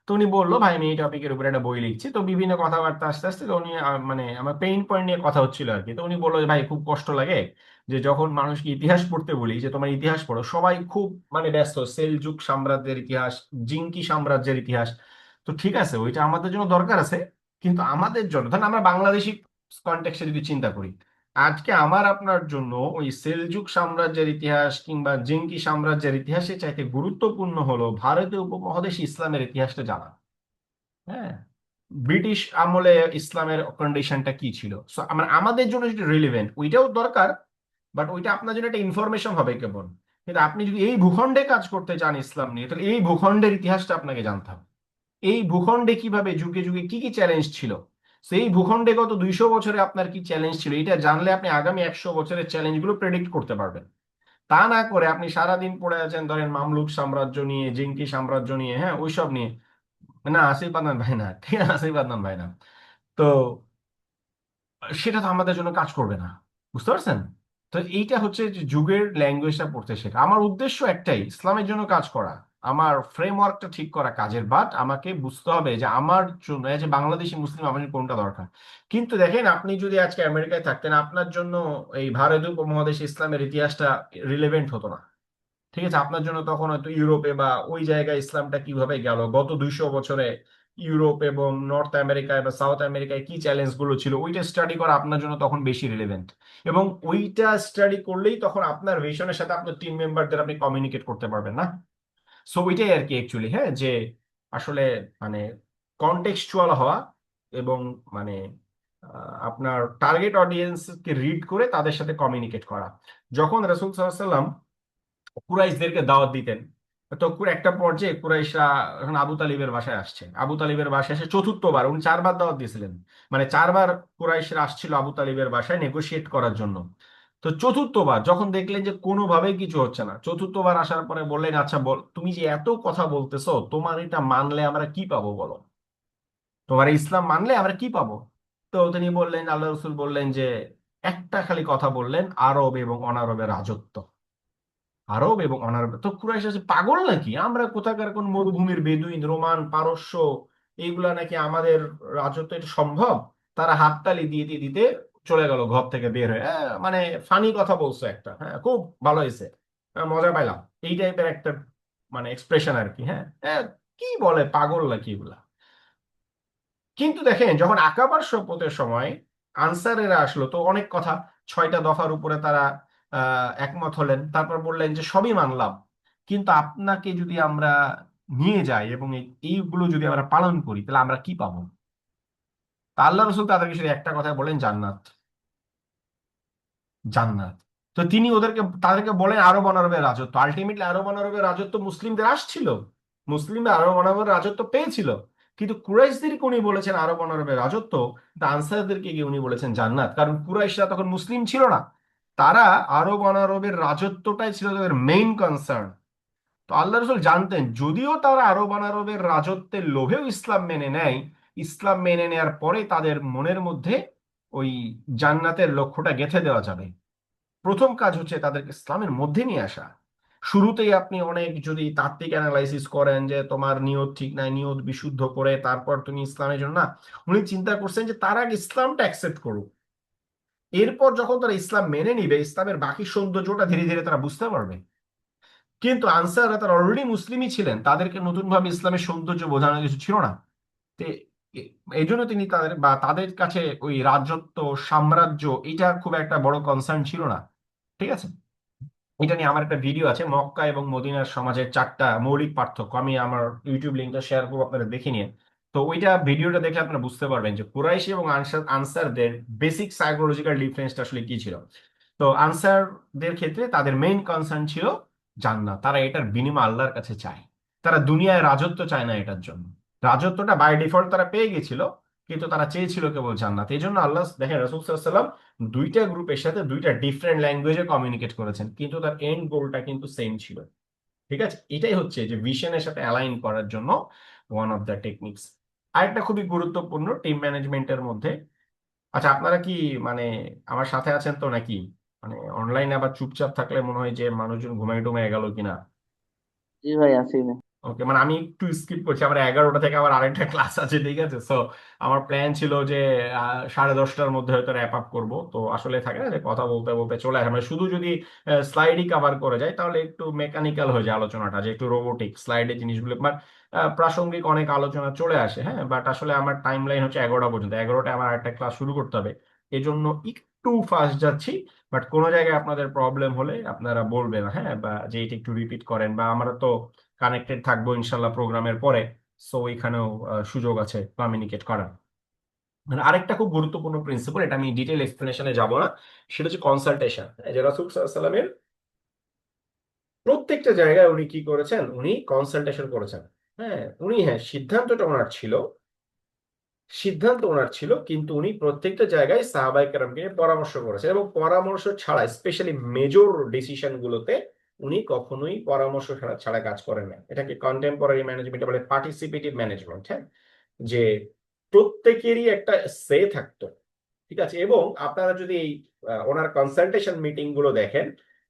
তো উনি বললো, ভাই আমি এই টপিকের উপরে একটা বই লিখছি। তো বিভিন্ন কথাবার্তা আস্তে আস্তে তো উনি মানে আমার পেইন পয়েন্ট নিয়ে কথা হচ্ছিল আর কি। তো উনি বললো যে ভাই খুব কষ্ট লাগে যে যখন মানুষকে ইতিহাস পড়তে বলি যে তোমার ইতিহাস পড়ো, সবাই খুব মানে ব্যস্ত, সেলজুক সাম্রাজ্যের ইতিহাস, জিঙ্কি সাম্রাজ্যের ইতিহাস। তো ঠিক আছে, ওইটা আমাদের জন্য দরকার আছে, কিন্তু আমাদের জন্য ধরেন আমরা বাংলাদেশি কনটেক্সটে যদি চিন্তা করি, আজকে আমার আপনার জন্য ওই সেলজুক সাম্রাজ্যের ইতিহাস কিংবা জিঙ্কি সাম্রাজ্যের ইতিহাসের চাইতে গুরুত্বপূর্ণ হলো ভারতীয় উপমহাদেশে ইসলামের ইতিহাসটা জানা। হ্যাঁ, ব্রিটিশ আমলে ইসলামের কন্ডিশনটা কি ছিল, সো আমাদের জন্য যেটা রিলিভেন্ট ওইটাও দরকার, বাট ওইটা আপনার জন্য একটা ইনফরমেশন হবে কেবল। কিন্তু আপনি যদি এই ভূখণ্ডে কাজ করতে চান ইসলাম নিয়ে, তাহলে এই ভূখণ্ডের ইতিহাসটা আপনাকে জানতে হবে। এই ভূখণ্ডে কিভাবে যুগে যুগে কি কি চ্যালেঞ্জ ছিল, সেই ভূখণ্ডে গত 200 বছরে আপনার কি চ্যালেঞ্জ ছিল, এটা জানলে আপনি আগামী 100 বছরের চ্যালেঞ্জগুলো প্রেডিক্ট করতে পারবেন। তা না করে আপনি সারাদিন পড়ে আছেন ধরেন মামলুক সাম্রাজ্য নিয়ে, জিঙ্কি সাম্রাজ্য নিয়ে, হ্যাঁ ওইসব নিয়ে। না, আসিফ আদনান ভাই না, ঠিক আছে, আসিফ আদনান ভাই না। তো সেটা তো আমাদের জন্য কাজ করবে না, বুঝতে পারছেন? তো তো এইটা হচ্ছে যে যুগের ল্যাঙ্গুয়েজটা পড়তে শেখা। আমার উদ্দেশ্য একটাই, ইসলামের জন্য কাজ করা, আমার ফ্রেমওয়ার্কটা ঠিক করা কাজের, বাট আমাকে বুঝতে হবে যে আমার জন্য যে বাংলাদেশি মুসলিম আমার জন্য কোনটা দরকার। কিন্তু দেখেন, আপনি যদি আজকে আমেরিকায় থাকতেন, আপনার জন্য এই ভারত উপমহাদেশে ইসলামের ইতিহাসটা রিলেভেন্ট হতো না। ঠিক আছে, আপনার জন্য তখন হয়তো ইউরোপে বা ওই জায়গায় ইসলামটা কিভাবে গেল গত 200 বছরে, ইউরোপ এবং নর্থ আমেরিকায় বা সাউথ আমেরিকায় কি চ্যালেঞ্জ গুলো ছিল, ওইটা স্টাডি করা আপনার জন্য তখন বেশি রিলেভেন্ট। এবং ওইটা স্টাডি করলেই তখন আপনার ভিশনের সাথে আপনার টিম মেম্বারদের আপনি কমিউনিকেট করতে পারবেন না। সো ওইটাই আর কি অ্যাকচুয়ালি, হ্যাঁ, যে আসলে মানে কনটেক্সচুয়াল হওয়া এবং মানে আপনার টার্গেট অডিয়েন্সকে রিড করে তাদের সাথে কমিউনিকেট করা। যখন রাসূল সাল্লাল্লাহু আলাইহি ওয়াসাল্লাম কুরাইশদেরকে দাওয়াত দিতেন, তো একটা পর্যায়ে কুরাইশরা এখন আবু তালিবের বাসায় আসছে, আবু তালিবের বাসায় এসে চতুর্থবার, উনি 4বার দাওয়াত দিয়েছিলেন, মানে 4বার কুরাইশরা আসছিল আবু তালিবের বাসায় নেগোশিয়েট করার জন্য। তো চতুর্থবার যখন দেখলেন যে কোনোভাবেই কিছু হচ্ছে না, চতুর্থবার আসার পরে বললেন, আচ্ছা বল, তুমি যে এত কথা বলতেছো, তোমার এটা মানলে আমরা কি পাবো বলো, তোমার এই ইসলাম মানলে আমরা কি পাবো? তো তিনি বললেন, আল্লাহ রসুল বললেন যে একটা খালি কথা বললেন, আরব এবং অনারবের রাজত্ব। আরব এবং অনারব, তো কুরাইশ আছে পাগল নাকি, আমরা কোথাকার কোন মরুভূমির বেদুইন, রোমান, পারস্য, এইগুলা নাকি আমাদের রাজত্ব, এটা সম্ভব? তারা হাততালি দিয়ে দিয়ে দিতে চলে গেল ঘর থেকে বের হয়ে। মানে ফানি কথা বলছো একটা, হ্যাঁ খুব ভালো হয়েছে, মজা পাইলাম, এই টাইপের একটা মানে এক্সপ্রেশন আর কি। হ্যাঁ, কি বলে, পাগল নাকি এগুলা। কিন্তু দেখেন, যখন আকাবার শপথের সময় আনসারেরা আসলো, তো অনেক কথা, 6টা দফার উপরে তারা একমত হলেন, তারপর বললেন যে সবই মানলাম, কিন্তু আপনাকে যদি আমরা নিয়ে যাই এবং এইগুলো যদি আমরা পালন করি, তাহলে আমরা কি পাবো? তা আল্লাহ রসুল তাদেরকে শুধু একটা কথা বলেন, জান্নাত, জান্নাত। তো তিনি তাদেরকে বলেন আরব অনারবের রাজত্ব। আলটিমেটলি আরব অনারবের রাজত্ব মুসলিমদের আসছিল, মুসলিমরা আরব অনারবের রাজত্ব পেয়েছিল, কিন্তু কুরাইশদেরকে উনি বলেছেন আরব অনারবের রাজত্ব, তা আনসারদেরকে গিয়ে উনি বলেছেন জান্নাত। কারণ কুরাইশরা তখন মুসলিম ছিল না, তারা আরব অনারবের রাজত্বটাই ছিল তাদের মেইন কনসার্ন। তো আল্লাহ রসুল জানতেন, যদিও তারা আরব অনারবের রাজত্বের লোভেও ইসলাম মেনে নেয়, ইসলাম মেনে নেয়ার পরে তাদের মনের মধ্যে ওই জান্নাতের লক্ষ্যটা গেঁথে দেওয়া যাবে। প্রথম কাজ হচ্ছে তাদেরকে ইসলামের মধ্যে নিয়ে আসা। শুরুতেই আপনি অনেক যদি তাত্ত্বিক অ্যানালাইসিস করেন যে তোমার নিয়ত ঠিক নাই, নিয়ত বিশুদ্ধ করে তারপর তুমি ইসলামের জন্য, না, উনি চিন্তা করছেন যে তারা আগে ইসলামটা অ্যাকসেপ্ট করুক, এরপর যখন তারা ইসলাম মেনে নিবে, ইসলামের বাকি সৌন্দর্যটা ধীরে ধীরে তারা বুঝতে পারবে। কিন্তু আনসাররা তারা অলরেডি মুসলিমই ছিলেন, তাদেরকে নতুন ভাবে ইসলামের সৌন্দর্য বোঝানোর কিছু ছিল না। তো এই জন্য তিনি তাদের কাছে ওই রাজত্ব, সাম্রাজ্য, এটা খুব একটা বড় কনসার্ন ছিল না। ঠিক আছে, এটা নিয়ে আমার একটা ভিডিও আছে, মক্কা এবং মদিনার সমাজের 4টা মৌলিক পার্থক্য, আমি আমার ইউটিউব লিঙ্কটা শেয়ার করবো, আপনারা দেখে নিন। তো ওইটা ভিডিওটা দেখে আপনারা বুঝতে পারবেন যে কুরাইশি এবং আনসারদের বেসিক সাইকোলজিক্যাল ডিফারেন্সটা আসলে কি ছিল। তো আনসারদের ক্ষেত্রে তাদের মেইন কনসার্ন ছিল জান্নাত, তারা এটার বিনিময় আল্লাহর কাছে চায়, তারা দুনিয়ায় রাজত্ব চায় না এটার জন্য। রাজত্বটা বাই ডিফল্ট তারা পেয়ে গেছিল, কিন্তু তারা চেয়েছিল কেবল জান্নাত। এই জন্য আল্লাহ, দেখেন, রাসূল সাল্লাল্লাহু আলাইহি ওয়াসাল্লাম দুইটা গ্রুপের সাথে দুইটা ডিফারেন্ট ল্যাঙ্গুয়েজে কমিউনিকেট করেছেন, কিন্তু তার এন্ড গোলটা কিন্তু সেম ছিল। ঠিক আছে, এটাই হচ্ছে যে ভিশনের সাথে অ্যালাইন করার জন্য ওয়ান অফ দ্য টেকনিক্স। আরেকটা খুবই গুরুত্বপূর্ণ টিম ম্যানেজমেন্টের মধ্যে, আচ্ছা আপনারা কি মানে আমার সাথে আছেন তো নাকি? মানে অনলাইনে আবার চুপচাপ থাকলে মনে হয় যে মানুষজন ঘুমাই টুমাই গেল কিনা। জি ভাই, আছি না। ওকে, মানে আমি একটু স্কিপ করছি, আমার 11টা থেকে আবার আরেকটা ক্লাস আছে। ঠিক আছে, সো আমার প্ল্যান ছিল যে 10:30টার মধ্যে হয়তো র্যাপ আপ করবো। তো আসলে থাকে না যে কথা বলতে বলতে চলে আসে, মানে শুধু যদি স্লাইডই কভার করে যায় তাহলে একটু মেকানিক্যাল হয়ে যায় আলোচনাটা, যে একটু রোবোটিক স্লাইডে জিনিসগুলো, বাট প্রাসঙ্গিক অনেক আলোচনা চলে আসে। হ্যাঁ, বাট আসলে আমার টাইম লাইন হচ্ছে 11টা পর্যন্ত, 11টায় আমার একটা ক্লাস শুরু করতে হবে, এজন্য একটু ফাস্ট যাচ্ছি। বাট কোনো জায়গায় আপনাদের প্রবলেম হলে আপনারা বলবেন, হ্যাঁ, বা যে এটা একটু রিপিট করেন, বা আমরা তো কানেক্টেড থাকবো ইনশাল্লাহ প্রোগ্রামের পরে, সো এখানেও সুযোগ আছে কমিউনিকেট করার। মানে আরেকটা খুব গুরুত্বপূর্ণ প্রিন্সিপাল, এটা আমি ডিটেল এক্সপ্লেনেশনে যাব না, সেটা হচ্ছে কনসালটেশন। যে রাসূল সাল্লাল্লাহু আলাইহি ওয়াসাল্লামের প্রত্যেকটা জায়গায় উনি কি করেছেন, উনি কনসালটেশন করেছেন। হ্যাঁ, হ্যাঁ, সিদ্ধান্ত ওনার ছিল, কিন্তু উনি প্রত্যেকটা জায়গায় সাহাবায়ে কেরামকে নিয়ে পরামর্শ করেছেন, এবং পরামর্শ ছাড়া, স্পেশালি মেজর ডিসিশন গুলোতে উনি কখনোই পরামর্শ ছাড়া ছাড়া কাজ করেন না। এটাকে কন্টেম্পোরারি ম্যানেজমেন্ট বলে, পার্টিসিপেটিভ ম্যানেজমেন্ট। হ্যাঁ, যে প্রত্যেকেরই একটা সে থাকতো, ঠিক আছে। এবং আপনারা যদি এই ওনার কনসালটেশন মিটিং গুলো দেখেন,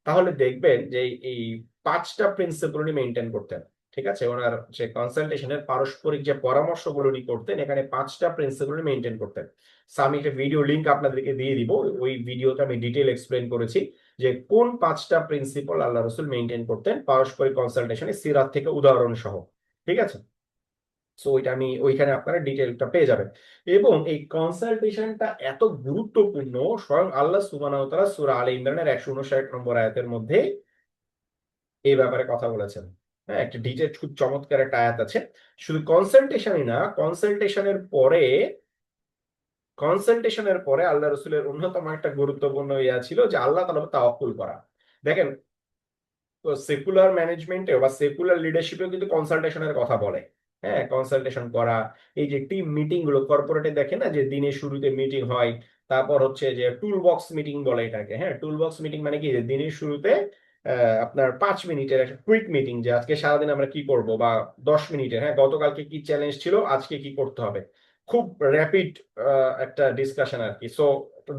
তাহলে দেখবেন যে এই 5টা প্রিন্সিপল উনি মেনটেন করতেন। ঠিক আছে, ওনার যে কনসালটেশনের পারস্পরিক যে পরামর্শগুলো উনি করতেন, এখানে 5টা প্রিন্সিপল উনি মেনটেন করতেন। So, আমি একটা ভিডিও লিংক আপনাদেরকে দিয়ে দিব, ওই ভিডিওতে আমি ডিটেল এক্সপ্লেন করেছি যে কোন 5টা প্রিন্সিপল আল্লাহ রসুল মেনটেন করতেন পারস্পরিক কনসালটেশনে, সিরাত থেকে উদাহরণ সহ। ঠিক আছে, সো ওইটা আমি ওইখানে আপনারা ডিটেলটা পেয়ে যাবেন। এবং এই কনসালটেশনটা এত গুরুত্বপূর্ণ, স্বয়ং আল্লাহ সুবহানাহু ওয়া তাআলা সূরা আলে ইমরানের 159 নম্বর আয়াতের মধ্যে এই ব্যাপারে কথা বলেছেন। হ্যাঁ, একটা ডিটেল খুব চমৎকার একটা আয়াত আছে। শুধু কনসালটেশনই না, কনসালটেশনের পরে আল্লাহ রসুলের অন্যতম একটা গুরুত্বপূর্ণ ইয়া ছিল যে আল্লাহ তাআলার তাওয়াক্কুল করা। দেখেন, সেকুলার ম্যানেজমেন্টে বা সেকুলার লিডারশিপেও কিন্তু কনসালটেশনের কথা বলে। হ্যাঁ, কনসালটেশন করা, এই যে টিম মিটিং গুলো কর্পোরেটে দেখে না যে দিনের শুরুতে মিটিং হয়, তারপর হচ্ছে যে টুল বক্স মিটিং বলে এটাকে। হ্যাঁ, টুল বক্স মিটিং মানে কি, যে দিনের শুরুতে আপনার 5 মিনিটের একটা কুইক মিটিং, যে আজকে সারাদিন আমরা কি করব, বা 10 মিনিটের, হ্যাঁ গতকালকে কি চ্যালেঞ্জ ছিল, আজকে কি করতে হবে, খুব র্যাপিড একটা ডিসকাশন আর কি। সো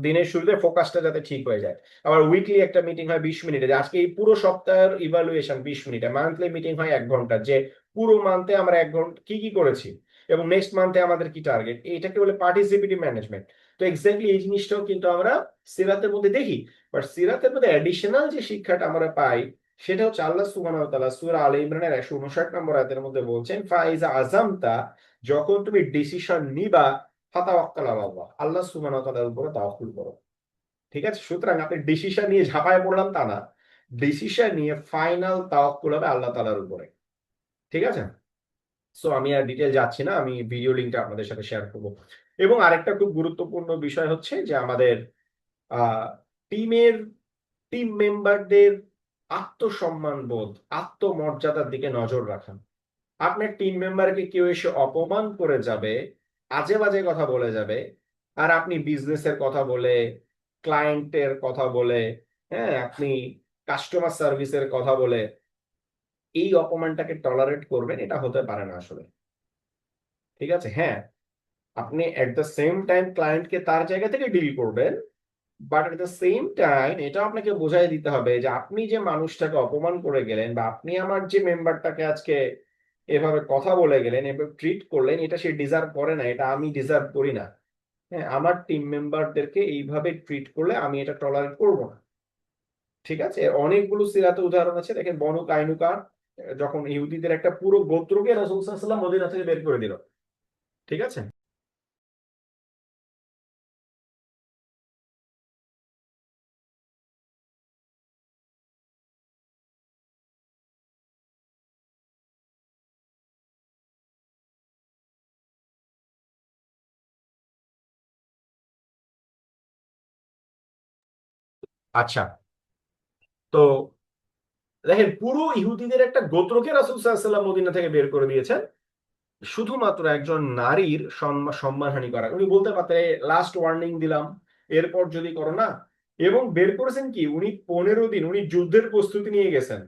দিনের শুরুতে ফোকাসটা যাতে ঠিক হয়ে যায়। আবার উইকলি একটা মিটিং হয় 20 মিনিটে, যে আজকে এই পুরো সপ্তাহের ইভালুয়েশন 20 মিনিটে। মান্থলি মিটিং হয় 1 ঘন্টা, যে পুরো মান্থে আমরা 1 ঘন্টা কি কি করেছি এবং নেক্সট মান্থে আমাদের কি টার্গেট, এটাকে বলে পার্টিসিপেটিভ ম্যানেজমেন্ট। তো এক্স্যাক্টলি এই জিনিসটাও কিন্তু আমরা সিরাতের মধ্যে দেখি। বাট সিরাতের মধ্যে অ্যাডিশনাল যে শিক্ষাটা আমরা পাই, সেটা হচ্ছে আল্লাহ সুবহানাহু ওয়া তাআলা সূরা আলে ইমরানের 159 নম্বর আয়াতের মধ্যে বলছেন, ফাইজা আযামতা, যখন তুমি ডিসিশন নিবা, ফাতাওয়াক্কাল আলাল্লাহ, আল্লাহ সুবহানাহু ওয়া তাআলার উপরে তাওয়াক্কুল করো। ঠিক আছে, সুতরাং আপনি ডিসিশন নিয়ে ঝাঁপায় পড়লাম তা না, ডিসিশন নিয়ে ফাইনাল তাওয়াক্কুল হবে আল্লাহ তাআলার উপরে। ঠিক আছে, সো আমি আর ডিটেল যাচ্ছি না, আমি ভিডিও লিংকটা আপনাদের সাথে শেয়ার করব। এবং আরেকটা খুব গুরুত্বপূর্ণ বিষয় হচ্ছে যে আমাদের আহ টিমের টিম মেম্বারদের আত্মসম্মান বোধ, আত্মমর্যাদার দিকে নজর রাখা। আপনার টিম মেম্বারকে কেউ এসে অপমান করে যাবে, আজে বাজে কথা বলে যাবে, আর আপনি বিজনেসের কথা বলে, ক্লায়েন্টের কথা বলে, হ্যাঁ আপনি কাস্টমার সার্ভিসের কথা বলে এই অপমানটাকে টলারেট করবেন, এটা হতে পারে না আসলে। ঠিক আছে, হ্যাঁ আপনি এট দ্য সেম টাইম ক্লায়েন্টকে তার জায়গা থেকে ডিল করবেন, but at the same time এটা আপনাকে বোঝাই দিতে হবে যে আপনি যে মানুষটাকে অপমান করে গেলেন, বা আপনি আমার যে মেম্বারটাকে আজকে এভাবে কথা বলে গেলেন, এভাবে ট্রিট করলেন, এটা সে ডিজার্ভ করে না, এটা আমি ডিজার্ভ করি না। হ্যাঁ, আমার টিম মেম্বারদেরকে এইভাবে ট্রিট করলে আমি এটা টলারেট করব না। ঠিক আছে, এর অনেকগুলো সিরাতে উদাহরণ আছে। দেখেন, বনু কাইনুকা যখন ইহুদিদের একটা পুরো গোত্রকে রাসূল সাল্লাল্লাহু আলাইহি ওয়াসাল্লাম মদিনা থেকে বের করে দিল। ঠিক আছে, আচ্ছা, তো দেখেন পুরো ইহুদিদের একটা গোত্রকে রাসূল সাল্লাল্লাহু আলাইহি ওয়াসাল্লাম মদিনা থেকে বের করে দিয়েছেন শুধুমাত্র একজন নারীর সম্মানহানি করা। উনি বলতে পারতেন লাস্ট ওয়ার্নিং দিলাম, এরপর যদি করো না। এবং বের করেছেন কি, উনি 15 দিন উনি যুদ্ধের প্রস্তুতি নিয়ে গেছেন,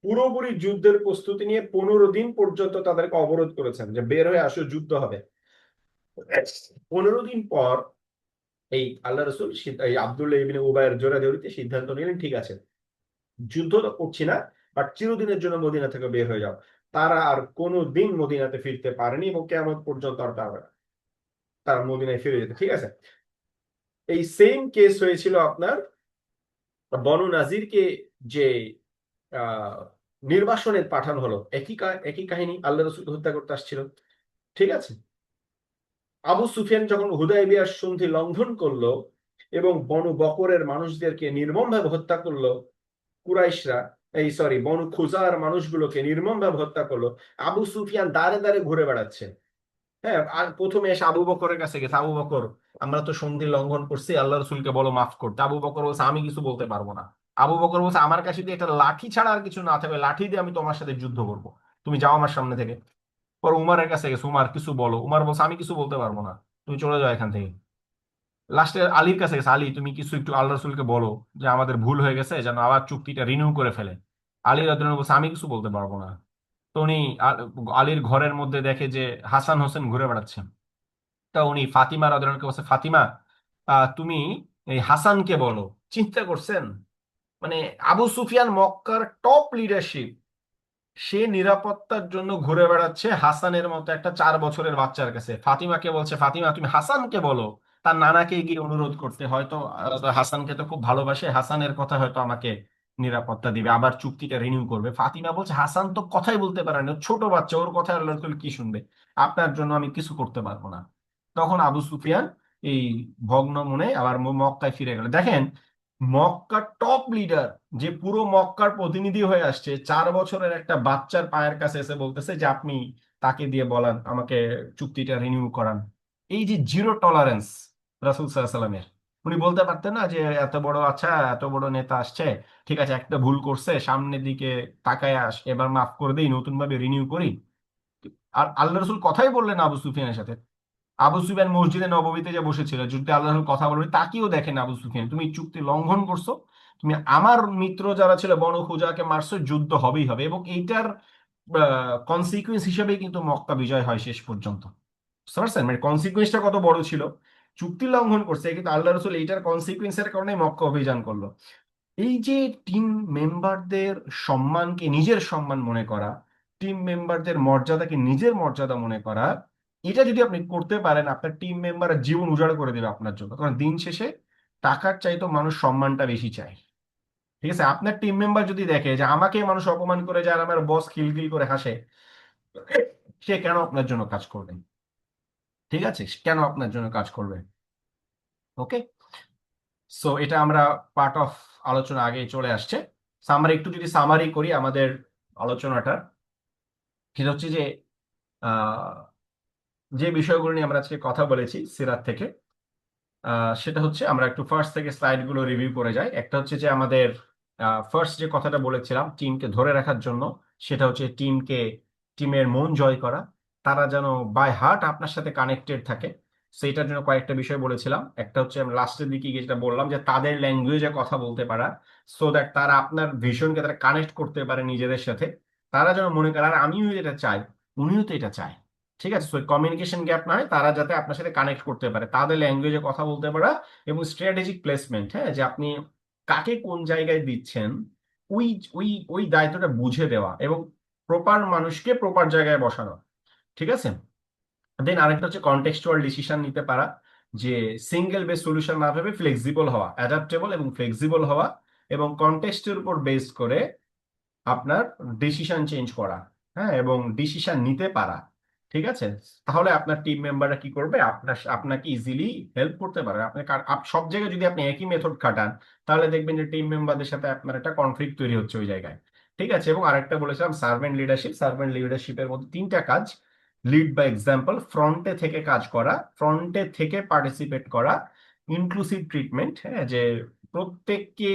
পুরোপুরি যুদ্ধের প্রস্তুতি নিয়ে 15 দিন পর্যন্ত তাদেরকে অবরোধ করেছেন যে বের হয়ে আসো, যুদ্ধ হবে। 15 দিন পর এই আল্লাহ রসুল এই আব্দুল্লাহ ইবনে উবাইয়ের জোরাজোরিতে সিদ্ধান্ত নিলেন, ঠিক আছে যুদ্ধ তো করছি না, বাট চিরদিনের জন্য মদিনা থেকে বের হয়ে যাও। তারা আর কোনো দিন মদিনাতে ফিরতে পারেনি এবং কিয়ামত পর্যন্ত আর পারবে না, তারা মদিনায় ফিরে যেতে। ঠিক আছে, এই সেম কেস হয়েছিল আপনার বনু নাজিরকে যে আহ নির্বাসনে পাঠানো হলো, একই কাহিনী, আল্লাহ রসুল হত্যা করতে আসছিল। ঠিক আছে, আবু সুফিয়ান যখন হুদায়বিয়ার সন্ধি লঙ্ঘন করলো এবং বনু বকরের মানুষদেরকে নির্মমভাবে হত্যা করলো, কুরাইশরা বনু খুজার মানুষগুলোকে নির্মমভাবে হত্যা করলো, আবু সুফিয়ান দাঁড়ে দাঁড়ে ঘুরে বেড়াচ্ছে। হ্যাঁ, আর প্রথমে এসে আবু বকরের কাছে গেছে, আবু বকর আমরা তো সন্ধি লঙ্ঘন করছি, আল্লাহ রসুলকে বলো মাফ করতে। আবু বকর বলছে আমি কিছু বলতে পারবো না। আবু বকর বলছে আমার কাছে যদি একটা লাঠি ছাড়া আর কিছু না থাকবে, লাঠি দিয়ে আমি তোমার সাথে যুদ্ধ করবো, তুমি যাও আমার সামনে থেকে। পর উমারের কাছে গেছে, উমার কিছু বলো। উমার বলছে আমি কিছু বলতে পারবো না, তুমি চলে যাও এখান থেকে। লাস্টে আলীর কাছে গেছে, আলী তুমি কিছু একটু আল্লাহ রসুলকে বলো যে আমাদের ভুল হয়ে গেছে, যেন আবার চুক্তিটা রিনিউ করে ফেলে। আলী রাদিয়াল্লাহু আনহু বলছে আমি কিছু বলতে পারবো না। তো উনি আলীর ঘরের মধ্যে দেখে যে হাসান হোসেন ঘুরে বেড়াচ্ছে। তা উনি ফাতিমা রাদিয়াল্লাহু আনহাকে বলছে, ফাতিমা তুমি এই হাসানকে বলো, চিন্তা করছেন? মানে আবু সুফিয়ান মক্কার টপ লিডারশিপ, সে নিরাপত্তার জন্য ঘুরে বেড়াচ্ছে হাসানের মতো একটা 4 বছরের বাচ্চার কাছে। ফাতিমাকে বলছে, ফাতিমা তুমি হাসানকে বলো, তার নানাকে গিয়ে অনুরোধ করতে, হয়তো হাসানকে তো খুব ভালোবাসে, হাসানের কথা হয়তো আমাকে নিরাপত্তা দিবে, আবার চুক্তিটা রিনিউ করবে। ফাতিমা বলছে হাসান তো কথাই বলতে পারে না, ছোট বাচ্চা, ওর কথা আল্লাহ রাসূল কি শুনবে, আপনার জন্য আমি কিছু করতে পারবো না। তখন আবু সুফিয়ান এই ভগ্ন মনে আবার মক্কায় ফিরে গেল। দেখেন, মক্কার টপ লিডার, যে পুরো মক্কার প্রতিনিধি হয়ে আসছে, 4 বছরের একটা বাচ্চার পায়ের কাছে এসে বলতেছে যে আপনি তাকে দিয়ে বলান আমাকে চুক্তিটা রিনিউ করান। এই যে জিরো টলারেন্স রাসূল সাল্লাল্লাহু আলাইহি সাল্লামের, উনি বলতে পারতেন না যে এত বড়, আচ্ছা এত বড় নেতা আসছে, ঠিক আছে একটা ভুল করছে, সামনের দিকে তাকায় আস, এবার মাফ করে দিই, নতুন ভাবে রিনিউ করি। আর আল্লাহ রসুল কথাই বললেন আবু সুফিয়ানের সাথে। আবু সুফিয়ান মসজিদে নববীতে যে বসেছিল, যদি আল্লাহর কথা বলবে, তাকেও দেখেন আবু সুফিয়ান, তুমি চুক্তি লঙ্ঘন করছো, তুমি আমার মিত্র যারা ছিল বনু খুজাকে মারছো, যুদ্ধ হবেই হবে। এবং এইটার কনসিকুয়েন্স হিসেবেই কিন্তু মক্কা বিজয় হয় শেষ পর্যন্ত। বুঝতে পারছেন মানে কনসিকুয়েন্সটা কত বড় ছিল? চুক্তি লঙ্ঘন করছে, কিন্তু আল্লাহ রসুল এইটার কনসিকুয়েন্সের কারণে মক্কা অভিযান করলো। এই যে টিম মেম্বারদের সম্মানকে নিজের সম্মান মনে করা, টিম মেম্বারদের মর্যাদাকে নিজের মর্যাদা মনে করা, এটা যদি আপনি করতে পারেন, আপনার টিম মেম্বার জীবন উজাড় করে দেবে আপনার জন্য। কারণ দিন শেষে টাকার চাইতো মানুষ সম্মানটা বেশি চায়। ঠিক আছে, আপনার টিম মেম্বার যদি দেখে যে আমাকে মানুষ অপমান করে যায় আর আমার বস খিলখিল করে হাসে, সে কেন আপনার জন্য কাজ করবে? ঠিক আছে, কেন আপনার জন্য কাজ করবে? ওকে, সো এটা আমরা পার্ট অফ আলোচনা আগে চলে আসছে। So, আমরা একটু যদি সামারি করি আমাদের আলোচনাটা, সেটা হচ্ছে যে আহ, যে বিষয়গুলো নিয়ে আমরা আজকে কথা বলেছি সিরাত থেকে, সেটা হচ্ছে আমরা একটু ফার্স্ট থেকে স্লাইড গুলো রিভিউ করে যাই। একটা হচ্ছে যে আমাদের ফার্স্ট যে কথাটা বলেছিলাম টিমকে ধরে রাখার জন্য, সেটা হচ্ছে টিমের মন জয় করা, তারা যেন বাই হার্ট আপনার সাথে কানেক্টেড থাকে। সেইটার জন্য কয়েকটা বিষয় বলেছিলাম। একটা হচ্ছে আমি লাস্টের দিকে গিয়ে যেটা বললাম যে তাদের ল্যাঙ্গুয়েজে কথা বলতে পারা, সো দ্যাট তারা আপনার ভিশনকে তারা কানেক্ট করতে পারে নিজেদের সাথে। তারা যেন মনে করে আর আমিও এটা চাই, উনিও তো এটা চায়। ঠিক আছে, কমিউনিকেশন গ্যাপ না হয়, তারা যাতে আপনার সাথে কানেক্ট করতে পারে, তাদের ল্যাঙ্গুয়েজে কথা বলতে পারা। এবং স্ট্র্যাটেজিক প্লেসমেন্ট, হ্যাঁ, যে আপনি কাকে কোন জায়গায় দিচ্ছেন, ওই ওই ওই দায়িত্বটা বুঝে দেওয়া এবং প্রপার মানুষকে প্রপার জায়গায় বসানো। ঠিক আছে, দেন আরেকটা হচ্ছে কন্টেক্সচুয়াল ডিসিশন নিতে পারা, যে সিঙ্গেল বেস সলিউশন না ভেবে ফ্লেক্সিবল হওয়া, অ্যাডাপ্টেবল এবং ফ্লেক্সিবল হওয়া, এবং কন্টেক্সটের উপর বেস করে আপনার ডিসিশন চেঞ্জ করা, হ্যাঁ, এবং ডিসিশন নিতে পারা। ঠিক আছে, তাহলে আপনার টিম মেম্বাররা কি করবে, আপনাকে ইজিলি হেল্প করতে পারে। সব জায়গায় যদি আপনি একই মেথড খাটান, তাহলে দেখবেন যে টিম মেম্বারদের সাথে আপনার একটা কনফ্লিক্ট তৈরি হচ্ছে ওই জায়গায়। ঠিক আছে, এবং আরেকটা বলেছিলাম সার্ভেন্ট লিডারশিপ। সার্ভেন্ট লিডারশিপের মধ্যে 3টা কাজ: লিড বাই এক্সাম্পল, ফ্রন্টে থেকে কাজ করা, ফ্রন্টে থেকে পার্টিসিপেট করা, ইনক্লুসিভ ট্রিটমেন্ট, হ্যাঁ, যে প্রত্যেককে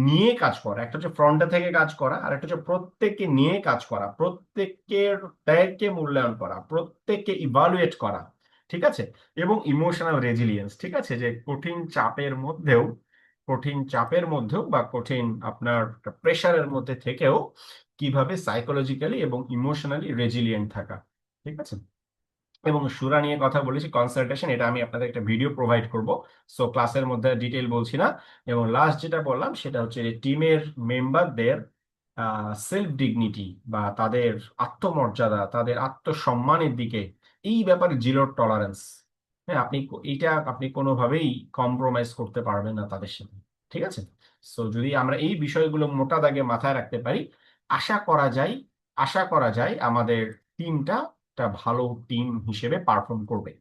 নিয়ে কাজ করা। একটা হচ্ছে ফ্রন্টে থেকে কাজ করা, আর একটা হচ্ছে প্রত্যেককে নিয়ে কাজ করা, প্রত্যেকের ত্যাগকে মূল্যায়ন করা, প্রত্যেককে ইভালুয়েট করা। ঠিক আছে, এবং ইমোশনাল রেজিলিয়েন্স। ঠিক আছে, যে কঠিন চাপের মধ্যেও বা কঠিন আপনার প্রেশারের মধ্যে থেকেও কিভাবে সাইকোলজিক্যালি এবং ইমোশনালি রেজিলিয়েন্ট থাকা। ঠিক আছে, এবং সুরা নিয়ে কথা বলেছি, কনসালটেশন, এটা আমি আপনাদের একটা ভিডিও প্রোভাইড করব, সো ক্লাসের মধ্যে ডিটেল বলছি না। এবং লাস্ট যেটা বললাম সেটা হচ্ছে টিমের মেম্বারদের সেলফ ডিগনিটি বা তাদের আত্মমর্যাদা, তাদের আত্মসম্মানের দিকে, এই ব্যাপারে জিরো টলারেন্স। হ্যাঁ, এইটা আপনি কোনোভাবেই কম্প্রোমাইজ করতে পারবেন না তাদের সাথে। ঠিক আছে, সো যদি আমরা এই বিষয়গুলো মোটা দাগে মাথায় রাখতে পারি, আশা করা যায় আশা করা যায় আমাদের টিমটা একটা ভালো টিম হিসেবে পারফর্ম করবে।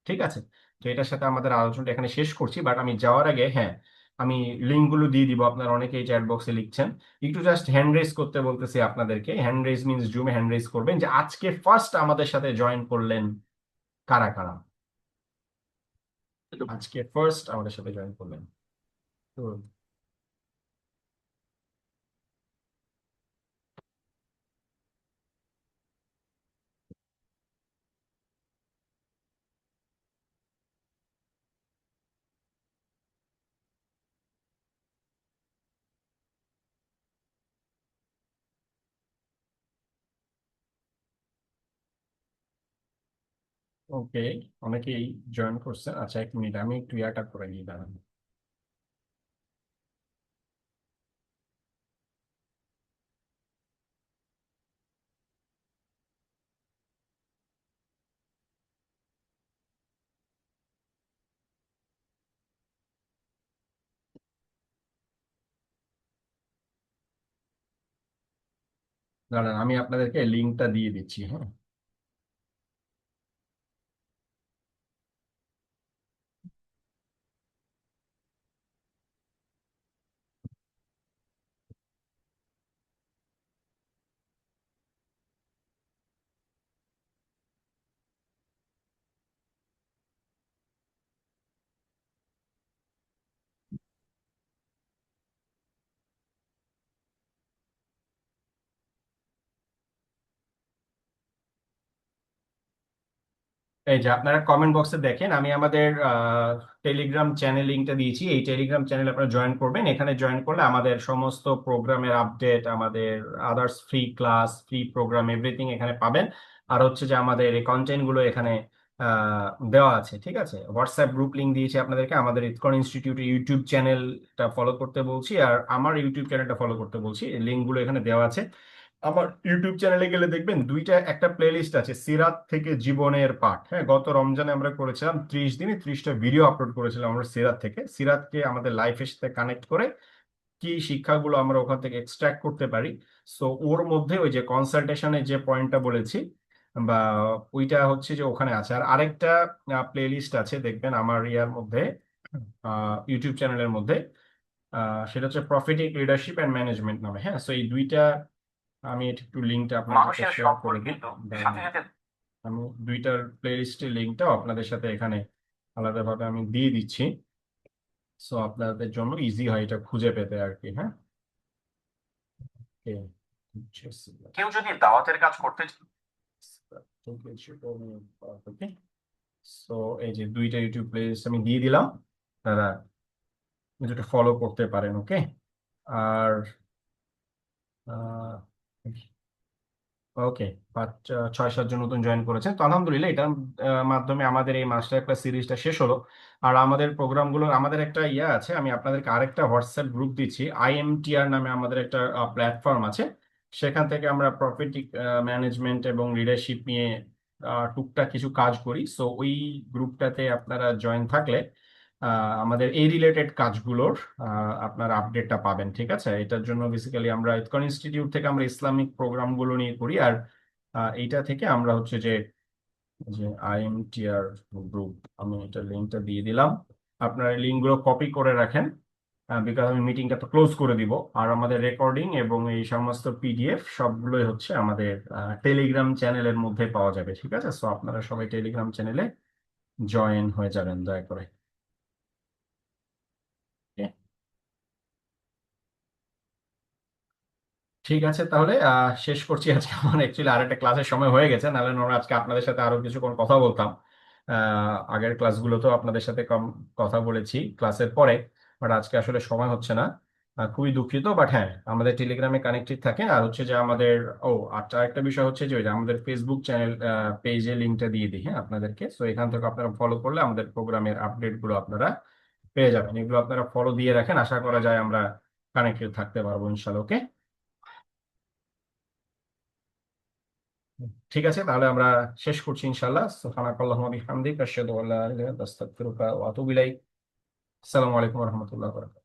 ঠিক আছে, তো এটার সাথে আমাদের আলোচনাটা এখানে শেষ করছি, বাট আমি যাওয়ার আগে, হ্যাঁ, আমি লিঙ্কগুলো দিয়ে দিব, আপনারা অনেকেই চ্যাট বক্সে লিখছেন, একটু জাস্ট হ্যান্ড রেজ করতে বলতেছি আপনাদেরকে। হ্যান্ড রেজ মিনস জুমে হ্যান্ড রেজ করবেন যে আজকে ফার্স্ট আমাদের সাথে জয়েন করলেন কারা কারা, আজকে ফার্স্ট আমাদের সাথে জয়েন করলেন। তো ওকে, অনেকেই জয়েন করছেন। আচ্ছা, 1 মিনিট, আমি একটু ইয়াটা করে নিই, দাঁড়ান। দাঁড়ান, আমি আপনাদেরকে লিঙ্কটা দিয়ে দিচ্ছি, হ্যাঁ। এই যে আপনারা কমেন্ট বক্সে দেখেন, আমি আমাদের টেলিগ্রাম চ্যানেল লিঙ্কটা দিয়েছি। এই টেলিগ্রাম চ্যানেল আপনারা জয়েন করবেন। এখানে জয়েন করলে আমাদের সমস্ত প্রোগ্রামের আপডেট, আমাদের others free class, free programme, everything এখানে পাবেন। আর হচ্ছে যে আমাদের এই কন্টেন্ট গুলো এখানে দেওয়া আছে, ঠিক আছে। হোয়াটসঅ্যাপ গ্রুপ লিঙ্ক দিয়েছি আপনাদেরকে। আমাদের ইসকন ইনস্টিটিউটের ইউটিউব চ্যানেলটা ফলো করতে বলছি, আর আমার ইউটিউব চ্যানেলটা ফলো করতে বলছি। লিঙ্ক গুলো এখানে দেওয়া আছে। আমার ইউটিউব চ্যানেলে গেলে দেখবেন দুইটা একটা প্লেলিস্ট আছে, সিরাত থেকে জীবনের পাঠ। হ্যাঁ, গত রমজানে আমরা করেছিলাম 30 দিনে 30টা ভিডিও আপলোড করেছিলাম আমরা সিরাত থেকে। সিরাতকে আমাদের লাইফের সাথে কানেক্ট করে কি শিক্ষাগুলো আমরা ওখান থেকে এক্সট্রাক্ট করতে পারি। সো ওর মধ্যে ওই যে কনসালটেশনের যে পয়েন্টটা বলেছি বা ওইটা হচ্ছে যে ওখানে আছে। আর আরেকটা প্লেলিস্ট আছে দেখবেন আমার ইয়ার মধ্যে, ইউটিউব চ্যানেলের মধ্যে। সেটা হচ্ছে প্রফিটিক লিডারশিপ অ্যান্ড ম্যানেজমেন্ট নামে। হ্যাঁ, সো এই দুইটা আমি এটা একটু লিঙ্কটা আপনার সাথে শেয়ার করে দিই। আমি দুইটার প্লেলিস্টের লিঙ্কটাও আপনাদের সাথে এখানে আলাদাভাবে আমি দিয়ে দিচ্ছি। সো আপনাদের জন্য ইজি হয় এটা খুঁজে পেতে আর কি। হ্যাঁ, কেউ যদি দাওয়াতের কাজ করতে সো এই যে দুইটা ইউটিউব প্লেলিস্ট আমি দিয়ে দিলাম, তারা এটা ফলো করতে পারেন। ওকে, আর ওকে, 6-7 জন নতুন জয়েন করেছেন, তো আলহামদুলিল্লাহ। এটার মাধ্যমে আমাদের এই মাস্টার ক্লাস সিরিজটা শেষ হলো। আর আমাদের প্রোগ্রামগুলো, আমাদের একটা ইয়ে আছে, আমি আপনাদেরকে আরেকটা হোয়াটসঅ্যাপ গ্রুপ দিচ্ছি। IMTR নামে আমাদের একটা প্ল্যাটফর্ম আছে। সেখান থেকে আমরা প্রফিট ম্যানেজমেন্ট এবং লিডারশিপ নিয়ে টুকটাক কিছু কাজ করি। সো ওই গ্রুপটাতে আপনারা জয়েন থাকলে আমাদের এই রিলেটেড কাজগুলোর আপনার আপডেটটা পাবেন, ঠিক আছে। এটার জন্য বেসিক্যালি আমরা ইসকন ইনস্টিটিউট থেকে আমরা ইসলামিক প্রোগ্রামগুলো নিয়ে করি। আর এইটা থেকে আমরা হচ্ছে যে যে IMTR গ্রুপ, আমি এটা লিঙ্কটা দিয়ে দিলাম। আপনারা লিঙ্কগুলো কপি করে রাখেন, বিকজ আমি মিটিংটা তো ক্লোজ করে দিব। আর আমাদের রেকর্ডিং এবং এই সমস্ত PDF সবগুলোই হচ্ছে আমাদের টেলিগ্রাম চ্যানেলের মধ্যে পাওয়া যাবে, ঠিক আছে। সো আপনারা সবাই টেলিগ্রাম চ্যানেলে জয়েন হয়ে যাবেন দয়া করে। Okay? ঠিক আছে, তাহলে শেষ করছি আজকে। আমার অ্যাকচুয়ালি আরেকটা ক্লাসের সময় হয়ে গেছে, নাহলে নয় আজকে আপনাদের সাথে আরো কিছুক্ষণ কথা বলতাম। আগের ক্লাসগুলোতেও আপনাদের সাথে কম কথা বলেছি ক্লাসের পরে, বাট আজকে আসলে সময় হচ্ছে না। খুবই দুঃখিত, বাট হ্যাঁ, আমাদের টেলিগ্রামে কানেক্টেড থাকে। আর হচ্ছে যে আমাদের একটা বিষয় হচ্ছে যে ওই যে আমাদের ফেসবুক চ্যানেল পেজে লিঙ্কটা দিয়ে দিই, হ্যাঁ, আপনাদেরকে। সো এখান থেকে আপনারা ফলো করলে আমাদের প্রোগ্রামের আপডেট গুলো আপনারা পেয়ে যাবেন। এগুলো আপনারা ফলো দিয়ে রাখেন, আশা করা যায় আমরা কানেক্টেড থাকতে পারবো ইনশাল্লাহ। ওকে, ঠিক আছে, তাহলে আমরা শেষ করছি ইনশাআল্লাহ। সুবহানাকাল্লাহুম্মা ওয়া বিহামদিকা আশহাদু আল্লা ইলাহা ইল্লা আনতা আস্তাগফিরুকা ওয়া আতুবু ইলাইক। আসসালামু আলাইকুম ওয়া রাহমাতুল্লাহি ওয়া বারাকাতুহু।